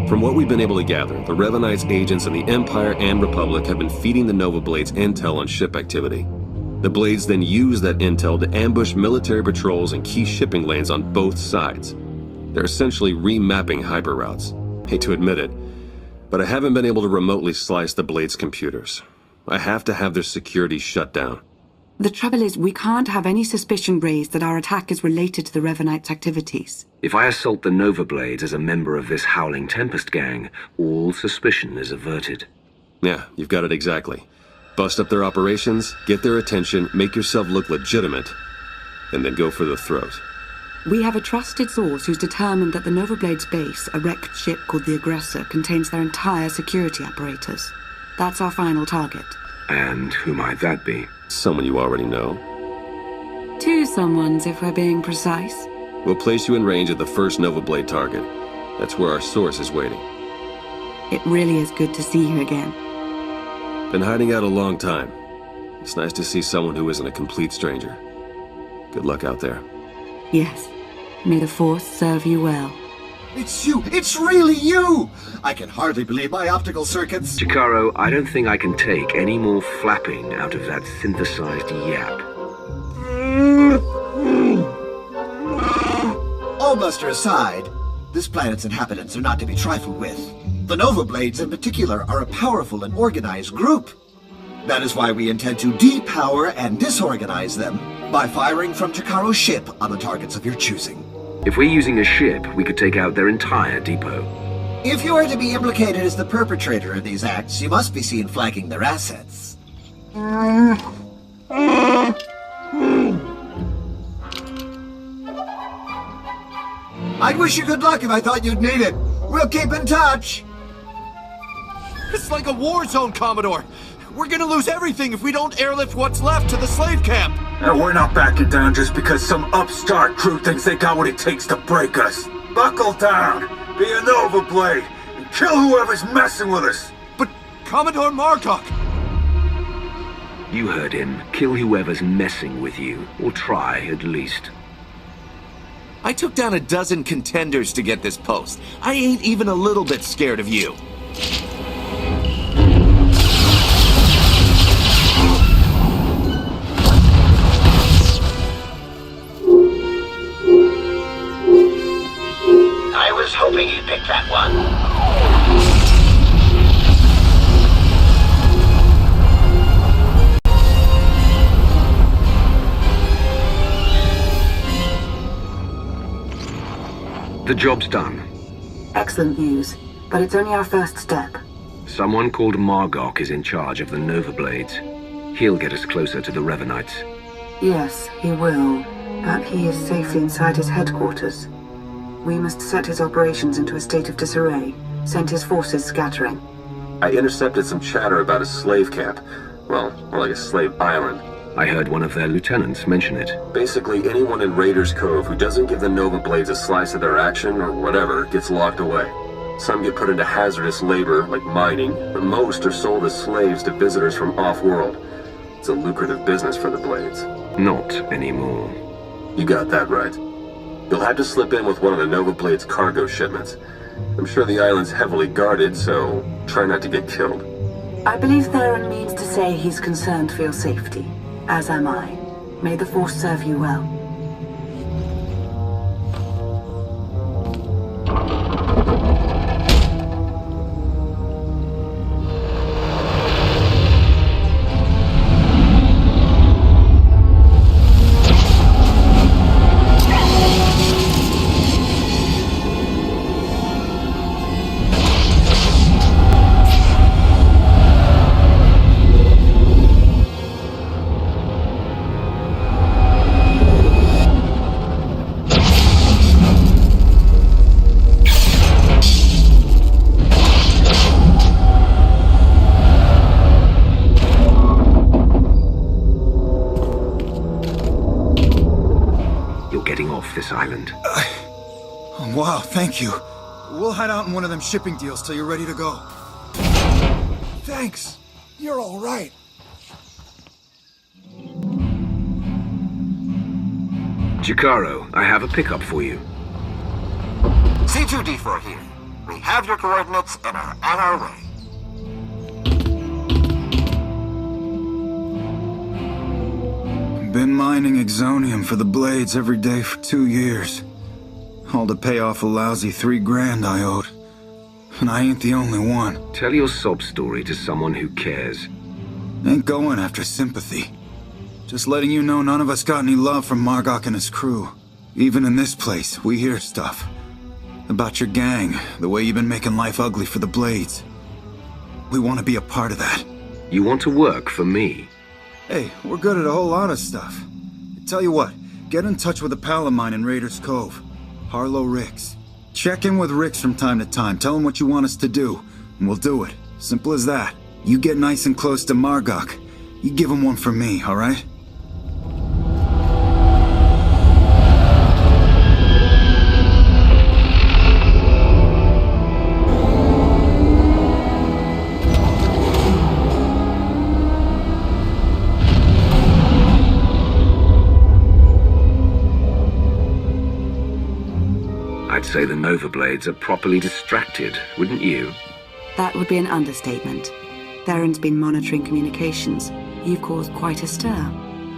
From what we've been able to gather, the Revanites' agents in the Empire and Republic have been feeding the Nova Blades intel on ship activity. The Blades then use that intel to ambush military patrols and key shipping lanes on both sides. They're essentially remapping hyperroutes. Hate to admit it, but I haven't been able to remotely slice the Blades' computers. I have to have their security shut down. The trouble is, we can't have any suspicion raised that our attack is related to the Revanites' activities. If I assault the Nova Blades as a member of this Howling Tempest gang, all suspicion is averted. Yeah, you've got it exactly. Bust up their operations, get their attention, make yourself look legitimate, and then go for the throat. We have a trusted source who's determined that the Nova Blades base, a wrecked ship called the Aggressor, contains their entire security apparatus. That's our final target. And who might that be? Someone you already know. Two someones, if we're being precise. We'll place you in range of the first Nova Blade target. That's where our source is waiting. It really is good to see you again. Been hiding out a long time. It's nice to see someone who isn't a complete stranger. Good luck out there. Yes. May the Force serve you well. It's you! It's really you! I can hardly believe my optical circuits. Jakaro, I don't think I can take any more flapping out of that synthesized yap. All bluster aside, this planet's inhabitants are not to be trifled with. The Nova Blades in particular are a powerful and organized group. That is why we intend to depower and disorganize them by firing from Jakaro's ship on the targets of your choosing. If we're using a ship, we could take out their entire depot. If you are to be implicated as the perpetrator of these acts, you must be seen flagging their assets. I'd wish you good luck if I thought you'd need it. We'll keep in touch. It's like a war zone, Commodore. We're gonna lose everything if we don't airlift what's left to the slave camp. And we're not backing down just because some upstart crew thinks they got what it takes to break us. Buckle down, be a Nova Blade, and kill whoever's messing with us. But Commodore Margok... You heard him. Kill whoever's messing with you. Or try, at least. I took down a dozen contenders to get this post. I ain't even a little bit scared of you. I was hoping you'd pick that one. The job's done. Excellent news, but it's only our first step. Someone called Margok is in charge of the Nova Blades. He'll get us closer to the Revanites. Yes, he will, but he is safely inside his headquarters. We must set his operations into a state of disarray, send his forces scattering. I intercepted some chatter about a slave camp. Well, more like a slave island. I heard one of their lieutenants mention it. Basically, anyone in Raiders Cove who doesn't give the Nova Blades a slice of their action or whatever gets locked away. Some get put into hazardous labor, like mining, but most are sold as slaves to visitors from off-world. It's a lucrative business for the Blades. Not anymore. You got that right. You'll have to slip in with one of the Nova Blades' cargo shipments. I'm sure the island's heavily guarded, so try not to get killed. I believe Theron means to say he's concerned for your safety. As am I. May the Force serve you well. Thank you. We'll hide out in one of them shipping deals till you're ready to go. Thanks. You're all right. Jakaro, I have a pickup for you. C2D4 here. We have your coordinates and are on our way. Been mining exonium for the blades every day for 2 years. All to pay off a lousy $3,000 I owed. And I ain't the only one. Tell your sob story to someone who cares. Ain't going after sympathy. Just letting you know none of us got any love from Margok and his crew. Even in this place, we hear stuff. About your gang, the way you've been making life ugly for the Blades. We want to be a part of that. You want to work for me? Hey, we're good at a whole lot of stuff. Tell you what, get in touch with a pal of mine in Raiders Cove. Harlow Ricks. Check in with Ricks from time to time, tell him what you want us to do, and we'll do it. Simple as that. You get nice and close to Margok. You give him one for me, alright? I'd say the Nova Blades are properly distracted, wouldn't you? That would be an understatement. Theron's been monitoring communications. You've caused quite a stir.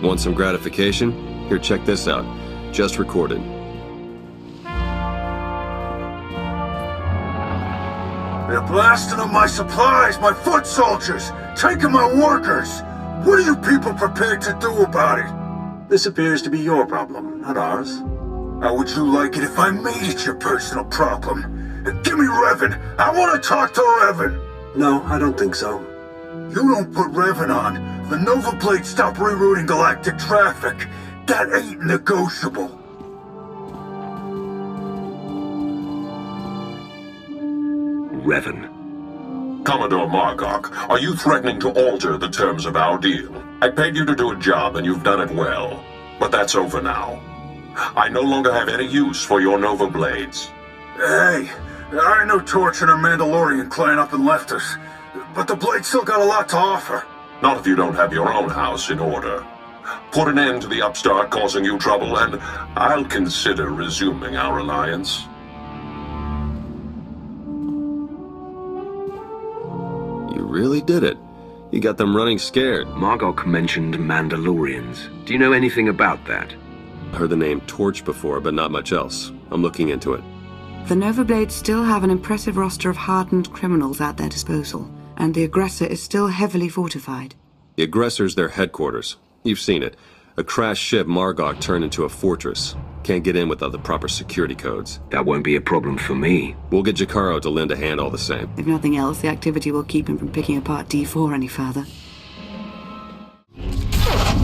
Want some gratification? Here, check this out. Just recorded. They're blasting up my supplies, my foot soldiers, taking my workers. What are you people prepared to do about it? This appears to be your problem, not ours. How would you like it if I made it your personal problem? Give me Revan! I want to talk to Revan! No, I don't think so. You don't put Revan on, the Nova Blades stop rerouting galactic traffic. That ain't negotiable. Revan. Commodore Margok, are you threatening to alter the terms of our deal? I paid you to do a job and you've done it well. But that's over now. I no longer have any use for your Nova Blades. Hey, I know Torch and her Mandalorian clan up and left us, but the Blades still got a lot to offer. Not if you don't have your own house in order. Put an end to the upstart causing you trouble, and I'll consider resuming our alliance. You really did it. You got them running scared. Margok mentioned Mandalorians. Do you know anything about that? Heard the name Torch before, but not much else. I'm looking into it. The Nova Blades still have an impressive roster of hardened criminals at their disposal, and the aggressor is still heavily fortified. The aggressor's their headquarters. You've seen it. A crashed ship Margok turned into a fortress. Can't get in without the proper security codes. That won't be a problem for me. We'll get Jakaro to lend a hand all the same. If nothing else, the activity will keep him from picking apart D4 any further.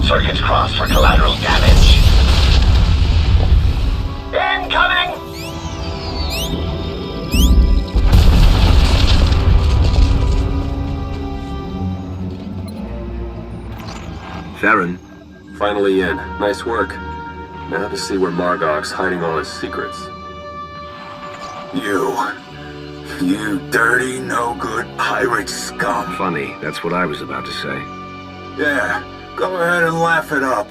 Circuits crossed for collateral damage. Incoming! Theron. Finally in. Nice work. Now to see where Margok's hiding all his secrets. You dirty, no-good pirate scum. Funny, that's what I was about to say. Yeah, go ahead and laugh it up.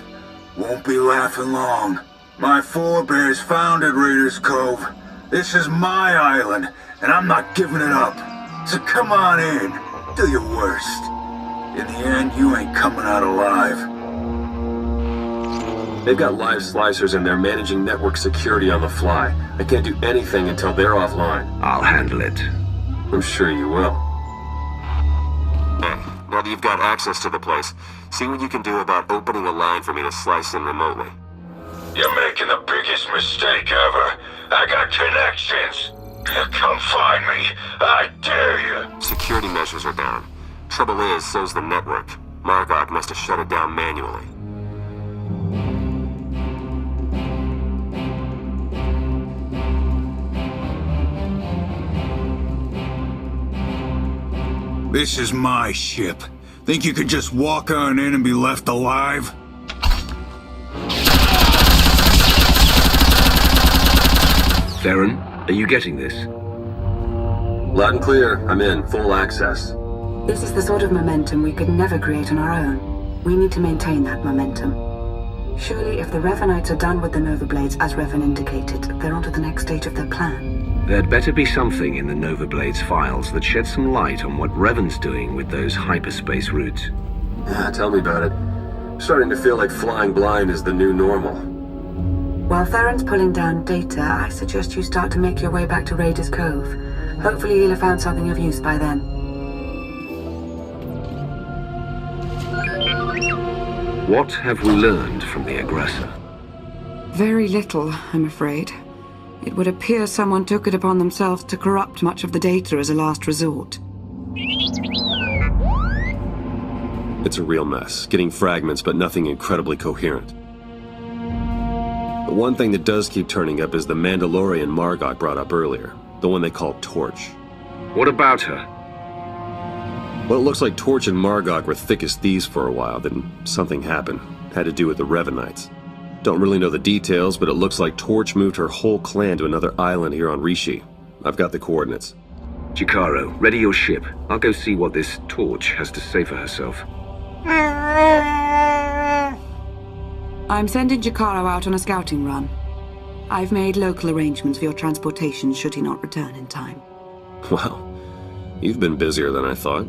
Won't be laughing long. My forebears founded Raiders Cove. This is my island, and I'm not giving it up. So come on in, do your worst. In the end, you ain't coming out alive. They've got live slicers and they're managing network security on the fly. I can't do anything until they're offline. I'll handle it. I'm sure you will. Hey, now that you've got access to the place, see what you can do about opening a line for me to slice in remotely. You're making the biggest mistake ever. I got connections. Come find me. I dare you. Security measures are down. Trouble is, so's the network. Margok must have shut it down manually. This is my ship. Think you could just walk on in and be left alive? Theron, Are you getting this? Loud and clear. I'm in. Full access. This is the sort of momentum we could never create on our own. We need to maintain that momentum. Surely if the Revanites are done with the Nova Blades, as Revan indicated, they're on to the next stage of their plan. There'd better be something in the Nova Blades files that sheds some light on what Revan's doing with those hyperspace routes. Yeah, tell me about it. I'm starting to feel like flying blind is the new normal. While Theron's pulling down data, I suggest you start to make your way back to Raiders Cove. Hopefully he'll have found something of use by then. What have we learned from the aggressor? Very little, I'm afraid. It would appear someone took it upon themselves to corrupt much of the data as a last resort. It's a real mess, getting fragments but nothing incredibly coherent. The one thing that does keep turning up is the Mandalorian Margok brought up earlier, the one they call Torch. What about her? Well, it looks like Torch and Margok were thick as thieves for a while, then something happened. Had to do with the Revanites. Don't really know the details, but it looks like Torch moved her whole clan to another island here on Rishi. I've got the coordinates. Jakaro, ready your ship. I'll go see what this Torch has to say for herself. I'm sending Jakaro out on a scouting run. I've made local arrangements for your transportation should he not return in time. Wow, you've been busier than I thought.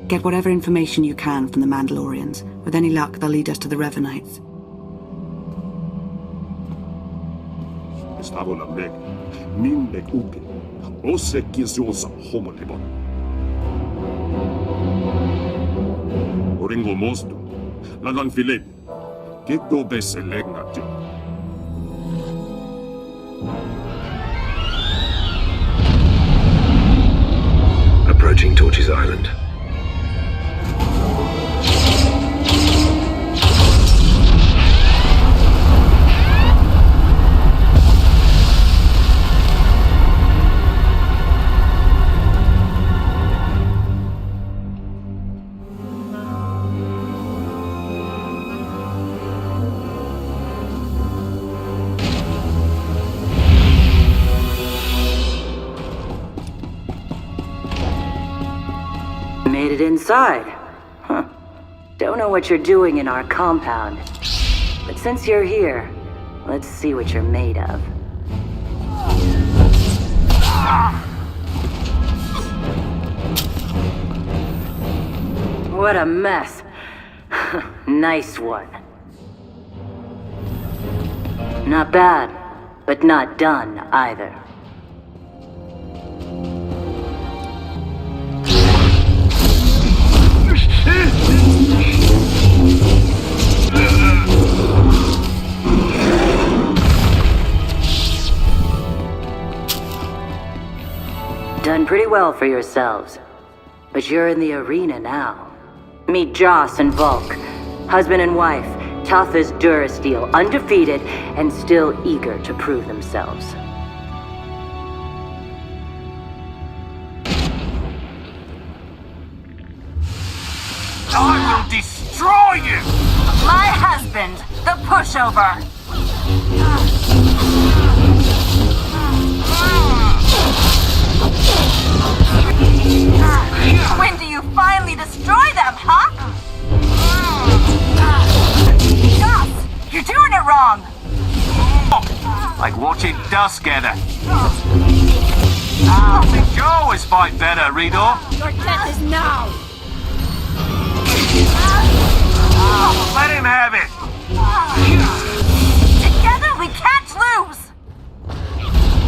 Get whatever information you can from the Mandalorians. With any luck, they'll lead us to the Revanites. Approaching Torch's Island. Made it inside. Huh. Don't know what you're doing in our compound. But since you're here, let's see what you're made of. What a mess. Nice one. Not bad, but not done either. Done pretty well for yourselves. But you're in the arena now. Meet Joss and Volk. Husband and wife, tough as Durasteel, undefeated, and still eager to prove themselves. I will destroy you! My husband, the pushover! When do you finally destroy them, huh? Gus, you're doing it wrong! Like watching dust gather. I think you always fight better, Redor. Your death is now! Let him have it! Together we can't lose!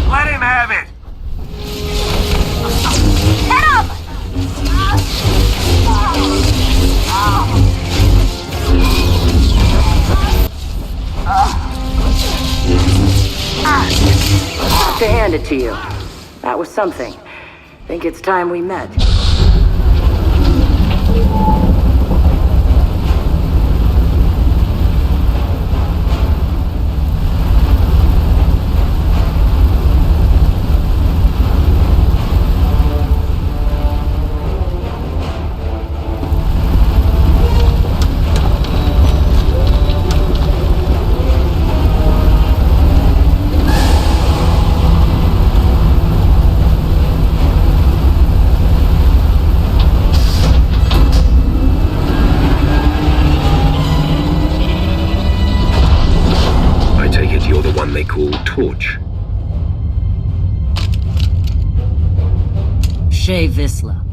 Let him have it! Hit him! To hand it to you. That was something. Think it's time we met. Che Visla.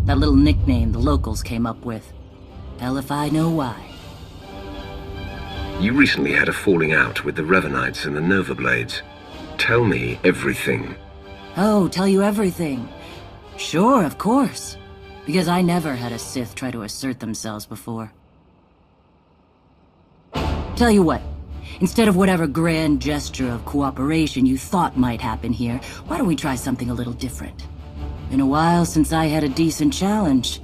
That little nickname the locals came up with. Hell if I know why. You recently had a falling out with the Revanites and the Nova Blades. Tell me everything. Oh, tell you everything. Sure, of course. Because I never had a Sith try to assert themselves before. Tell you what, instead of whatever grand gesture of cooperation you thought might happen here, why don't we try something a little different? Been a while since I had a decent challenge.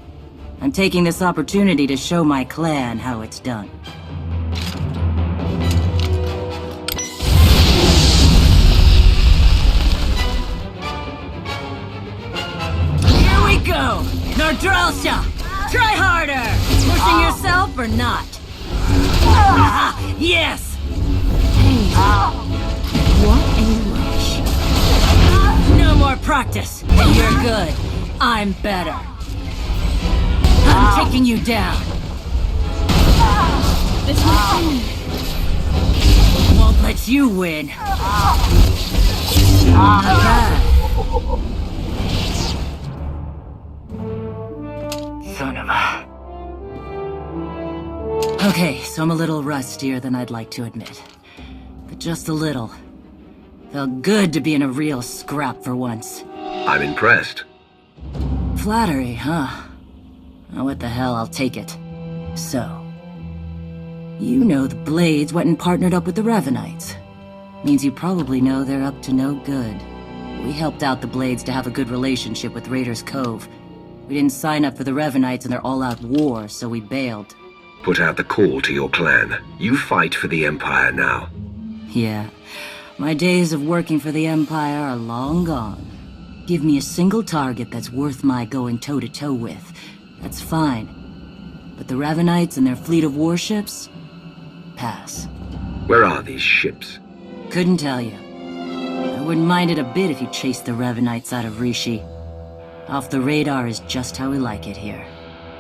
I'm taking this opportunity to show my clan how it's done. Here we go! Nordralsha! Try harder! Pushing yourself or not? Ah, yes! Hey. What a rush. No more practice. You're good. I'm better. I'm taking you down. This won't let you win. Not bad. Son of a... Okay, so I'm a little rustier than I'd like to admit. But just a little. Felt good to be in a real scrap for once. I'm impressed. Flattery, huh? Oh, what the hell, I'll take it. So... You know the Blades went and partnered up with the Revanites. Means you probably know they're up to no good. We helped out the Blades to have a good relationship with Raiders Cove. We didn't sign up for the Revanites in their all-out war, so we bailed. Put out the call to your clan. You fight for the Empire now. Yeah. My days of working for the Empire are long gone. Give me a single target that's worth my going toe-to-toe with. That's fine. But the Revanites and their fleet of warships? Pass. Where are these ships? Couldn't tell you. I wouldn't mind it a bit if you chased the Revanites out of Rishi. Off the radar is just how we like it here.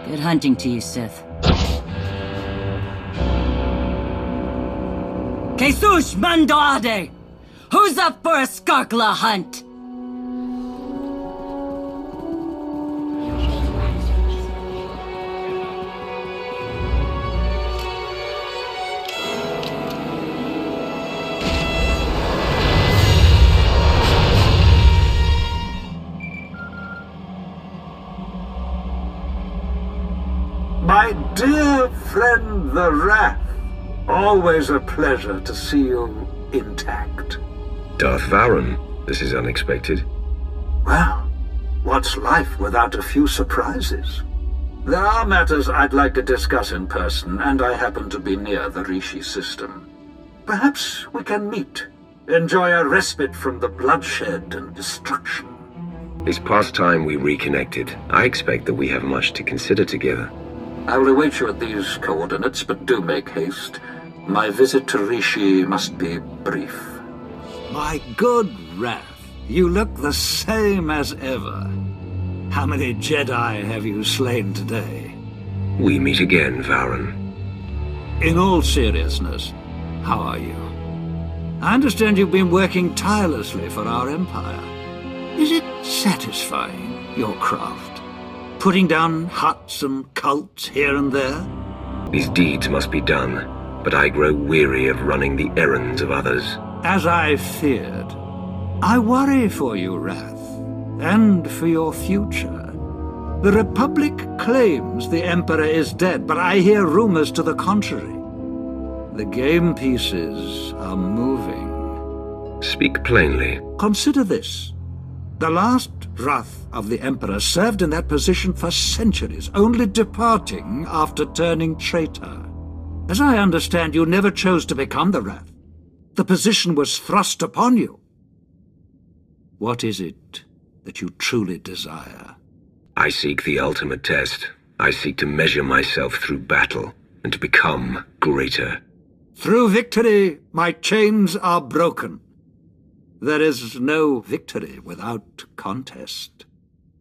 Good hunting to you, Sith. Jesus Mandoade! Who's up for a Skarkla hunt? My dear friend, the Wrath. Always a pleasure to see you intact. Darth Varen, this is unexpected. Well, what's life without a few surprises? There are matters I'd like to discuss in person, and I happen to be near the Rishi system. Perhaps we can meet, enjoy a respite from the bloodshed and destruction. It's past time we reconnected. I expect that we have much to consider together. I will await you at these coordinates, but do make haste. My visit to Rishi must be brief. My good Wrath, you look the same as ever. How many Jedi have you slain today? We meet again, Varen. In all seriousness, how are you? I understand you've been working tirelessly for our Empire. Is it satisfying, your craft? Putting down huts and cults here and there? These deeds must be done, but I grow weary of running the errands of others. As I feared. I worry for you, Wrath, and for your future. The Republic claims the Emperor is dead, but I hear rumors to the contrary. The game pieces are moving. Speak plainly. Consider this. The last Wrath of the Emperor served in that position for centuries, only departing after turning traitor. As I understand, you never chose to become the Wrath. The position was thrust upon you. What is it that you truly desire? I seek the ultimate test. I seek to measure myself through battle, and to become greater. Through victory, my chains are broken. There is no victory without contest.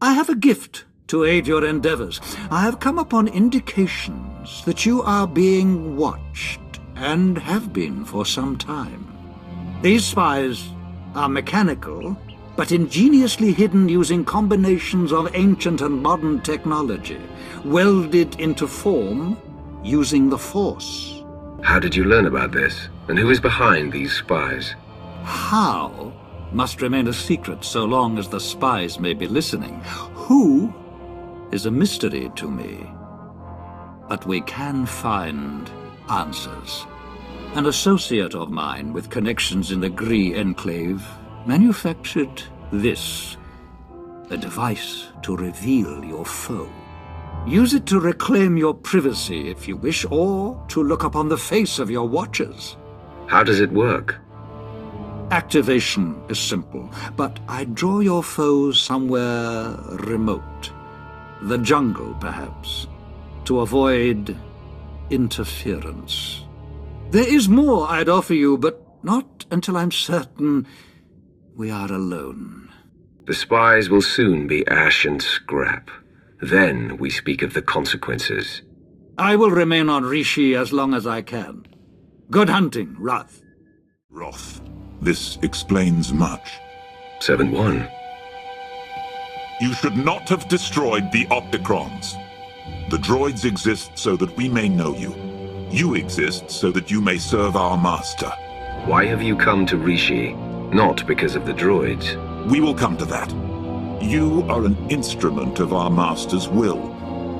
I have a gift to aid your endeavors. I have come upon indications that you are being watched, and have been for some time. These spies are mechanical, but ingeniously hidden using combinations of ancient and modern technology, welded into form using the Force. How did you learn about this? And who is behind these spies? How must remain a secret so long as the spies may be listening. Who is a mystery to me. But we can find answers. An associate of mine with connections in the Gree Enclave manufactured this. A device to reveal your foe. Use it to reclaim your privacy if you wish, or to look upon the face of your watchers. How does it work? Activation is simple, but I'd draw your foes somewhere remote. The jungle, perhaps, to avoid interference. There is more I'd offer you, but not until I'm certain we are alone. The spies will soon be ash and scrap. Then we speak of the consequences. I will remain on Rishi as long as I can. Good hunting, Roth. Roth, this explains much. 7-1. You should not have destroyed the Opticrons. The droids exist so that we may know you. You exist so that you may serve our master. Why have you come to Rishi? Not because of the droids. We will come to that. You are an instrument of our master's will.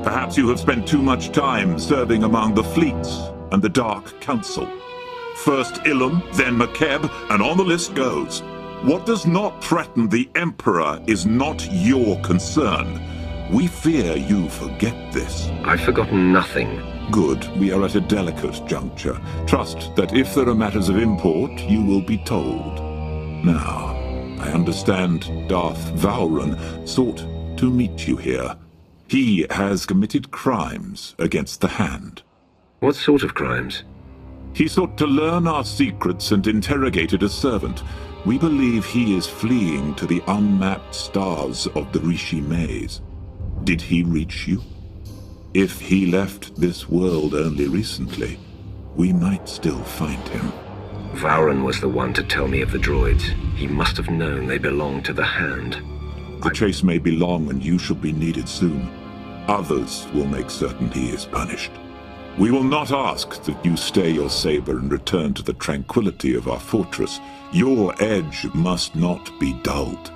Perhaps you have spent too much time serving among the fleets and the Dark Council. First Ilum, then Makeb, and on the list goes. What does not threaten the Emperor is not your concern. We fear you forget this. I've forgotten nothing. Good. We are at a delicate juncture. Trust that if there are matters of import, you will be told. Now, I understand Darth Vowran sought to meet you here. He has committed crimes against the Hand. What sort of crimes? He sought to learn our secrets and interrogated a servant. We believe he is fleeing to the unmapped stars of the Rishi Maze. Did he reach you? If he left this world only recently, we might still find him. Vowran was the one to tell me of the droids. He must have known they belonged to the Hand. The chase may be long and you shall be needed soon. Others will make certain he is punished. We will not ask that you stay your saber and return to the tranquility of our fortress. Your edge must not be dulled.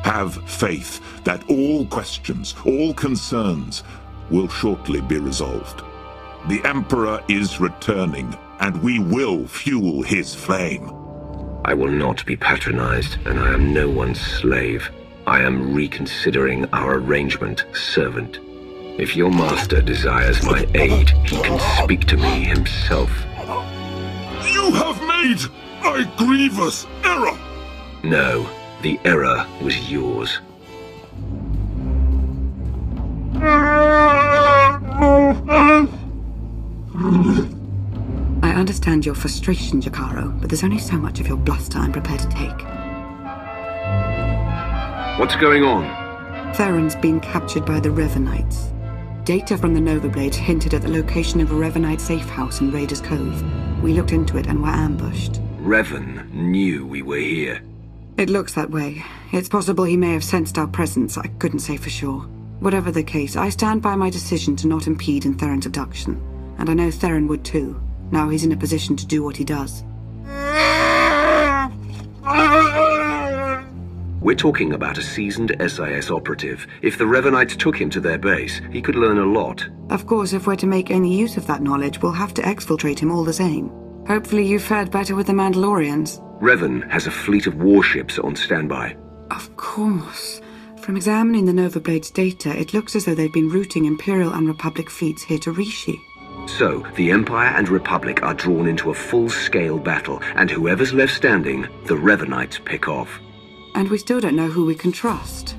Have faith that all questions, all concerns, will shortly be resolved. The Emperor is returning, and we will fuel his flame. I will not be patronized, and I am no one's slave. I am reconsidering our arrangement, servant. If your master desires my aid, he can speak to me himself. You have made a grievous error! No, the error was yours. I understand your frustration, Jakaro, but there's only so much of your bluster I'm prepared to take. What's going on? Theron's been captured by the Revanites. Data from the Nova Blades hinted at the location of a Revanite safe house in Raiders Cove. We looked into it and were ambushed. Revan knew we were here. It looks that way. It's possible he may have sensed our presence. I couldn't say for sure. Whatever the case, I stand by my decision to not impede in Theron's abduction. And I know Theron would too. Now he's in a position to do what he does. We're talking about a seasoned SIS operative. If the Revanites took him to their base, he could learn a lot. Of course, if we're to make any use of that knowledge, we'll have to exfiltrate him all the same. Hopefully you've fared better with the Mandalorians. Revan has a fleet of warships on standby. Of course. From examining the Nova Blades data, it looks as though they've been routing Imperial and Republic fleets here to Rishi. So, the Empire and Republic are drawn into a full-scale battle, and whoever's left standing, the Revanites pick off. And we still don't know who we can trust.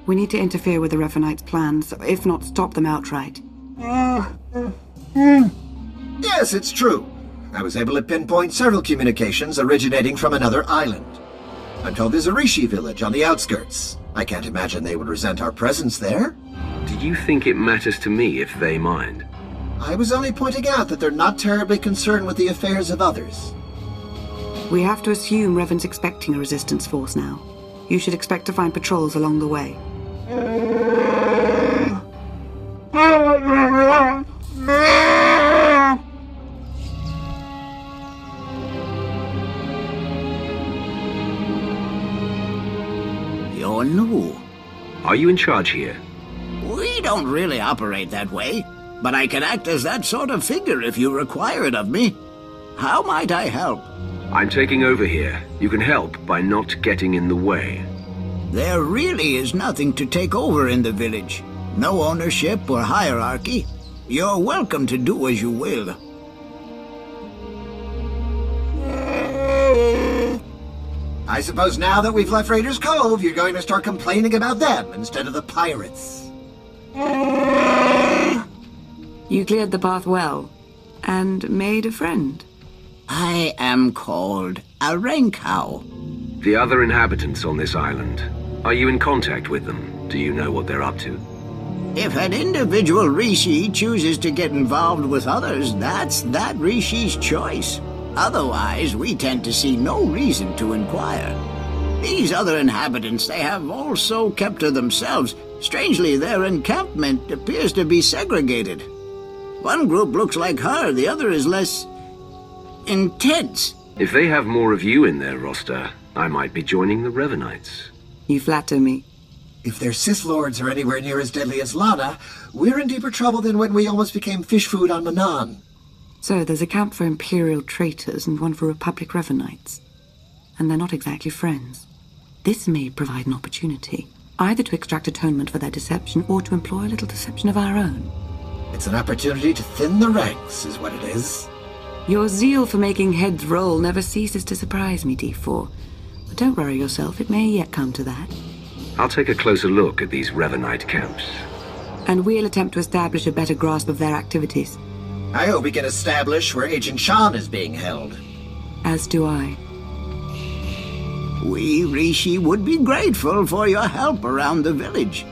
We need to interfere with the Revanites' plans, if not stop them outright. Yes, it's true. I was able to pinpoint several communications originating from another island. I'm told there's a Rishi village on the outskirts. I can't imagine they would resent our presence there. Do you think it matters to me if they mind? I was only pointing out that they're not terribly concerned with the affairs of others. We have to assume Revan's expecting a resistance force now. You should expect to find patrols along the way. You're new. Are you in charge here? We don't really operate that way, but I can act as that sort of figure if you require it of me. How might I help? I'm taking over here. You can help by not getting in the way. There really is nothing to take over in the village. No ownership or hierarchy. You're welcome to do as you will. I suppose now that we've left Raiders Cove, you're going to start complaining about them instead of the pirates. You cleared the path well, and made a friend. I am called a Renkow. The other inhabitants on this island, are you in contact with them? Do you know what they're up to? If an individual Rishi chooses to get involved with others, that's that Rishi's choice. Otherwise, we tend to see no reason to inquire. These other inhabitants, they have also kept to themselves. Strangely, their encampment appears to be segregated. One group looks like her, the other is less intense. If they have more of you in their roster, I might be joining the Revanites. You flatter me. If their Sith Lords are anywhere near as deadly as Lana, we're in deeper trouble than when we almost became fish food on Manaan. So there's a camp for Imperial traitors and one for Republic Revanites. And they're not exactly friends. This may provide an opportunity, either to extract atonement for their deception or to employ a little deception of our own. It's an opportunity to thin the ranks, is what it is. Your zeal for making heads roll never ceases to surprise me, D4. But don't worry yourself, it may yet come to that. I'll take a closer look at these Revanite camps. And we'll attempt to establish a better grasp of their activities. I hope we can establish where Agent Shan is being held. As do I. We, Rishi, would be grateful for your help around the village.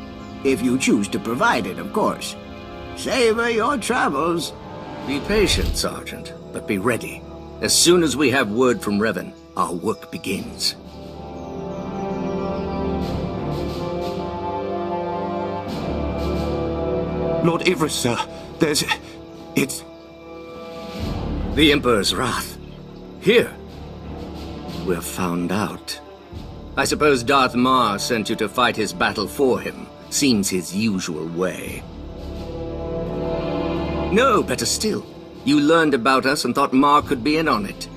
If you choose to provide it, of course. Savor your travels. Be patient, Sergeant, but be ready. As soon as we have word from Revan, our work begins. Lord Ivris, sir. It's... The Emperor's wrath. Here. We're found out. I suppose Darth Mar sent you to fight his battle for him. Seems his usual way. No, better still. You learned about us and thought Mar could be in on it.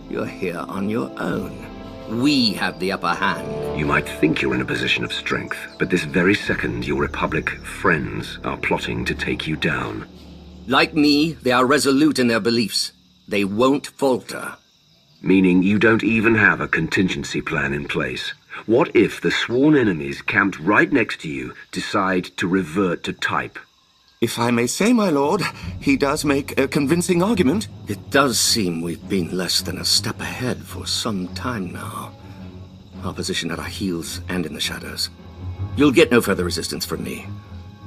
You're here on your own. We have the upper hand. You might think you're in a position of strength, but this very second your Republic friends are plotting to take you down. Like me, they are resolute in their beliefs. They won't falter. Meaning you don't even have a contingency plan in place. What if the sworn enemies camped right next to you decide to revert to type? If I may say, my lord, he does make a convincing argument. It does seem we've been less than a step ahead for some time now. Our position at our heels and in the shadows. You'll get no further resistance from me.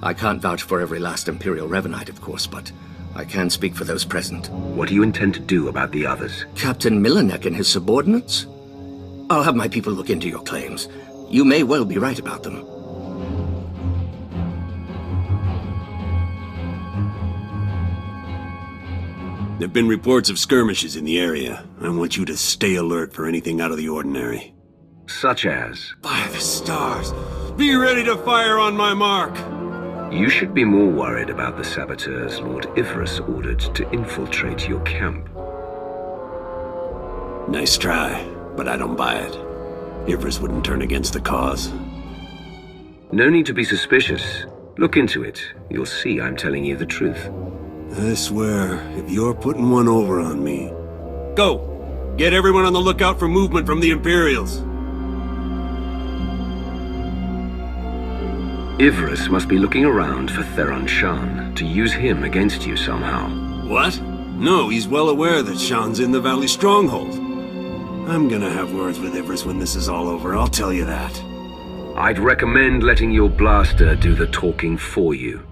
I can't vouch for every last Imperial Revanite, of course, but I can speak for those present. What do you intend to do about the others? Captain Milanek and his subordinates? I'll have my people look into your claims. You may well be right about them. There have been reports of skirmishes in the area. I want you to stay alert for anything out of the ordinary. Such as? By the stars! Be ready to fire on my mark! You should be more worried about the saboteurs Lord Ivris ordered to infiltrate your camp. Nice try, but I don't buy it. Ivris wouldn't turn against the cause. No need to be suspicious. Look into it. You'll see I'm telling you the truth. I swear, if you're putting one over on me... Go! Get everyone on the lookout for movement from the Imperials. Ivris must be looking around for Theron Shan to use him against you somehow. What? No, he's well aware that Shan's in the Valley Stronghold. I'm gonna have words with Ivris when this is all over, I'll tell you that. I'd recommend letting your blaster do the talking for you.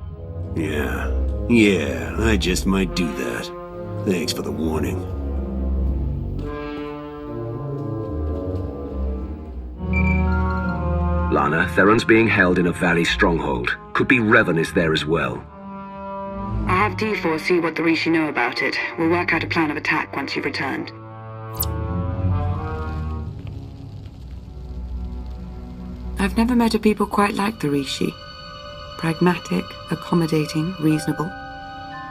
Yeah, I just might do that. Thanks for the warning. Lana, Theron's being held in a valley stronghold. Could be Revan is there as well. I'll have D4 see what the Rishi know about it. We'll work out a plan of attack once you've returned. I've never met a people quite like the Rishi. Pragmatic, accommodating, reasonable.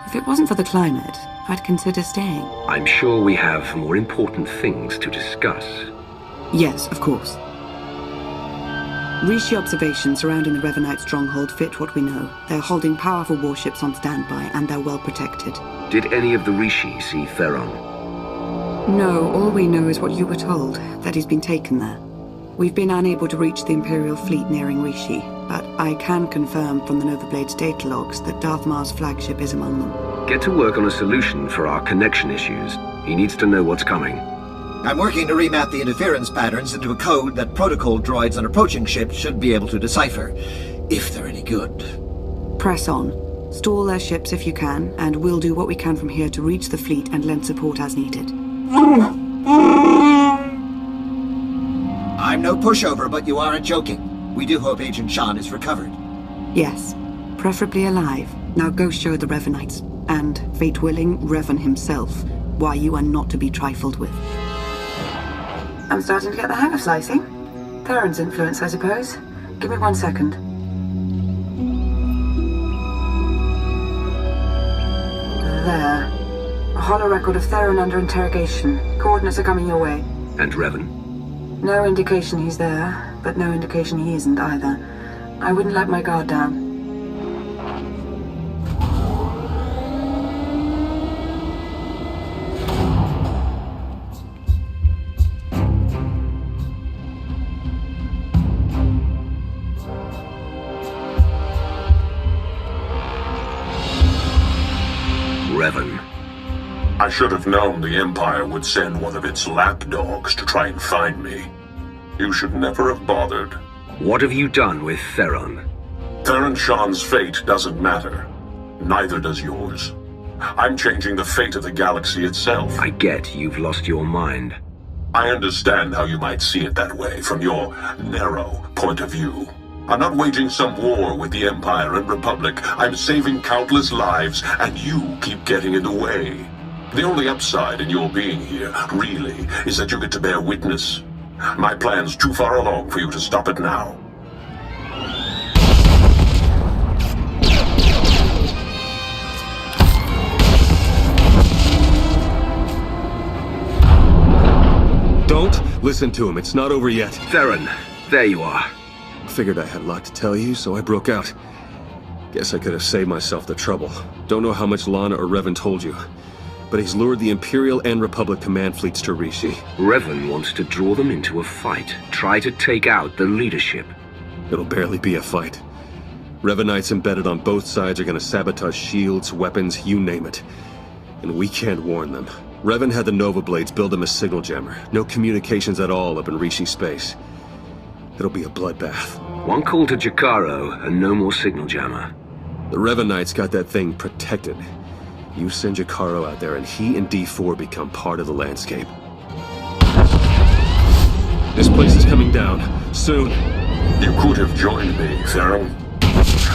If it wasn't for the climate, I'd consider staying. I'm sure we have more important things to discuss. Yes, of course. Rishi observations surrounding the Revanite stronghold fit what we know. They're holding powerful warships on standby, and they're well protected. Did any of the Rishi see Theron? No, all we know is what you were told, that he's been taken there. We've been unable to reach the Imperial fleet nearing Rishi, but I can confirm from the Novablade's data logs that Darth Mar's flagship is among them. Get to work on a solution for our connection issues. He needs to know what's coming. I'm working to remap the interference patterns into a code that protocol droids on approaching ships should be able to decipher, if they're any good. Press on. Stall their ships if you can, and we'll do what we can from here to reach the fleet and lend support as needed. I'm no pushover, but you aren't joking. We do hope Agent Shan is recovered. Yes, preferably alive. Now go show the Revanites, and, fate willing, Revan himself, why you are not to be trifled with. I'm starting to get the hang of slicing. Theron's influence, I suppose. Give me 1 second. There. A hollow record of Theron under interrogation. Coordinates are coming your way. And Revan? No indication he's there, but no indication he isn't either. I wouldn't let my guard down. Revan. I should have known the Empire would send one of its lapdogs to try and find me. You should never have bothered. What have you done with Theron? Theron Shan's fate doesn't matter. Neither does yours. I'm changing the fate of the galaxy itself. I get you've lost your mind. I understand how you might see it that way from your narrow point of view. I'm not waging some war with the Empire and Republic. I'm saving countless lives, and you keep getting in the way. The only upside in your being here, really, is that you get to bear witness. My plan's too far along for you to stop it now. Don't listen to him. It's not over yet. Theron, there you are. Figured I had a lot to tell you, so I broke out. Guess I could have saved myself the trouble. Don't know how much Lana or Revan told you, but he's lured the Imperial and Republic command fleets to Rishi. Revan wants to draw them into a fight. Try to take out the leadership. It'll barely be a fight. Revanites embedded on both sides are gonna sabotage shields, weapons, you name it. And we can't warn them. Revan had the Nova Blades build him a signal jammer. No communications at all up in Rishi space. It'll be a bloodbath. One call to Jakaro, and no more signal jammer. The Revanites got that thing protected. You send Jakaro out there and he and D4 become part of the landscape. This place is coming down. Soon. You could have joined me, Theron.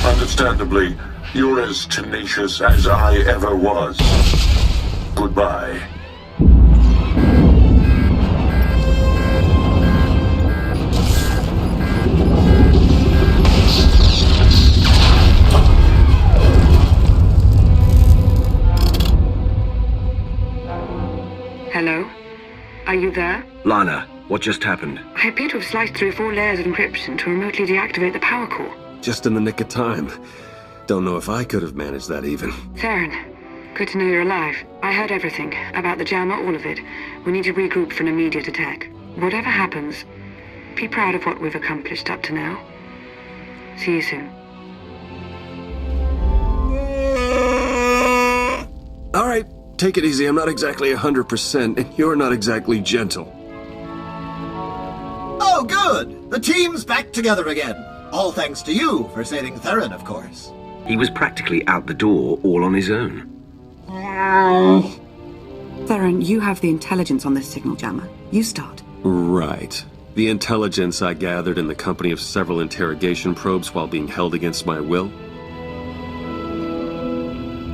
Understandably, you're as tenacious as I ever was. Goodbye. Hello? Are you there? Lana, what just happened? I appear to have sliced through 4 layers of encryption to remotely deactivate the power core. Just in the nick of time. Don't know if I could have managed that even. Theron, good to know you're alive. I heard everything. About the jammer, all of it. We need to regroup for an immediate attack. Whatever happens, be proud of what we've accomplished up to now. See you soon. All right, take it easy. I'm not exactly 100%, and you're not exactly gentle. Oh, good! The team's back together again. All thanks to you for saving Theron, of course. He was practically out the door all on his own. Theron, you have the intelligence on this signal jammer. You start. Right. The intelligence I gathered in the company of several interrogation probes while being held against my will?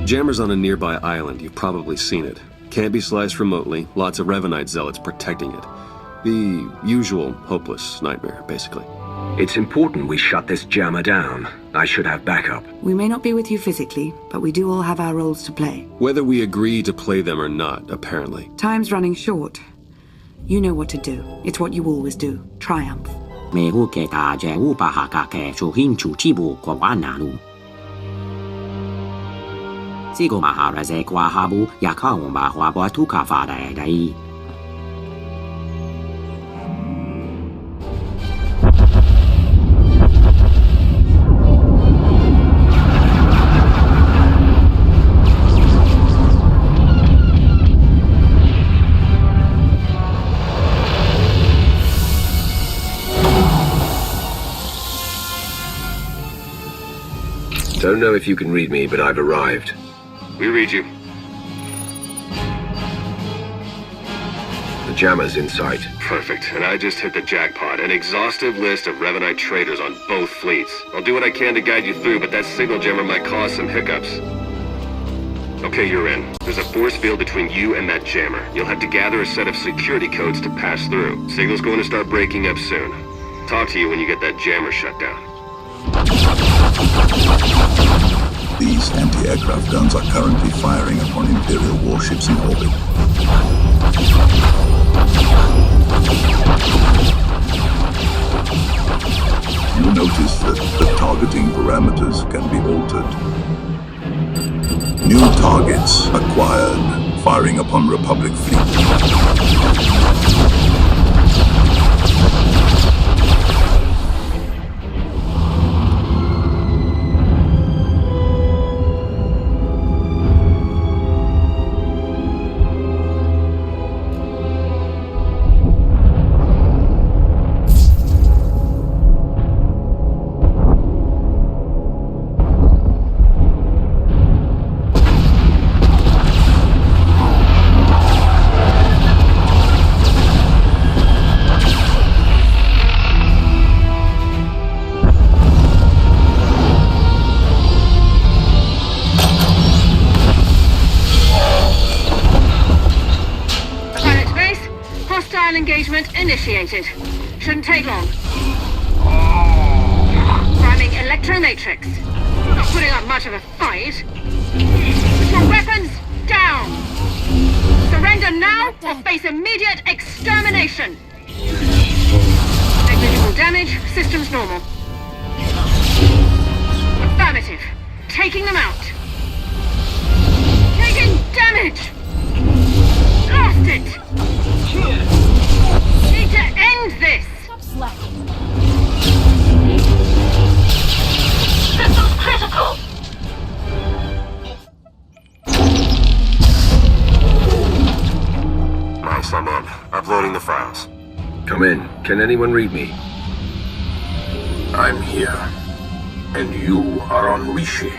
Jammer's on a nearby island. You've probably seen it. Can't be sliced remotely. Lots of Revanite zealots protecting it. The usual hopeless nightmare, basically. It's important we shut this jammer down. I should have backup. We may not be with you physically, but we do all have our roles to play. Whether we agree to play them or not, apparently. Time's running short. You know what to do. It's what you always do. Triumph. Don't know if you can read me, but I've arrived. We read you. The jammer's in sight. Perfect. And I just hit the jackpot. An exhaustive list of Revanite traders on both fleets. I'll do what I can to guide you through, but that signal jammer might cause some hiccups. Okay, you're in. There's a force field between you and that jammer. You'll have to gather a set of security codes to pass through. Signal's going to start breaking up soon. Talk to you when you get that jammer shut down. These anti-aircraft guns are currently firing upon Imperial warships in orbit. You'll notice that the targeting parameters can be altered. New targets acquired, firing upon Republic fleet. Initiated. Shouldn't take long. Priming electromatrix. Not putting up much of a fight. Put your weapons down. Surrender now or face immediate extermination. Negligible damage. Systems normal. Affirmative. Taking them out. Taking damage. Lost it. Need to end this! Stop slacking. Systems critical! Nice, I'm in. Uploading the files. Come in. Can anyone read me? I'm here. And you are on Rishi.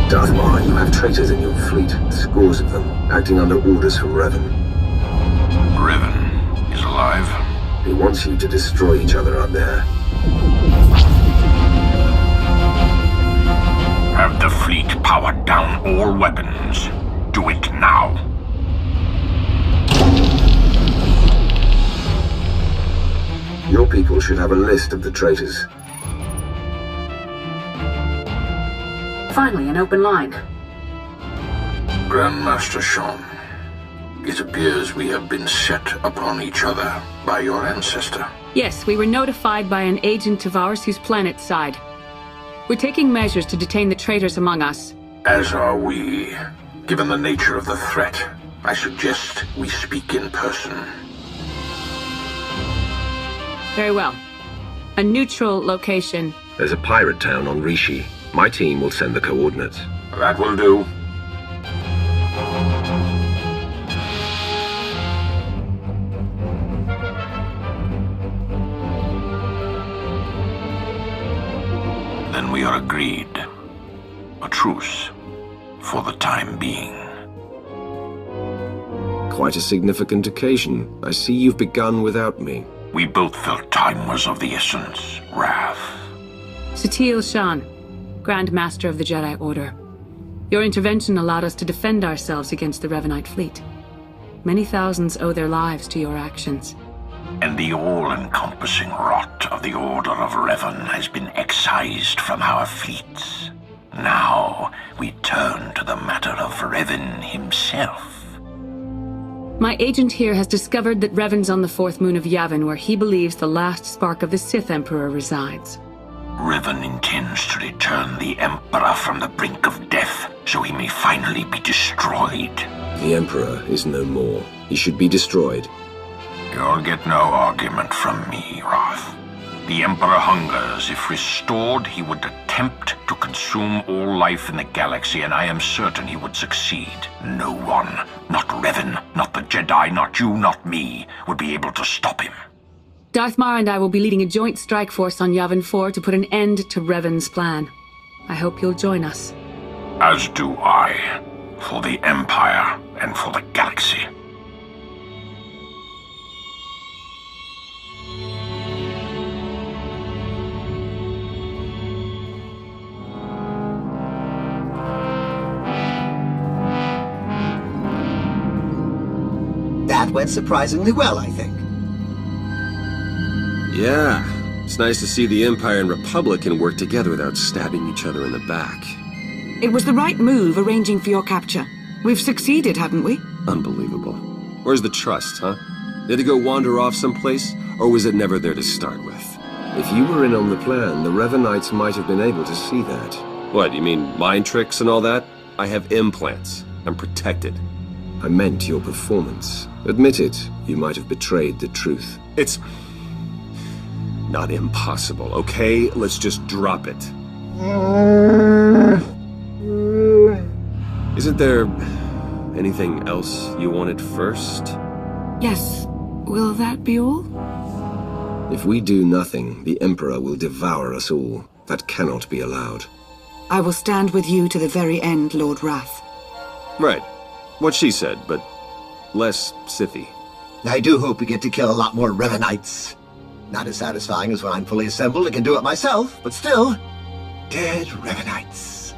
Darth Maul, you have traitors in your fleet. Scores of them, acting under orders from Revan. Revan is alive. He wants you to destroy each other up there. Have the fleet power down all weapons. Do it now. Your people should have a list of the traitors. Finally, an open line. Grandmaster Sean, it appears we have been set upon each other by your ancestor. Yes, we were notified by an agent of ours whose planet side. We're taking measures to detain the traitors among us. As are we. Given the nature of the threat, I suggest we speak in person. Very well. A neutral location. There's a pirate town on Rishi. My team will send the coordinates. That will do. Then we are agreed. A truce. For the time being. Quite a significant occasion. I see you've begun without me. We both felt time was of the essence, Wrath. Satele Shan, Grand Master of the Jedi Order. Your intervention allowed us to defend ourselves against the Revanite fleet. Many thousands owe their lives to your actions. And the all-encompassing rot of the Order of Revan has been excised from our fleets. Now, we turn to the matter of Revan himself. My agent here has discovered that Revan's on the fourth moon of Yavin, where he believes the last spark of the Sith Emperor resides. Revan intends to return the Emperor from the brink of death, so he may finally be destroyed. The Emperor is no more. He should be destroyed. You'll get no argument from me, Wrath. The Emperor hungers. If restored, he would attempt to consume all life in the galaxy, and I am certain he would succeed. No one, not Revan, not the Jedi, not you, not me, would be able to stop him. Darth Mar and I will be leading a joint strike force on Yavin IV to put an end to Revan's plan. I hope you'll join us. As do I. For the Empire and for the galaxy. That went surprisingly well, I think. Yeah, it's nice to see the Empire and Republic can work together without stabbing each other in the back. It was the right move arranging for your capture. We've succeeded, haven't we? Unbelievable. Where's the trust, huh? Did it go wander off someplace, or was it never there to start with? If you were in on the plan, the Revanites might have been able to see that. What, you mean mind tricks and all that? I have implants. I'm protected. I meant your performance. Admit it, you might have betrayed the truth. It's not impossible, okay? Let's just drop it. Isn't there anything else you wanted first? Yes. Will that be all? If we do nothing, the Emperor will devour us all. That cannot be allowed. I will stand with you to the very end, Lord Wrath. Right. What she said, but less Sithy. I do hope we get to kill a lot more Revanites. Not as satisfying as when I'm fully assembled and can do it myself, but still, dead Revanites.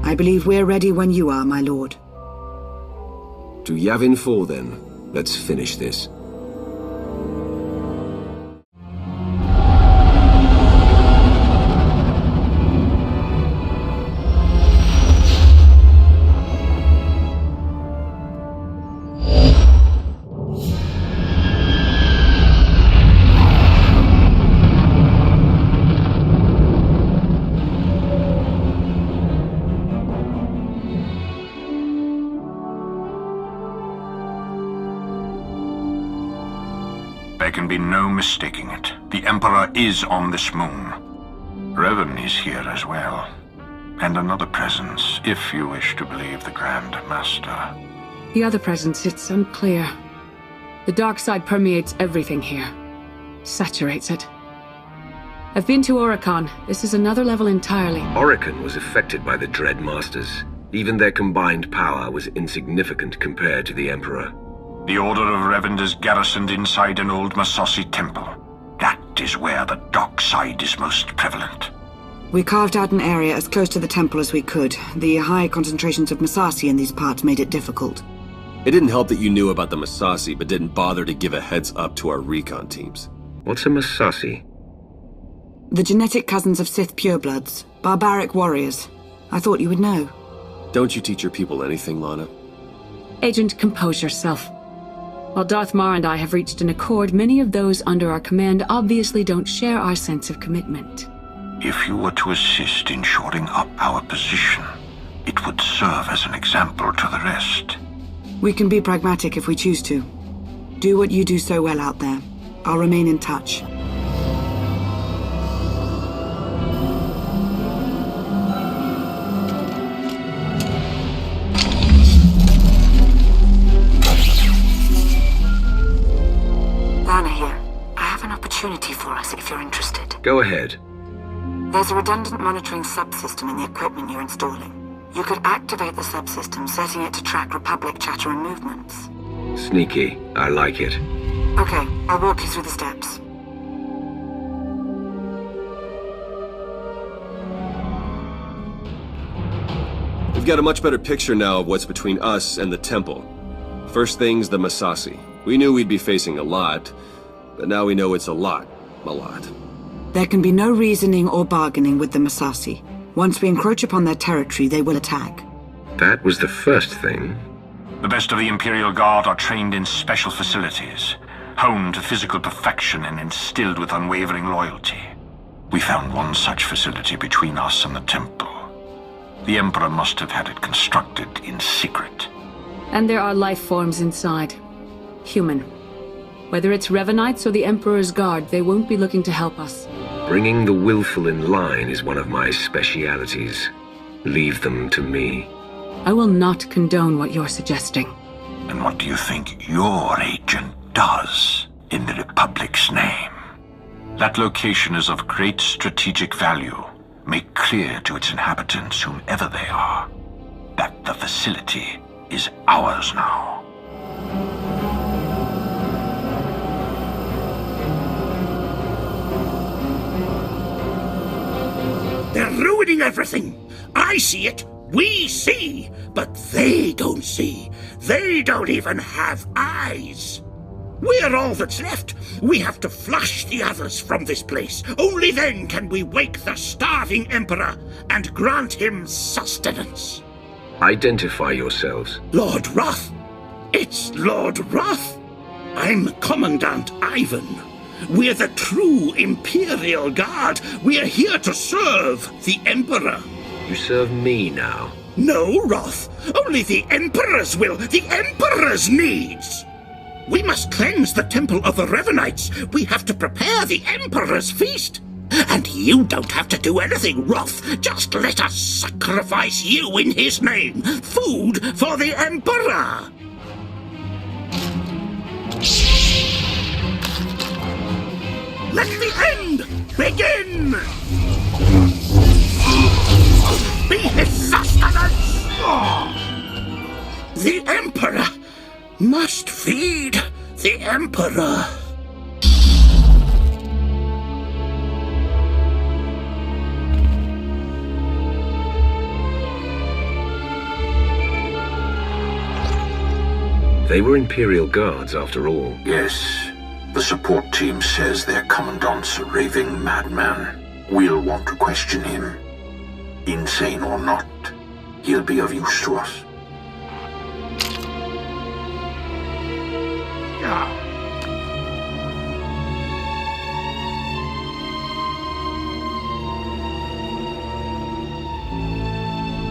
I believe we're ready when you are, my lord. To Yavin IV, then. Let's finish this. There can be no mistaking it. The Emperor is on this moon. Revan is here as well. And another presence, if you wish to believe the Grand Master. The other presence, it's unclear. The dark side permeates everything here. Saturates it. I've been to Oricon. This is another level entirely. Oricon was affected by the Dread Masters. Even their combined power was insignificant compared to the Emperor. The Order of Revan is garrisoned inside an old Massassi temple. That is where the dark side is most prevalent. We carved out an area as close to the temple as we could. The high concentrations of Massassi in these parts made it difficult. It didn't help that you knew about the Massassi, but didn't bother to give a heads up to our recon teams. What's a Massassi? The genetic cousins of Sith purebloods. Barbaric warriors. I thought you would know. Don't you teach your people anything, Lana? Agent, compose yourself. While Darth Mar and I have reached an accord, many of those under our command obviously don't share our sense of commitment. If you were to assist in shoring up our position, it would serve as an example to the rest. We can be pragmatic if we choose to. Do what you do so well out there. I'll remain in touch. Lana here. I have an opportunity for us if you're interested. Go ahead. There's a redundant monitoring subsystem in the equipment you're installing. You could activate the subsystem, setting it to track Republic chatter and movements. Sneaky. I like it. Okay, I'll walk you through the steps. We've got a much better picture now of what's between us and the temple. First thing's the Massassi. We knew we'd be facing a lot, but now we know it's a lot. A lot. There can be no reasoning or bargaining with the Massassi. Once we encroach upon their territory, they will attack. That was the first thing. The best of the Imperial Guard are trained in special facilities, honed to physical perfection and instilled with unwavering loyalty. We found one such facility between us and the temple. The Emperor must have had it constructed in secret. And there are life forms inside. Human. Whether it's Revanites or the Emperor's Guard, they won't be looking to help us. Bringing the willful in line is one of my specialities. Leave them to me. I will not condone what you're suggesting. And what do you think your agent does in the Republic's name? That location is of great strategic value. Make clear to its inhabitants, whomever they are, that the facility is ours now. They're ruining everything! I see it! We see! But they don't see. They don't even have eyes! We're all that's left. We have to flush the others from this place. Only then can we wake the starving Emperor and grant him sustenance. Identify yourselves. Lord Roth. It's Lord Roth. I'm Commandant Ivan. We're the true Imperial Guard. We're here to serve the Emperor. You serve me now. No, Roth. Only the Emperor's will. The Emperor's needs. We must cleanse the temple of the Revanites. We have to prepare the Emperor's feast. And you don't have to do anything, Roth. Just let us sacrifice you in his name. Food for the Emperor. Let the end begin! Be his sustenance! The Emperor must feed the Emperor. They were Imperial Guards, after all. Yes. The support team says their commandant's a raving madman. We'll want to question him. Insane or not, he'll be of use to us.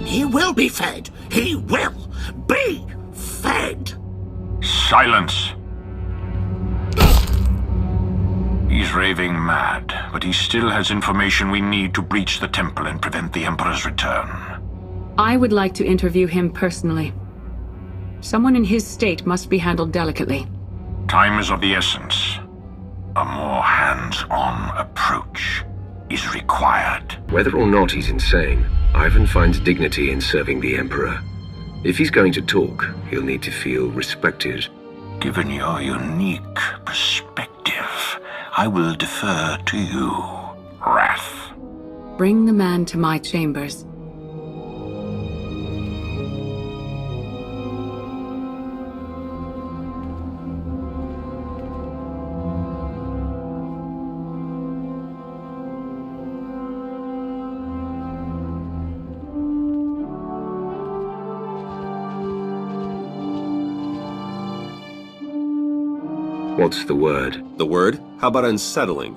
He will be fed. He will be fed. Silence. He's raving mad, but he still has information we need to breach the temple and prevent the Emperor's return. I would like to interview him personally. Someone in his state must be handled delicately. Time is of the essence. A more hands-on approach is required. Whether or not he's insane, Ivan finds dignity in serving the Emperor. If he's going to talk, he'll need to feel respected. Given your unique perspective, I will defer to you, Wrath. Bring the man to my chambers. What's the word? The word? How about unsettling?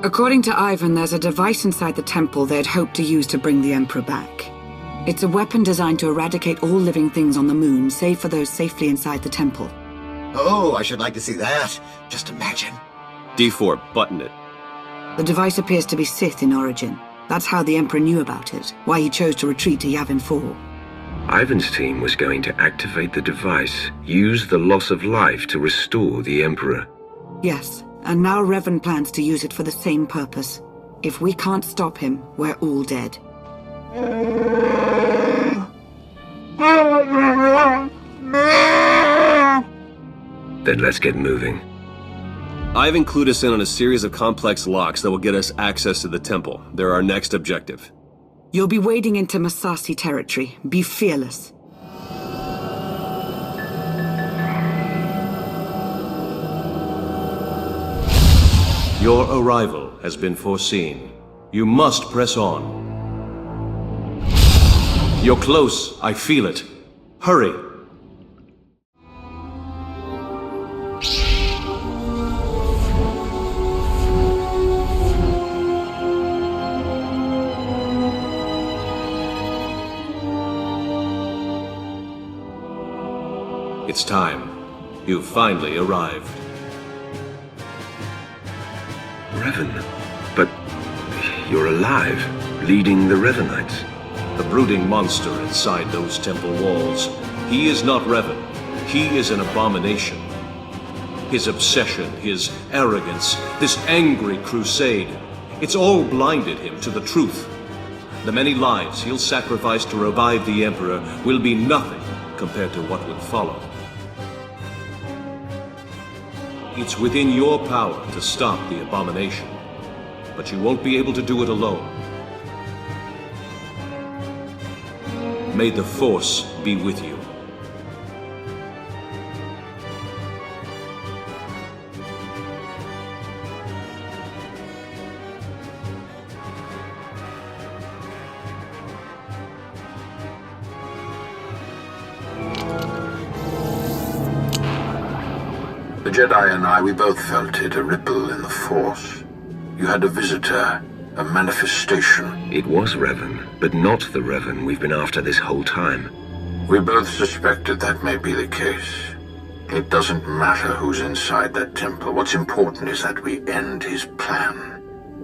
According to Ivan, there's a device inside the temple they'd hoped to use to bring the Emperor back. It's a weapon designed to eradicate all living things on the moon, save for those safely inside the temple. Oh, I should like to see that. Just imagine. D4, button it. The device appears to be Sith in origin. That's how the Emperor knew about it, why he chose to retreat to Yavin IV. Ivan's team was going to activate the device, use the loss of life to restore the Emperor. Yes, and now Revan plans to use it for the same purpose. If we can't stop him, we're all dead. Then let's get moving. I've included us in on a series of complex locks that will get us access to the temple. They're our next objective. You'll be wading into Masasi territory. Be fearless. Your arrival has been foreseen. You must press on. You're close. I feel it. Hurry. It's time. You've finally arrived. Revan, but you're alive, leading the Revanites. The brooding monster inside those temple walls. He is not Revan. He is an abomination. His obsession, his arrogance, this angry crusade, it's all blinded him to the truth. The many lives he'll sacrifice to revive the Emperor will be nothing compared to what would follow. It's within your power to stop the abomination, but you won't be able to do it alone. May the Force be with you. The Jedi and I, we both felt it, a ripple in the Force. You had a visitor, a manifestation. It was Revan, but not the Revan we've been after this whole time. We both suspected that may be the case. It doesn't matter who's inside that temple. What's important is that we end his plan.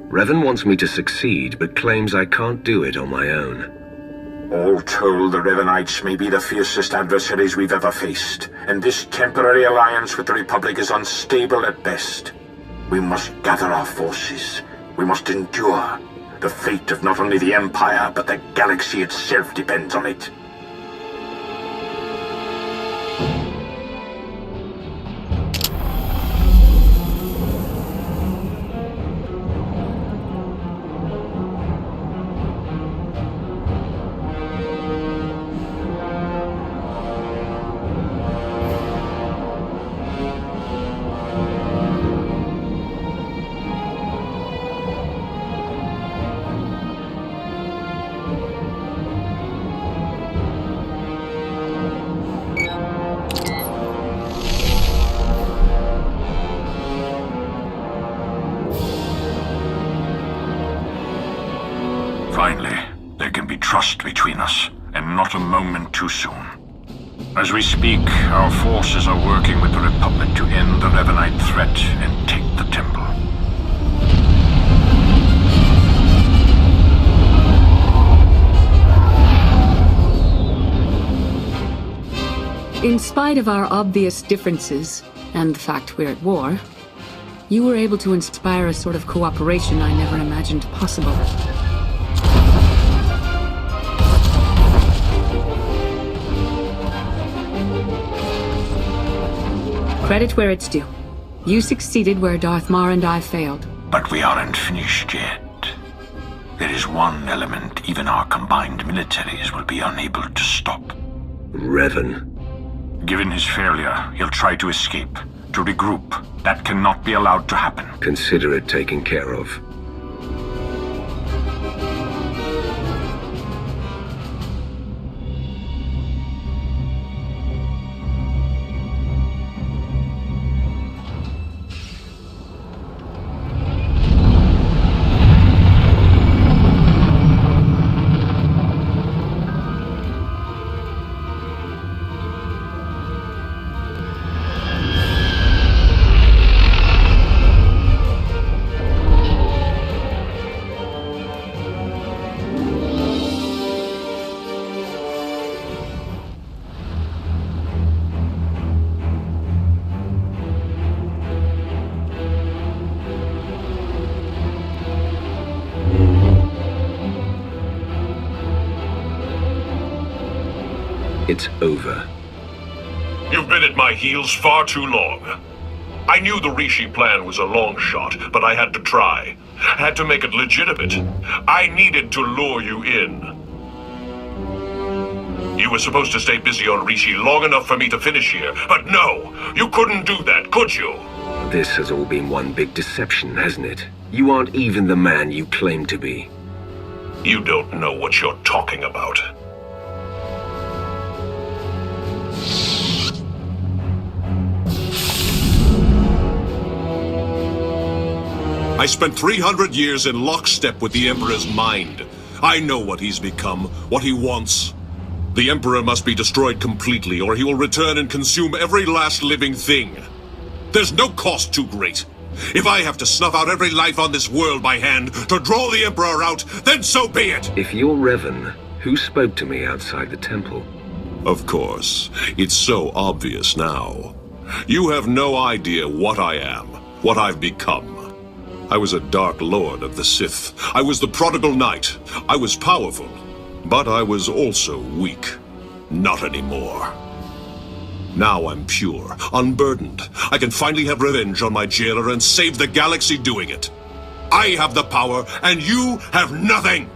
Revan wants me to succeed, but claims I can't do it on my own. All told, the Revanites may be the fiercest adversaries we've ever faced, and this temporary alliance with the Republic is unstable at best. We must gather our forces. We must endure. The fate of not only the Empire, but the galaxy itself depends on it. Finally, there can be trust between us, and not a moment too soon. As we speak, our forces are working with the Republic to end the Revanite threat and take the temple. In spite of our obvious differences, and the fact we're at war, you were able to inspire a sort of cooperation I never imagined possible. Credit where it's due. You succeeded where Darth Mar and I failed. But we aren't finished yet. There is one element even our combined militaries will be unable to stop. Revan. Given his failure, he'll try to escape, to regroup. That cannot be allowed to happen. Consider it taken care of. It's over. You've been at my heels far too long. I knew the Rishi plan was a long shot, but I had to try. Had to make it legitimate. I needed to lure you in. You were supposed to stay busy on Rishi long enough for me to finish here, but no! You couldn't do that, could you? This has all been one big deception, hasn't it? You aren't even the man you claim to be. You don't know what you're talking about. I spent 300 years in lockstep with the Emperor's mind. I know what he's become, what he wants. The Emperor must be destroyed completely, or he will return and consume every last living thing. There's no cost too great. If I have to snuff out every life on this world by hand to draw the Emperor out, then so be it! If you're Revan, who spoke to me outside the temple? Of course. It's so obvious now. You have no idea what I am, what I've become. I was a Dark Lord of the Sith. I was the prodigal knight. I was powerful, but I was also weak. Not anymore. Now I'm pure, unburdened. I can finally have revenge on my jailer and save the galaxy doing it. I have the power, and you have nothing!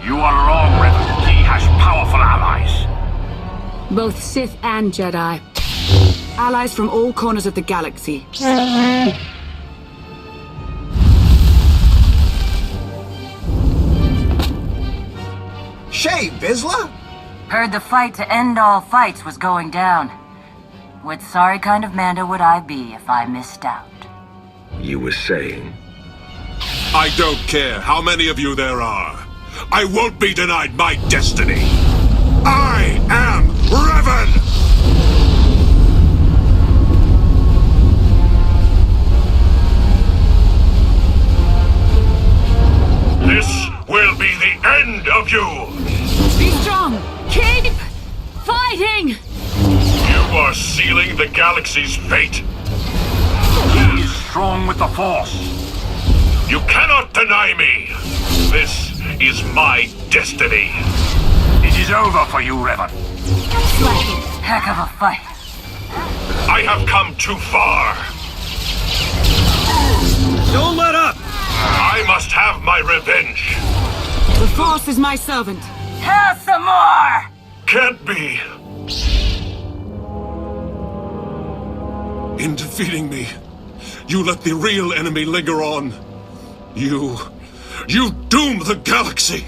You are wrong, Revan. He has powerful allies. Both Sith and Jedi. Allies from all corners of the galaxy. Shay, Vizsla? Heard the fight to end all fights was going down. What sorry kind of Manda would I be if I missed out? You were saying? I don't care how many of you there are. I won't be denied my destiny. I am Revan! This will be the end of you! Be strong! Keep fighting! You are sealing the galaxy's fate. He is strong with the Force. You cannot deny me! This is my destiny. It is over for you, Revan. Heck of a fight. I have come too far. Don't let up! I must have my revenge. The Force is my servant. Have some more! Can't be. In defeating me, you let the real enemy linger on. You doom the galaxy!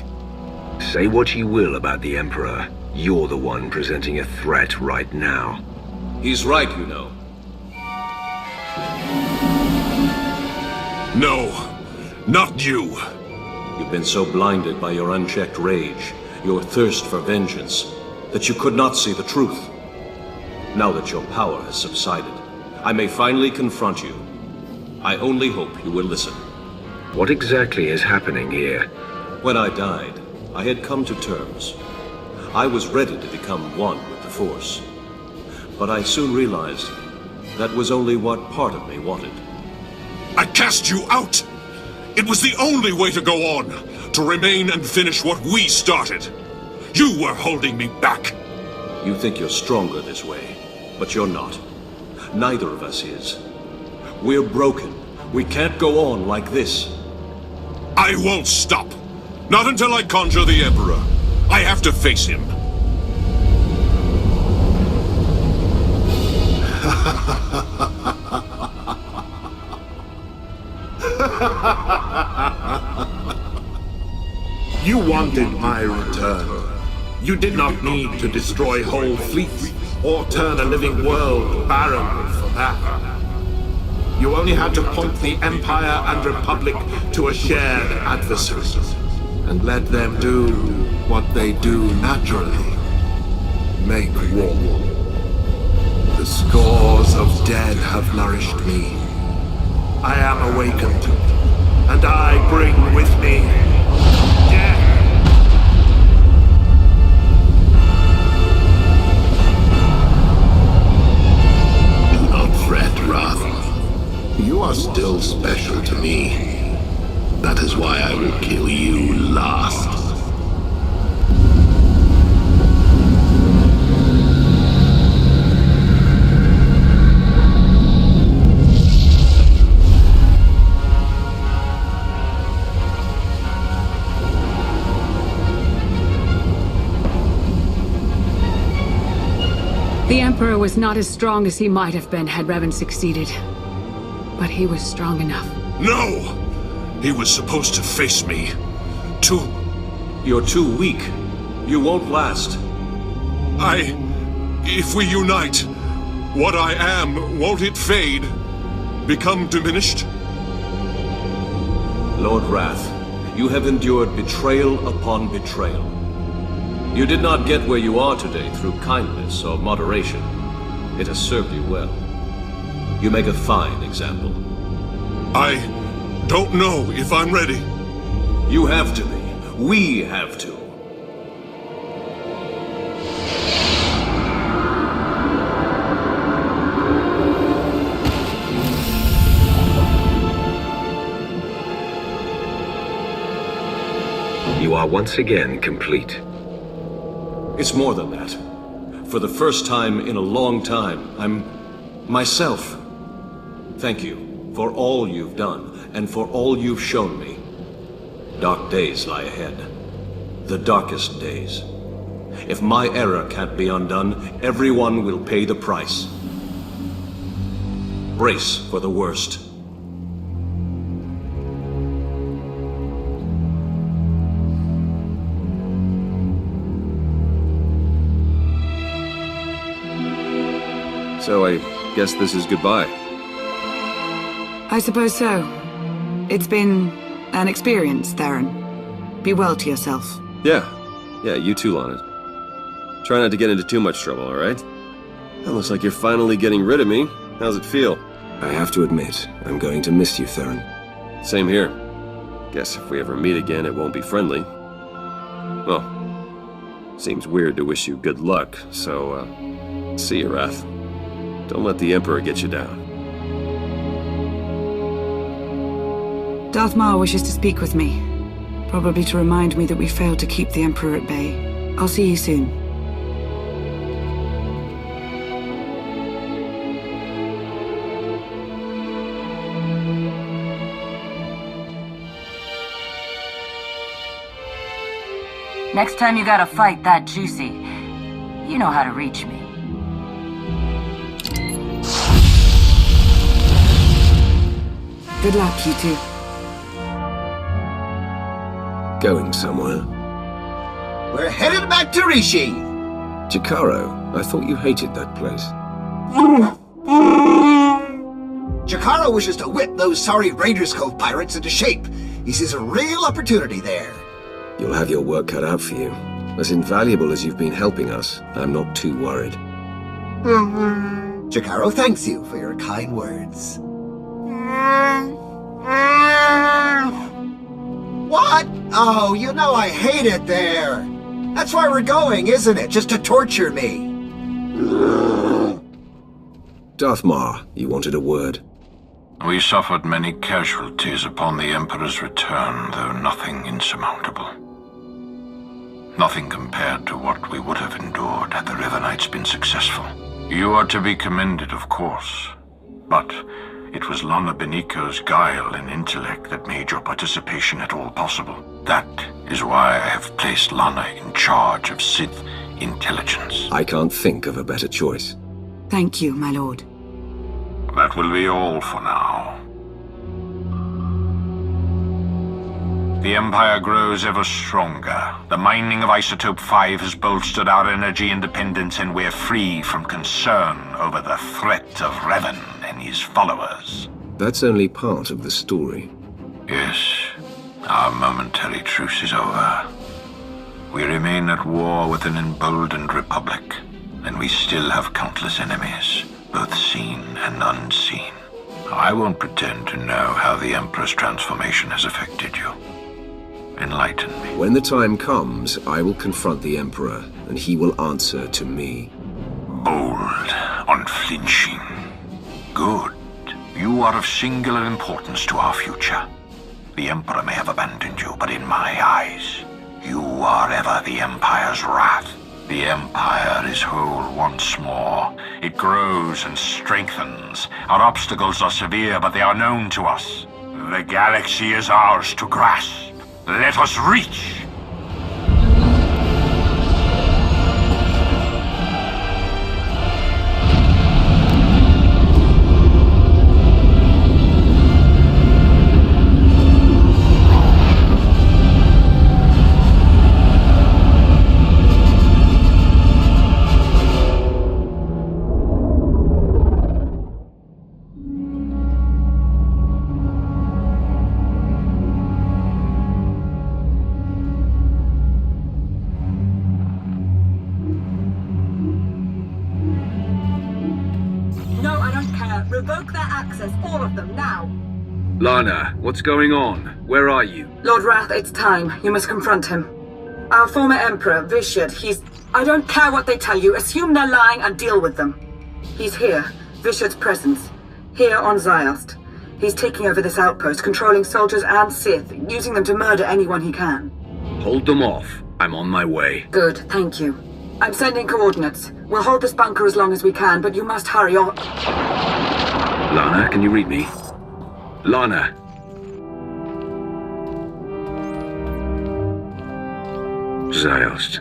Say what you will about the Emperor. You're the one presenting a threat right now. He's right, you know. No, not you. You've been so blinded by your unchecked rage, your thirst for vengeance, that you could not see the truth. Now that your power has subsided, I may finally confront you. I only hope you will listen. What exactly is happening here? When I died, I had come to terms. I was ready to become one with the Force. But I soon realized that was only what part of me wanted. I cast you out! It was the only way to go on, to remain and finish what we started. You were holding me back. You think you're stronger this way, but you're not. Neither of us is. We're broken. We can't go on like this. I won't stop. Not until I conjure the Emperor. I have to face him. You wanted my return. You did not need to destroy whole fleets or turn a living world barren for that. You only had to point the Empire and Republic to a shared adversary and let them do what they do naturally. Make war. The scores of dead have nourished me. I am awakened, and I bring with me death. Do not fret, Wrath. You are still The Emperor was not as strong as he might have been had Revan succeeded. But he was strong enough. No! He was supposed to face me. You're too weak. You won't last. If we unite, what I am, won't it fade? Become diminished? Lord Wrath, you have endured betrayal upon betrayal. You did not get where you are today through kindness or moderation. It has served you well. You make a fine example. I don't know if I'm ready. You have to be. We have to. You are once again complete. It's more than that. For the first time in a long time, I'm myself. Thank you for all you've done, and for all you've shown me. Dark days lie ahead. The darkest days. If my error can't be undone, everyone will pay the price. Brace for the worst. So I guess this is goodbye. I suppose so. It's been an experience, Theron. Be well to yourself. Yeah, you too, Lana. Try not to get into too much trouble, alright? It looks like you're finally getting rid of me. How's it feel? I have to admit, I'm going to miss you, Theron. Same here. Guess if we ever meet again, it won't be friendly. Well, seems weird to wish you good luck, so, see you, Wrath. Don't let the Emperor get you down. Darth Maul wishes to speak with me. Probably to remind me that we failed to keep the Emperor at bay. I'll see you soon. Next time you got a fight that juicy, you know how to reach me. Good luck, you two. Going somewhere? We're headed back to Rishi! Jakaro, I thought you hated that place. Jakaro wishes to whip those sorry Raiders Cove pirates into shape. He sees a real opportunity there. You'll have your work cut out for you. As invaluable as you've been helping us, I'm not too worried. Jakaro thanks you for your kind words. What? Oh, you know I hate it there. That's why we're going, isn't it? Just to torture me. Darth Maul, you wanted a word. We suffered many casualties upon the Emperor's return, though nothing insurmountable. Nothing compared to what we would have endured had the Revanites been successful. You are to be commended, of course, but it was Lana Beniko's guile and intellect that made your participation at all possible. That is why I have placed Lana in charge of Sith intelligence. I can't think of a better choice. Thank you, my lord. That will be all for now. The Empire grows ever stronger. The mining of Isotope 5 has bolstered our energy independence, and we're free from concern over the threat of Revan and his followers. That's only part of the story. Yes, our momentary truce is over. We remain at war with an emboldened Republic, and we still have countless enemies, both seen and unseen. I won't pretend to know how the Emperor's transformation has affected you. Enlighten me. When the time comes, I will confront the Emperor, and he will answer to me. Bold, unflinching. Good. You are of singular importance to our future. The Emperor may have abandoned you, but in my eyes, you are ever the Empire's wrath. The Empire is whole once more. It grows and strengthens. Our obstacles are severe, but they are known to us. The galaxy is ours to grasp. Let us reach! Revoke their access, all of them, now! Lana, what's going on? Where are you? Lord Wrath, it's time. You must confront him. Our former Emperor, Vishad, he's... I don't care what they tell you. Assume they're lying and deal with them. He's here. Vishad's presence. Here on Ziost. He's taking over this outpost, controlling soldiers and Sith, using them to murder anyone he can. Hold them off. I'm on my way. Good, thank you. I'm sending coordinates. We'll hold this bunker as long as we can, but you must hurry or... Lana, can you read me? Lana. Ziost.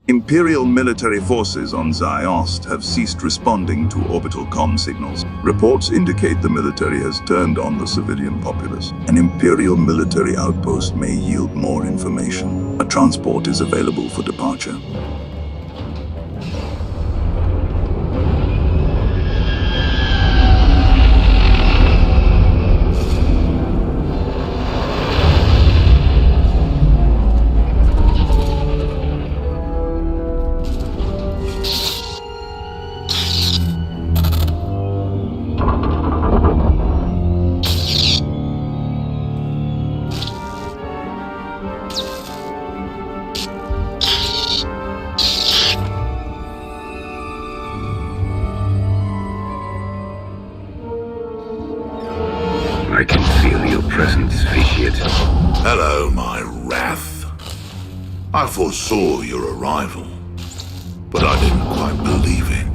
Imperial military forces on Ziost have ceased responding to orbital comm signals. Reports indicate the military has turned on the civilian populace. An Imperial military outpost may yield more information. A transport is available for departure. I can feel your presence, Vishad. Hello, my wrath. I foresaw your arrival, but I didn't quite believe it.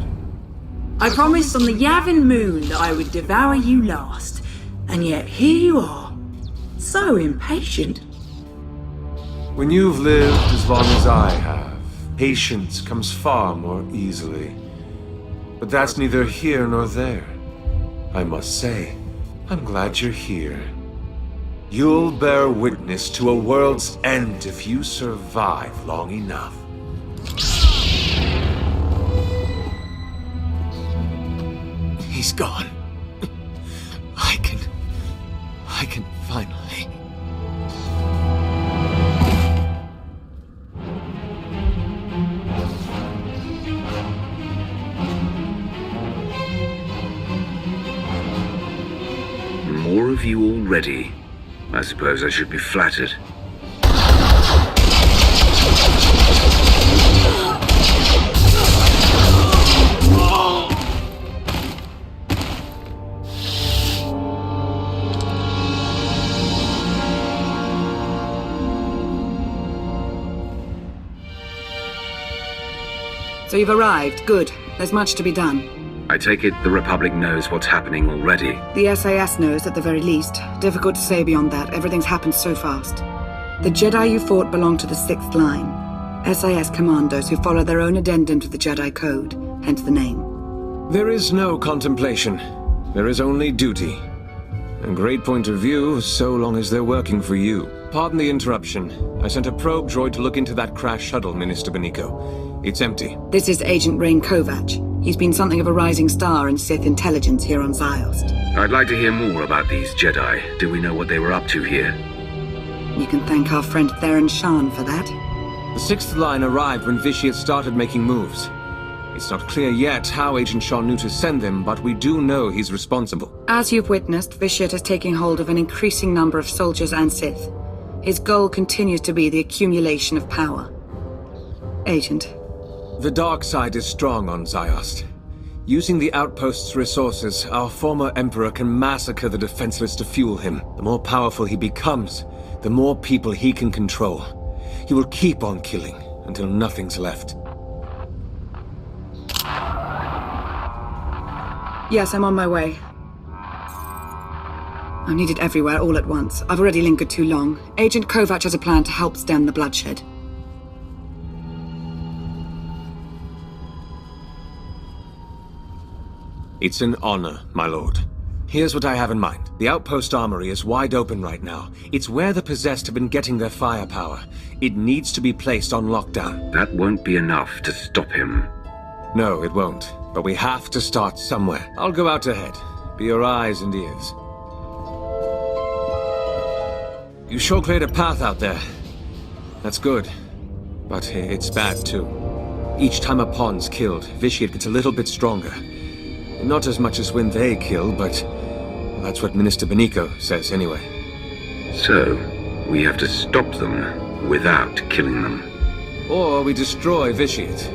I promised on the Yavin moon that I would devour you last, and yet here you are. So impatient. When you've lived as long as I have, patience comes far more easily. But that's neither here nor there. I must say, I'm glad you're here. You'll bear witness to a world's end if you survive long enough. He's gone. I can finally... More of you already. I suppose I should be flattered. So you've arrived. Good. There's much to be done. I take it the Republic knows what's happening already. The SAS knows at the very least. Difficult to say beyond that. Everything's happened so fast. The Jedi you fought belong to the 6th Line. SAS commandos who follow their own addendum to the Jedi Code, hence the name. There is no contemplation. There is only duty. A great point of view, so long as they're working for you. Pardon the interruption. I sent a probe droid to look into that crash shuttle, Minister Beniko. It's empty. This is Agent Rain Kovac. He's been something of a rising star in Sith intelligence here on Ziost. I'd like to hear more about these Jedi. Do we know what they were up to here? You can thank our friend Theron Shan for that. The 6th Line arrived when Vishad started making moves. It's not clear yet how Agent Shan knew to send them, but we do know he's responsible. As you've witnessed, Vishad is taking hold of an increasing number of soldiers and Sith. His goal continues to be the accumulation of power. Agent. The dark side is strong on Ziost. Using the outpost's resources, our former Emperor can massacre the defenseless to fuel him. The more powerful he becomes, the more people he can control. He will keep on killing until nothing's left. Yes, I'm on my way. I'm needed everywhere all at once. I've already lingered too long. Agent Kovac has a plan to help stem the bloodshed. It's an honor, my lord. Here's what I have in mind. The outpost armory is wide open right now. It's where the possessed have been getting their firepower. It needs to be placed on lockdown. That won't be enough to stop him. No, it won't. But we have to start somewhere. I'll go out ahead. Be your eyes and ears. You sure cleared a path out there. That's good. But it's bad too. Each time a pawn's killed, Vitiate gets a little bit stronger. Not as much as when they kill, but that's what Minister Benico says anyway. So, we have to stop them without killing them. Or we destroy Vitiate.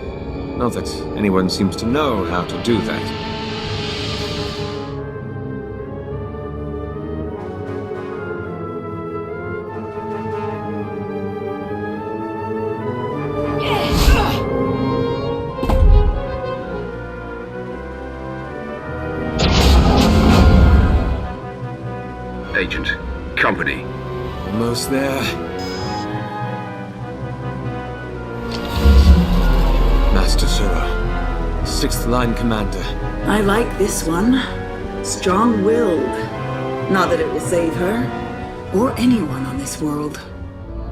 Not that anyone seems to know how to do that. Agent, company. Almost there. Master Zura, 6th Line Commander. I like this one. Strong-willed. Not that it will save her, or anyone on this world.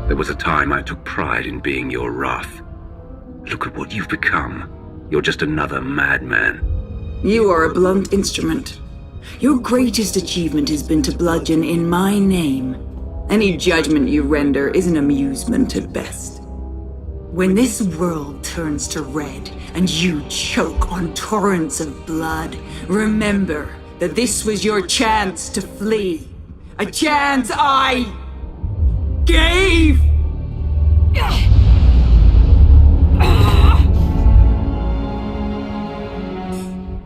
There was a time I took pride in being your wrath. Look at what you've become. You're just another madman. You are a blunt instrument. Your greatest achievement has been to bludgeon in my name. Any judgment you render is an amusement at best. When this world turns to red and you choke on torrents of blood, remember that this was your chance to flee. A chance I gave!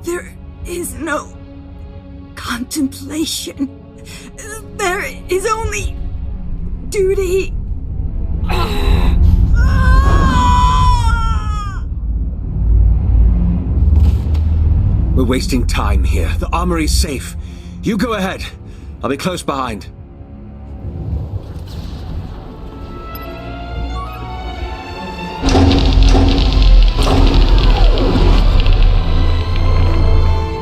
There is no contemplation. There is only duty. We're wasting time here. The armory's safe. You go ahead. I'll be close behind.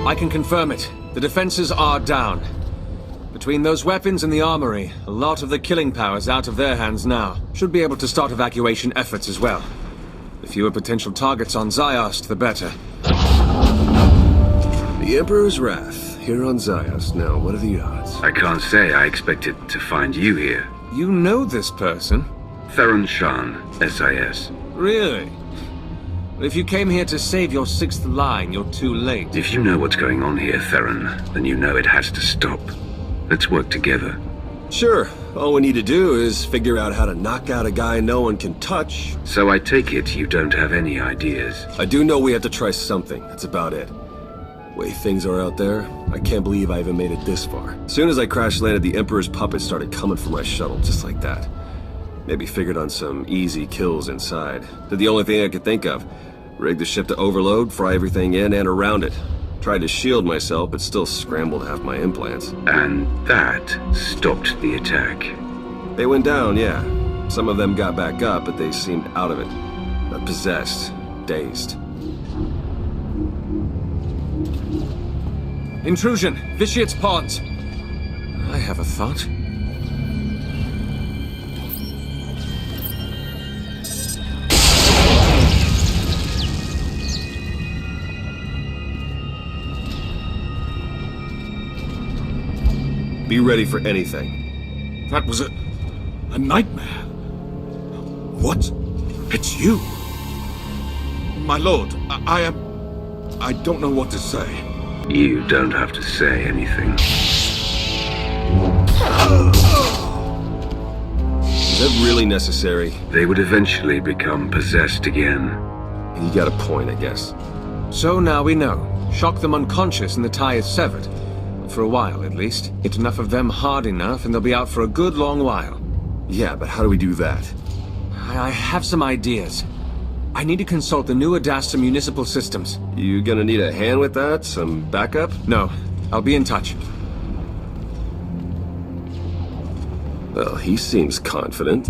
I can confirm it. The defenses are down. Between those weapons and the armory, a lot of the killing power's out of their hands now. Should be able to start evacuation efforts as well. The fewer potential targets on Ziost, the better. The Emperor's Wrath, here on Ziost. Now, what are the odds? I can't say I expected to find you here. You know this person? Theron Shan, SIS. Really? If you came here to save your 6th line, you're too late. If you know what's going on here, Theron, then you know it has to stop. Let's work together. Sure. All we need to do is figure out how to knock out a guy no one can touch. So I take it you don't have any ideas? I do know we have to try something. That's about it. Way things are out there, I can't believe I even made it this far. As soon as I crash landed, the Emperor's puppets started coming for my shuttle, just like that. Maybe figured on some easy kills inside. Did the only thing I could think of. Rigged the ship to overload, fry everything in and around it. Tried to shield myself, but still scrambled half my implants. And that stopped the attack. They went down, yeah. Some of them got back up, but they seemed out of it. Not possessed, dazed. Intrusion! Vitiate's pawns! I have a thought. Be ready for anything. That was a nightmare. What? It's you. My lord, I don't know what to say. You don't have to say anything. Is that really necessary? They would eventually become possessed again. You got a point, I guess. So now we know. Shock them unconscious and the tie is severed. For a while, at least. Hit enough of them hard enough and they'll be out for a good long while. Yeah, but how do we do that? I have some ideas. I need to consult the new Adasta municipal systems. You gonna need a hand with that? Some backup? No. I'll be in touch. Well, he seems confident.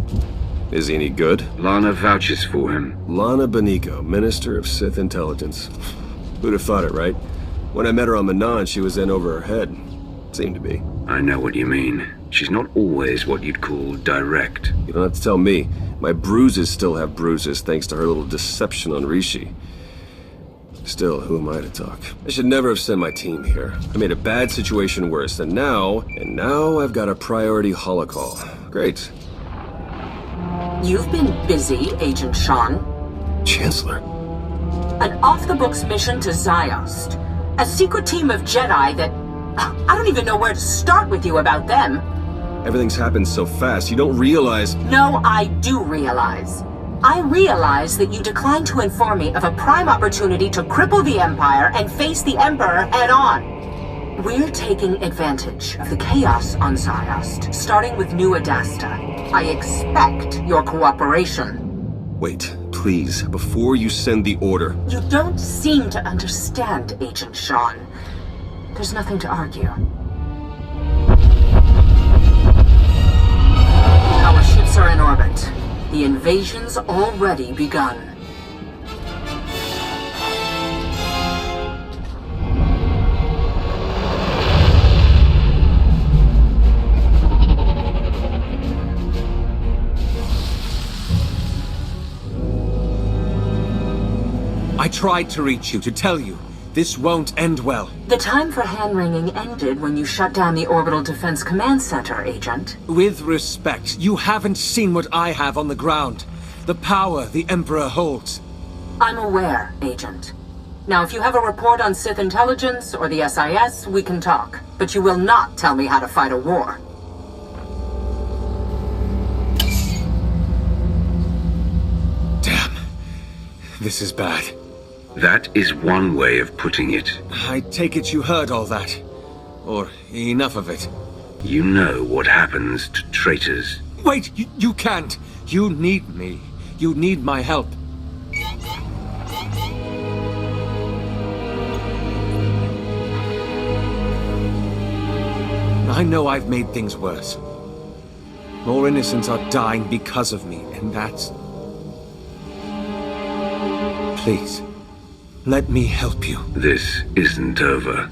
Is he any good? Lana vouches for him. Lana Benico, Minister of Sith Intelligence. Who'd have thought it, right? When I met her on Manaan, she was in over her head. Seem to be. I know what you mean. She's not always what you'd call direct. You don't have to tell me. My bruises still have bruises thanks to her little deception on Rishi. Still, who am I to talk? I should never have sent my team here. I made a bad situation worse, and now I've got a priority holocall. Great. You've been busy, Agent Sean. Chancellor. An off-the-books mission to Ziost. A secret team of Jedi that... I don't even know where to start with you about them. Everything's happened so fast, you don't realize... No, I do realize. I realize that you declined to inform me of a prime opportunity to cripple the Empire and face the Emperor head-on. We're taking advantage of the chaos on Ziost, starting with New Adasta. I expect your cooperation. Wait, please, before you send the order... You don't seem to understand, Agent Sean. There's nothing to argue. Our ships are in orbit. The invasion's already begun. I tried to reach you, to tell you. This won't end well. The time for hand-wringing ended when you shut down the Orbital Defense Command Center, Agent. With respect, you haven't seen what I have on the ground. The power the Emperor holds. I'm aware, Agent. Now, if you have a report on Sith intelligence or the SIS, we can talk. But you will not tell me how to fight a war. Damn. This is bad. That is one way of putting it. I take it you heard all that. Or enough of it. You know what happens to traitors. Wait, you can't. You need me. You need my help. I know I've made things worse. More innocents are dying because of me, and that's... Please. Let me help you. This isn't over.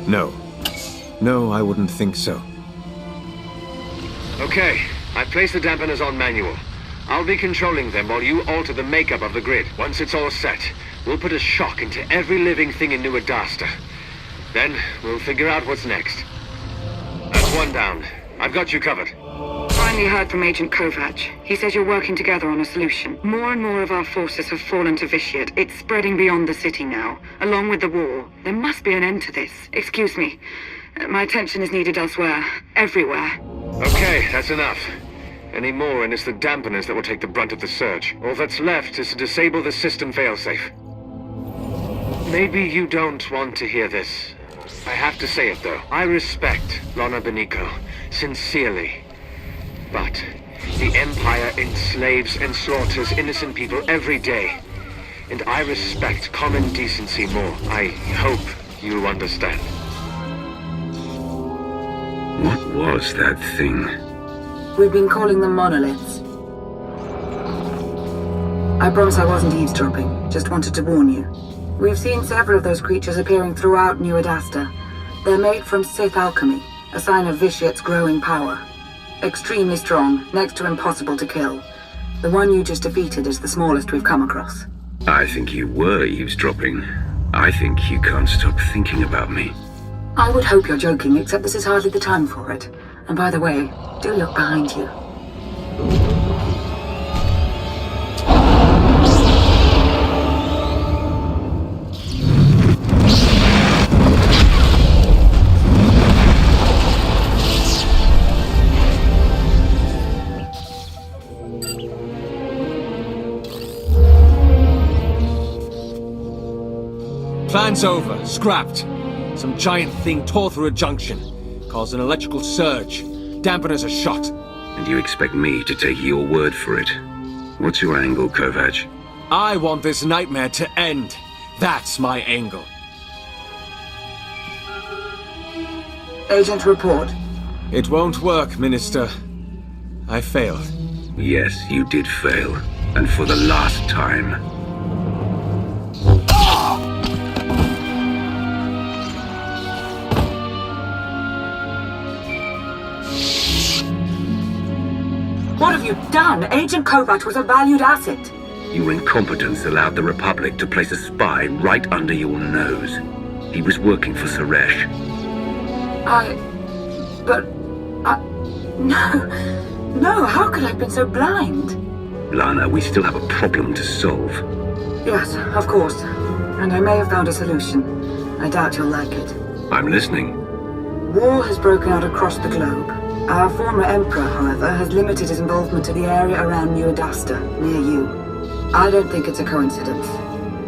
No. No, I wouldn't think so. Okay, I've placed the dampeners on manual. I'll be controlling them while you alter the makeup of the grid. Once it's all set, we'll put a shock into every living thing in New Adasta. Then, we'll figure out what's next. That's one down. I've got you covered. Finally heard from Agent Kovac. He says you're working together on a solution. More and more of our forces have fallen to Vitiate. It's spreading beyond the city now, along with the war. There must be an end to this. Excuse me. My attention is needed elsewhere. Everywhere. Okay, that's enough. Any more and it's the dampeners that will take the brunt of the surge. All that's left is to disable the system failsafe. Maybe you don't want to hear this. I have to say it though. I respect Lona Beniko. Sincerely. But the Empire enslaves and slaughters innocent people every day. And I respect common decency more. I hope you understand. What was that thing? We've been calling them monoliths. I promise I wasn't eavesdropping. Just wanted to warn you. We've seen several of those creatures appearing throughout New Adasta. They're made from Sith alchemy, a sign of Vitiate's growing power. Extremely strong, next to impossible to kill. The one you just defeated is the smallest we've come across. I think you were eavesdropping. I think you can't stop thinking about me. I would hope you're joking, except this is hardly the time for it. And by the way, do look behind you. Plan's over. Scrapped. Some giant thing tore through a junction. Caused an electrical surge. Dampeners are shot. And you expect me to take your word for it? What's your angle, Kovac? I want this nightmare to end. That's my angle. Agent, report. It won't work, Minister. I failed. Yes, you did fail. And for the last time. you done? Agent Kovac was a valued asset. Your incompetence allowed the Republic to place a spy right under your nose. He was working for Suresh. No, how could I have been so blind? Lana, we still have a problem to solve. Yes, of course. And I may have found a solution. I doubt you'll like it. I'm listening. War has broken out across the globe. Our former Emperor, however, has limited his involvement to the area around New Adasta, near you. I don't think it's a coincidence.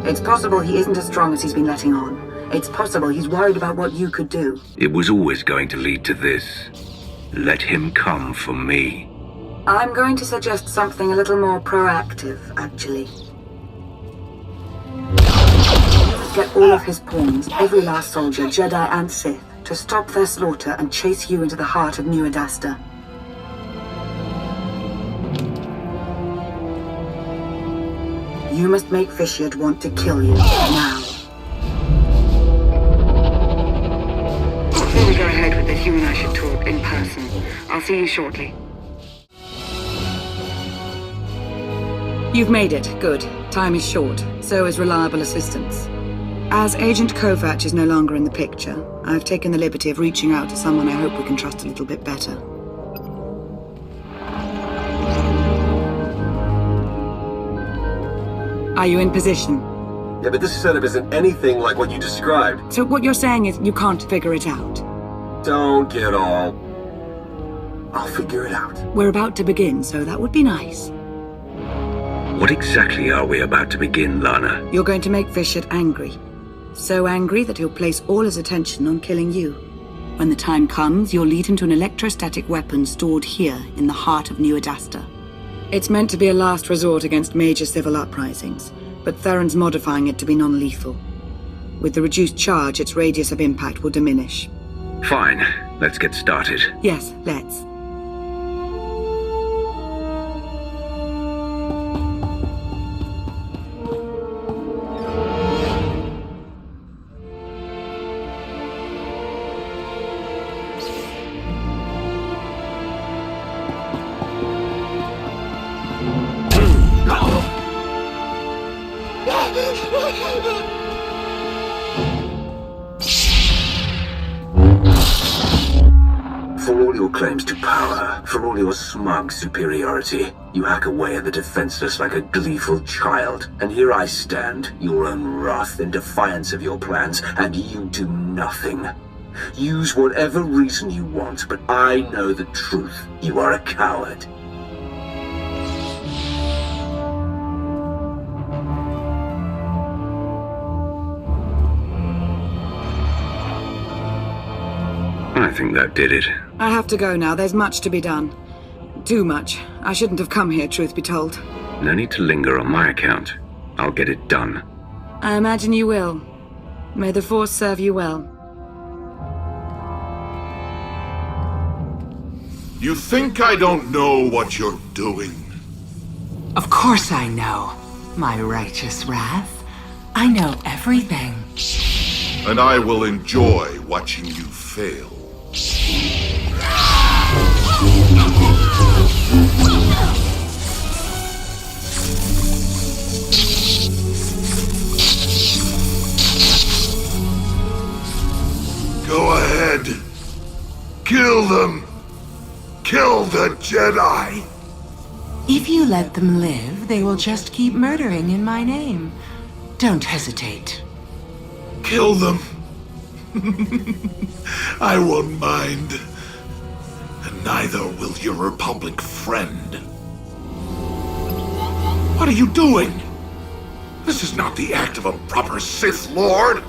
It's possible he isn't as strong as he's been letting on. It's possible he's worried about what you could do. It was always going to lead to this. Let him come for me. I'm going to suggest something a little more proactive, actually. You must get all of his pawns, every last soldier, Jedi and Sith, to stop their slaughter and chase you into the heart of New Adasta. You must make Vishiad want to kill you, now. Before we go ahead with this, you and I should talk in person. I'll see you shortly. You've made it. Good. Time is short. So is reliable assistance. As Agent Kovac is no longer in the picture, I've taken the liberty of reaching out to someone I hope we can trust a little bit better. Are you in position? Yeah, but this setup isn't anything like what you described. So what you're saying is you can't figure it out? Don't get all... I'll figure it out. We're about to begin, so that would be nice. What exactly are we about to begin, Lana? You're going to make Vishiad angry. So angry that he'll place all his attention on killing you. When the time comes, you'll lead him to an electrostatic weapon stored here in the heart of New Adasta. It's meant to be a last resort against major civil uprisings, but Theron's modifying it to be non-lethal. With the reduced charge, its radius of impact will diminish. Fine. Let's get started. Yes, let's. For all your claims to power, for all your smug superiority, you hack away at the defenseless like a gleeful child. And here I stand, your own wrath, in defiance of your plans, and you do nothing. Use whatever reason you want, but I know the truth. You are a coward. I think that did it. I have to go now. There's much to be done. Too much. I shouldn't have come here, truth be told. No need to linger on my account. I'll get it done. I imagine you will. May the Force serve you well. You think I don't know what you're doing? Of course I know, my righteous wrath. I know everything. And I will enjoy watching you fail. Go ahead. Kill them. Kill the Jedi. If you let them live, they will just keep murdering in my name. Don't hesitate. Kill them. I won't mind. And neither will your Republic friend. What are you doing? This is not the act of a proper Sith Lord.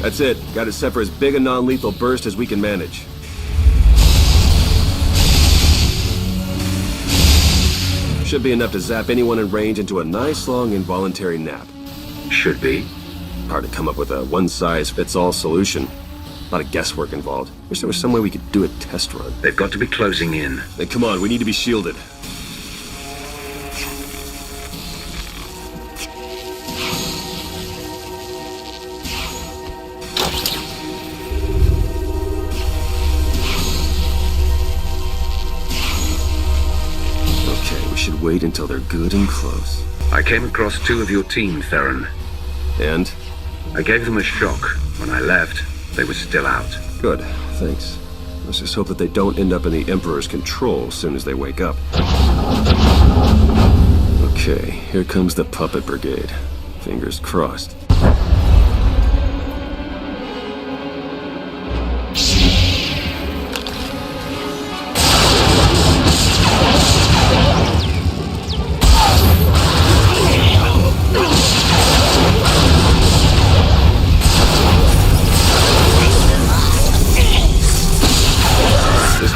That's it. Got it set for as big a non-lethal burst as we can manage. Should be enough to zap anyone in range into a nice long involuntary nap. Should be. Hard to come up with a one-size-fits-all solution. A lot of guesswork involved. Wish there was some way we could do a test run. They've got to be closing in. Then come on, we need to be shielded. Wait until they're good and close. I came across 2 of your team, Theron. And? I gave them a shock. When I left, they were still out. Good, thanks. Let's just hope that they don't end up in the Emperor's control as soon as they wake up. Okay, here comes the Puppet Brigade. Fingers crossed.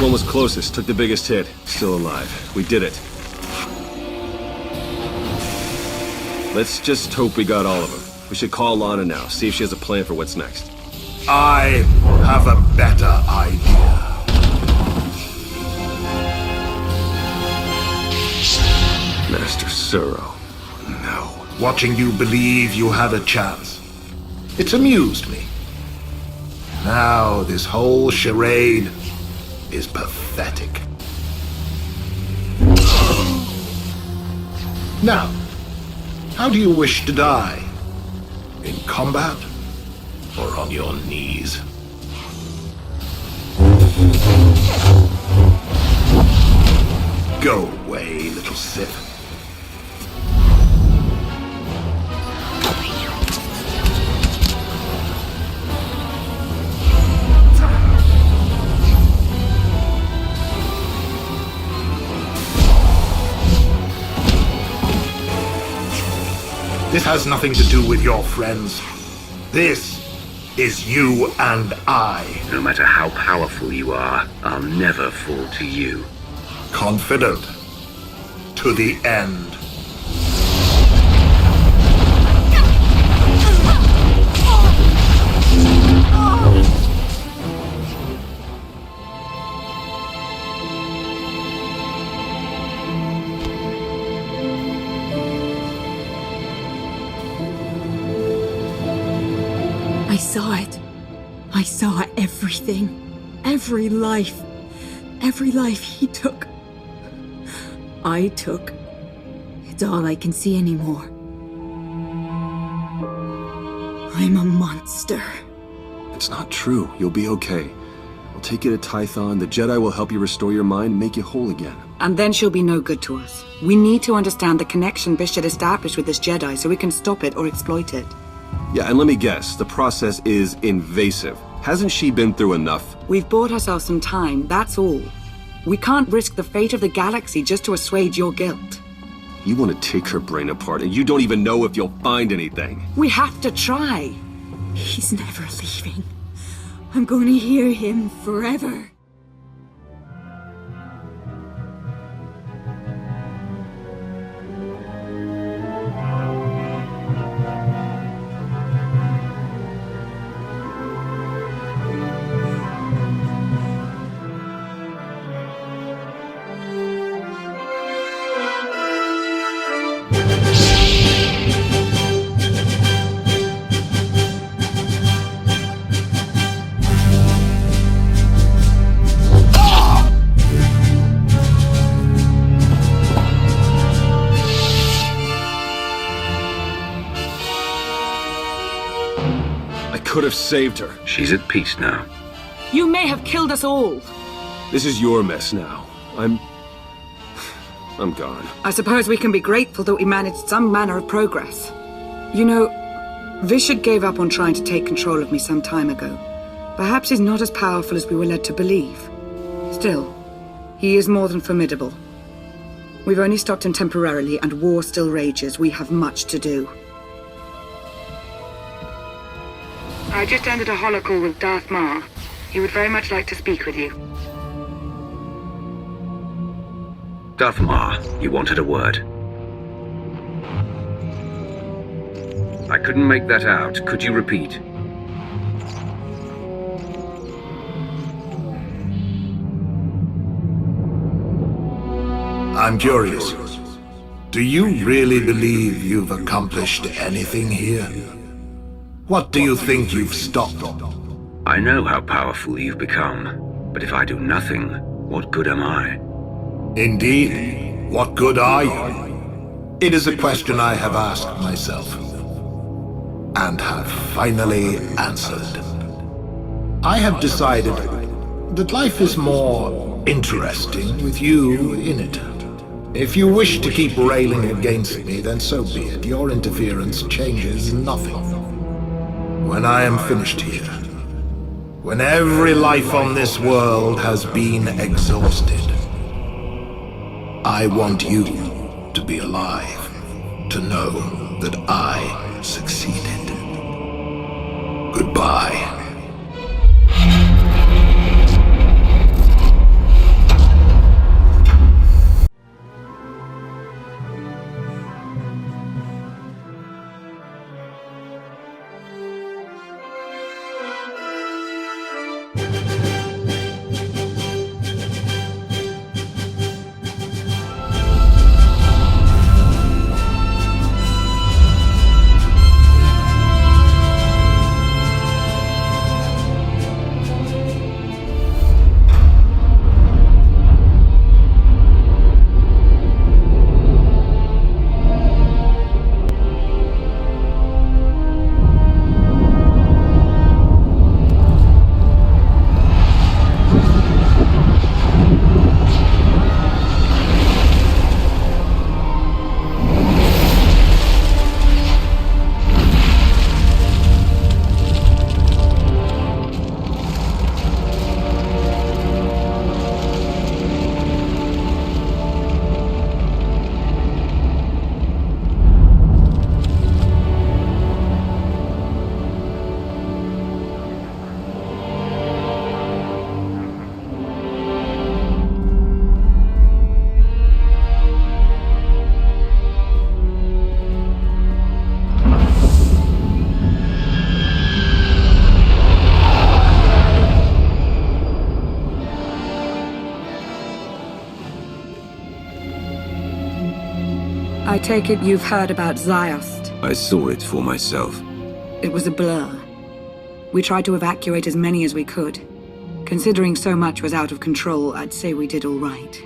One was closest, took the biggest hit. Still alive. We did it. Let's just hope we got all of them. We should call Lana now, see if she has a plan for what's next. I have a better idea. Master Suro. No. Watching you believe you had a chance. It's amused me. Now this whole charade is pathetic. Now, how do you wish to die? In combat or on your knees? Go away, little Sith. This has nothing to do with your friends. This is you and I. No matter how powerful you are, I'll never fall to you. Confident. To the end. I saw it. I saw everything. Every life. Every life he took. I took. It's all I can see anymore. I'm a monster. It's not true. You'll be okay. I'll take you to Tython. The Jedi will help you restore your mind and make you whole again. And then she'll be no good to us. We need to understand the connection Bishop established with this Jedi so we can stop it or exploit it. Yeah, and let me guess, the process is invasive. Hasn't she been through enough? We've bought ourselves some time, that's all. We can't risk the fate of the galaxy just to assuage your guilt. You want to take her brain apart, and you don't even know if you'll find anything. We have to try. He's never leaving. I'm going to hear him forever. Could have saved her. She's at peace now. You may have killed us all. This is your mess now. I'm gone. I suppose we can be grateful that we managed some manner of progress. You know, Vishad gave up on trying to take control of me some time ago. Perhaps he's not as powerful as we were led to believe. Still, he is more than formidable. We've only stopped him temporarily, and war still rages. We have much to do. I just ended a holocall with Darth Maul. He would very much like to speak with you. Darth Maul, you wanted a word. I couldn't make that out. Could you repeat? I'm curious. Do you really believe you've accomplished anything here? What do you think you've stopped? I know how powerful you've become, but if I do nothing, what good am I? Indeed. What good are you? It is a question I have asked myself, and have finally answered. I have decided that life is more interesting with you in it. If you wish to keep railing against me, then so be it. Your interference changes nothing. When I am finished here, when every life on this world has been exhausted, I want you to be alive, to know that I succeeded. Goodbye. I take it you've heard about Ziost. I saw it for myself. It was a blur. We tried to evacuate as many as we could. Considering so much was out of control, I'd say we did all right.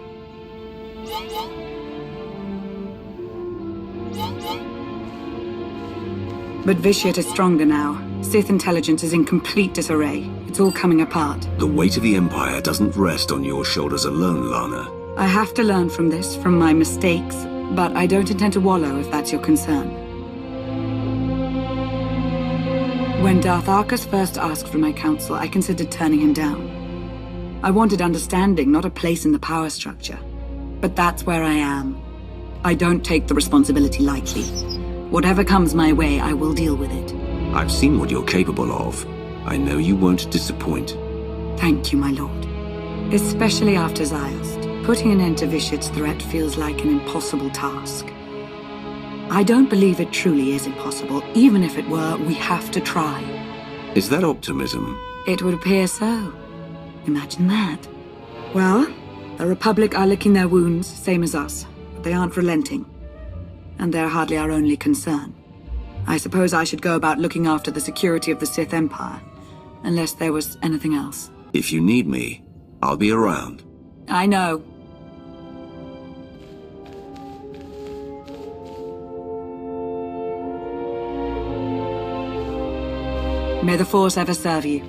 But Vitiate is stronger now. Sith intelligence is in complete disarray. It's all coming apart. The weight of the Empire doesn't rest on your shoulders alone, Lana. I have to learn from this, from my mistakes, but I don't intend to wallow if that's your concern. When Darth Arcus first asked for my counsel, I considered turning him down. I wanted understanding, not a place in the power structure. But that's where I am. I don't take the responsibility lightly. Whatever comes my way, I will deal with it. I've seen what you're capable of. I know you won't disappoint. Thank you, my lord. Especially after Ziost. Putting an end to Vitiate's threat feels like an impossible task. I don't believe it truly is impossible. Even if it were, we have to try. Is that optimism? It would appear so. Imagine that. Well, the Republic are licking their wounds, same as us. But they aren't relenting. And they're hardly our only concern. I suppose I should go about looking after the security of the Sith Empire. Unless there was anything else. If you need me, I'll be around. I know. May the Force ever serve you.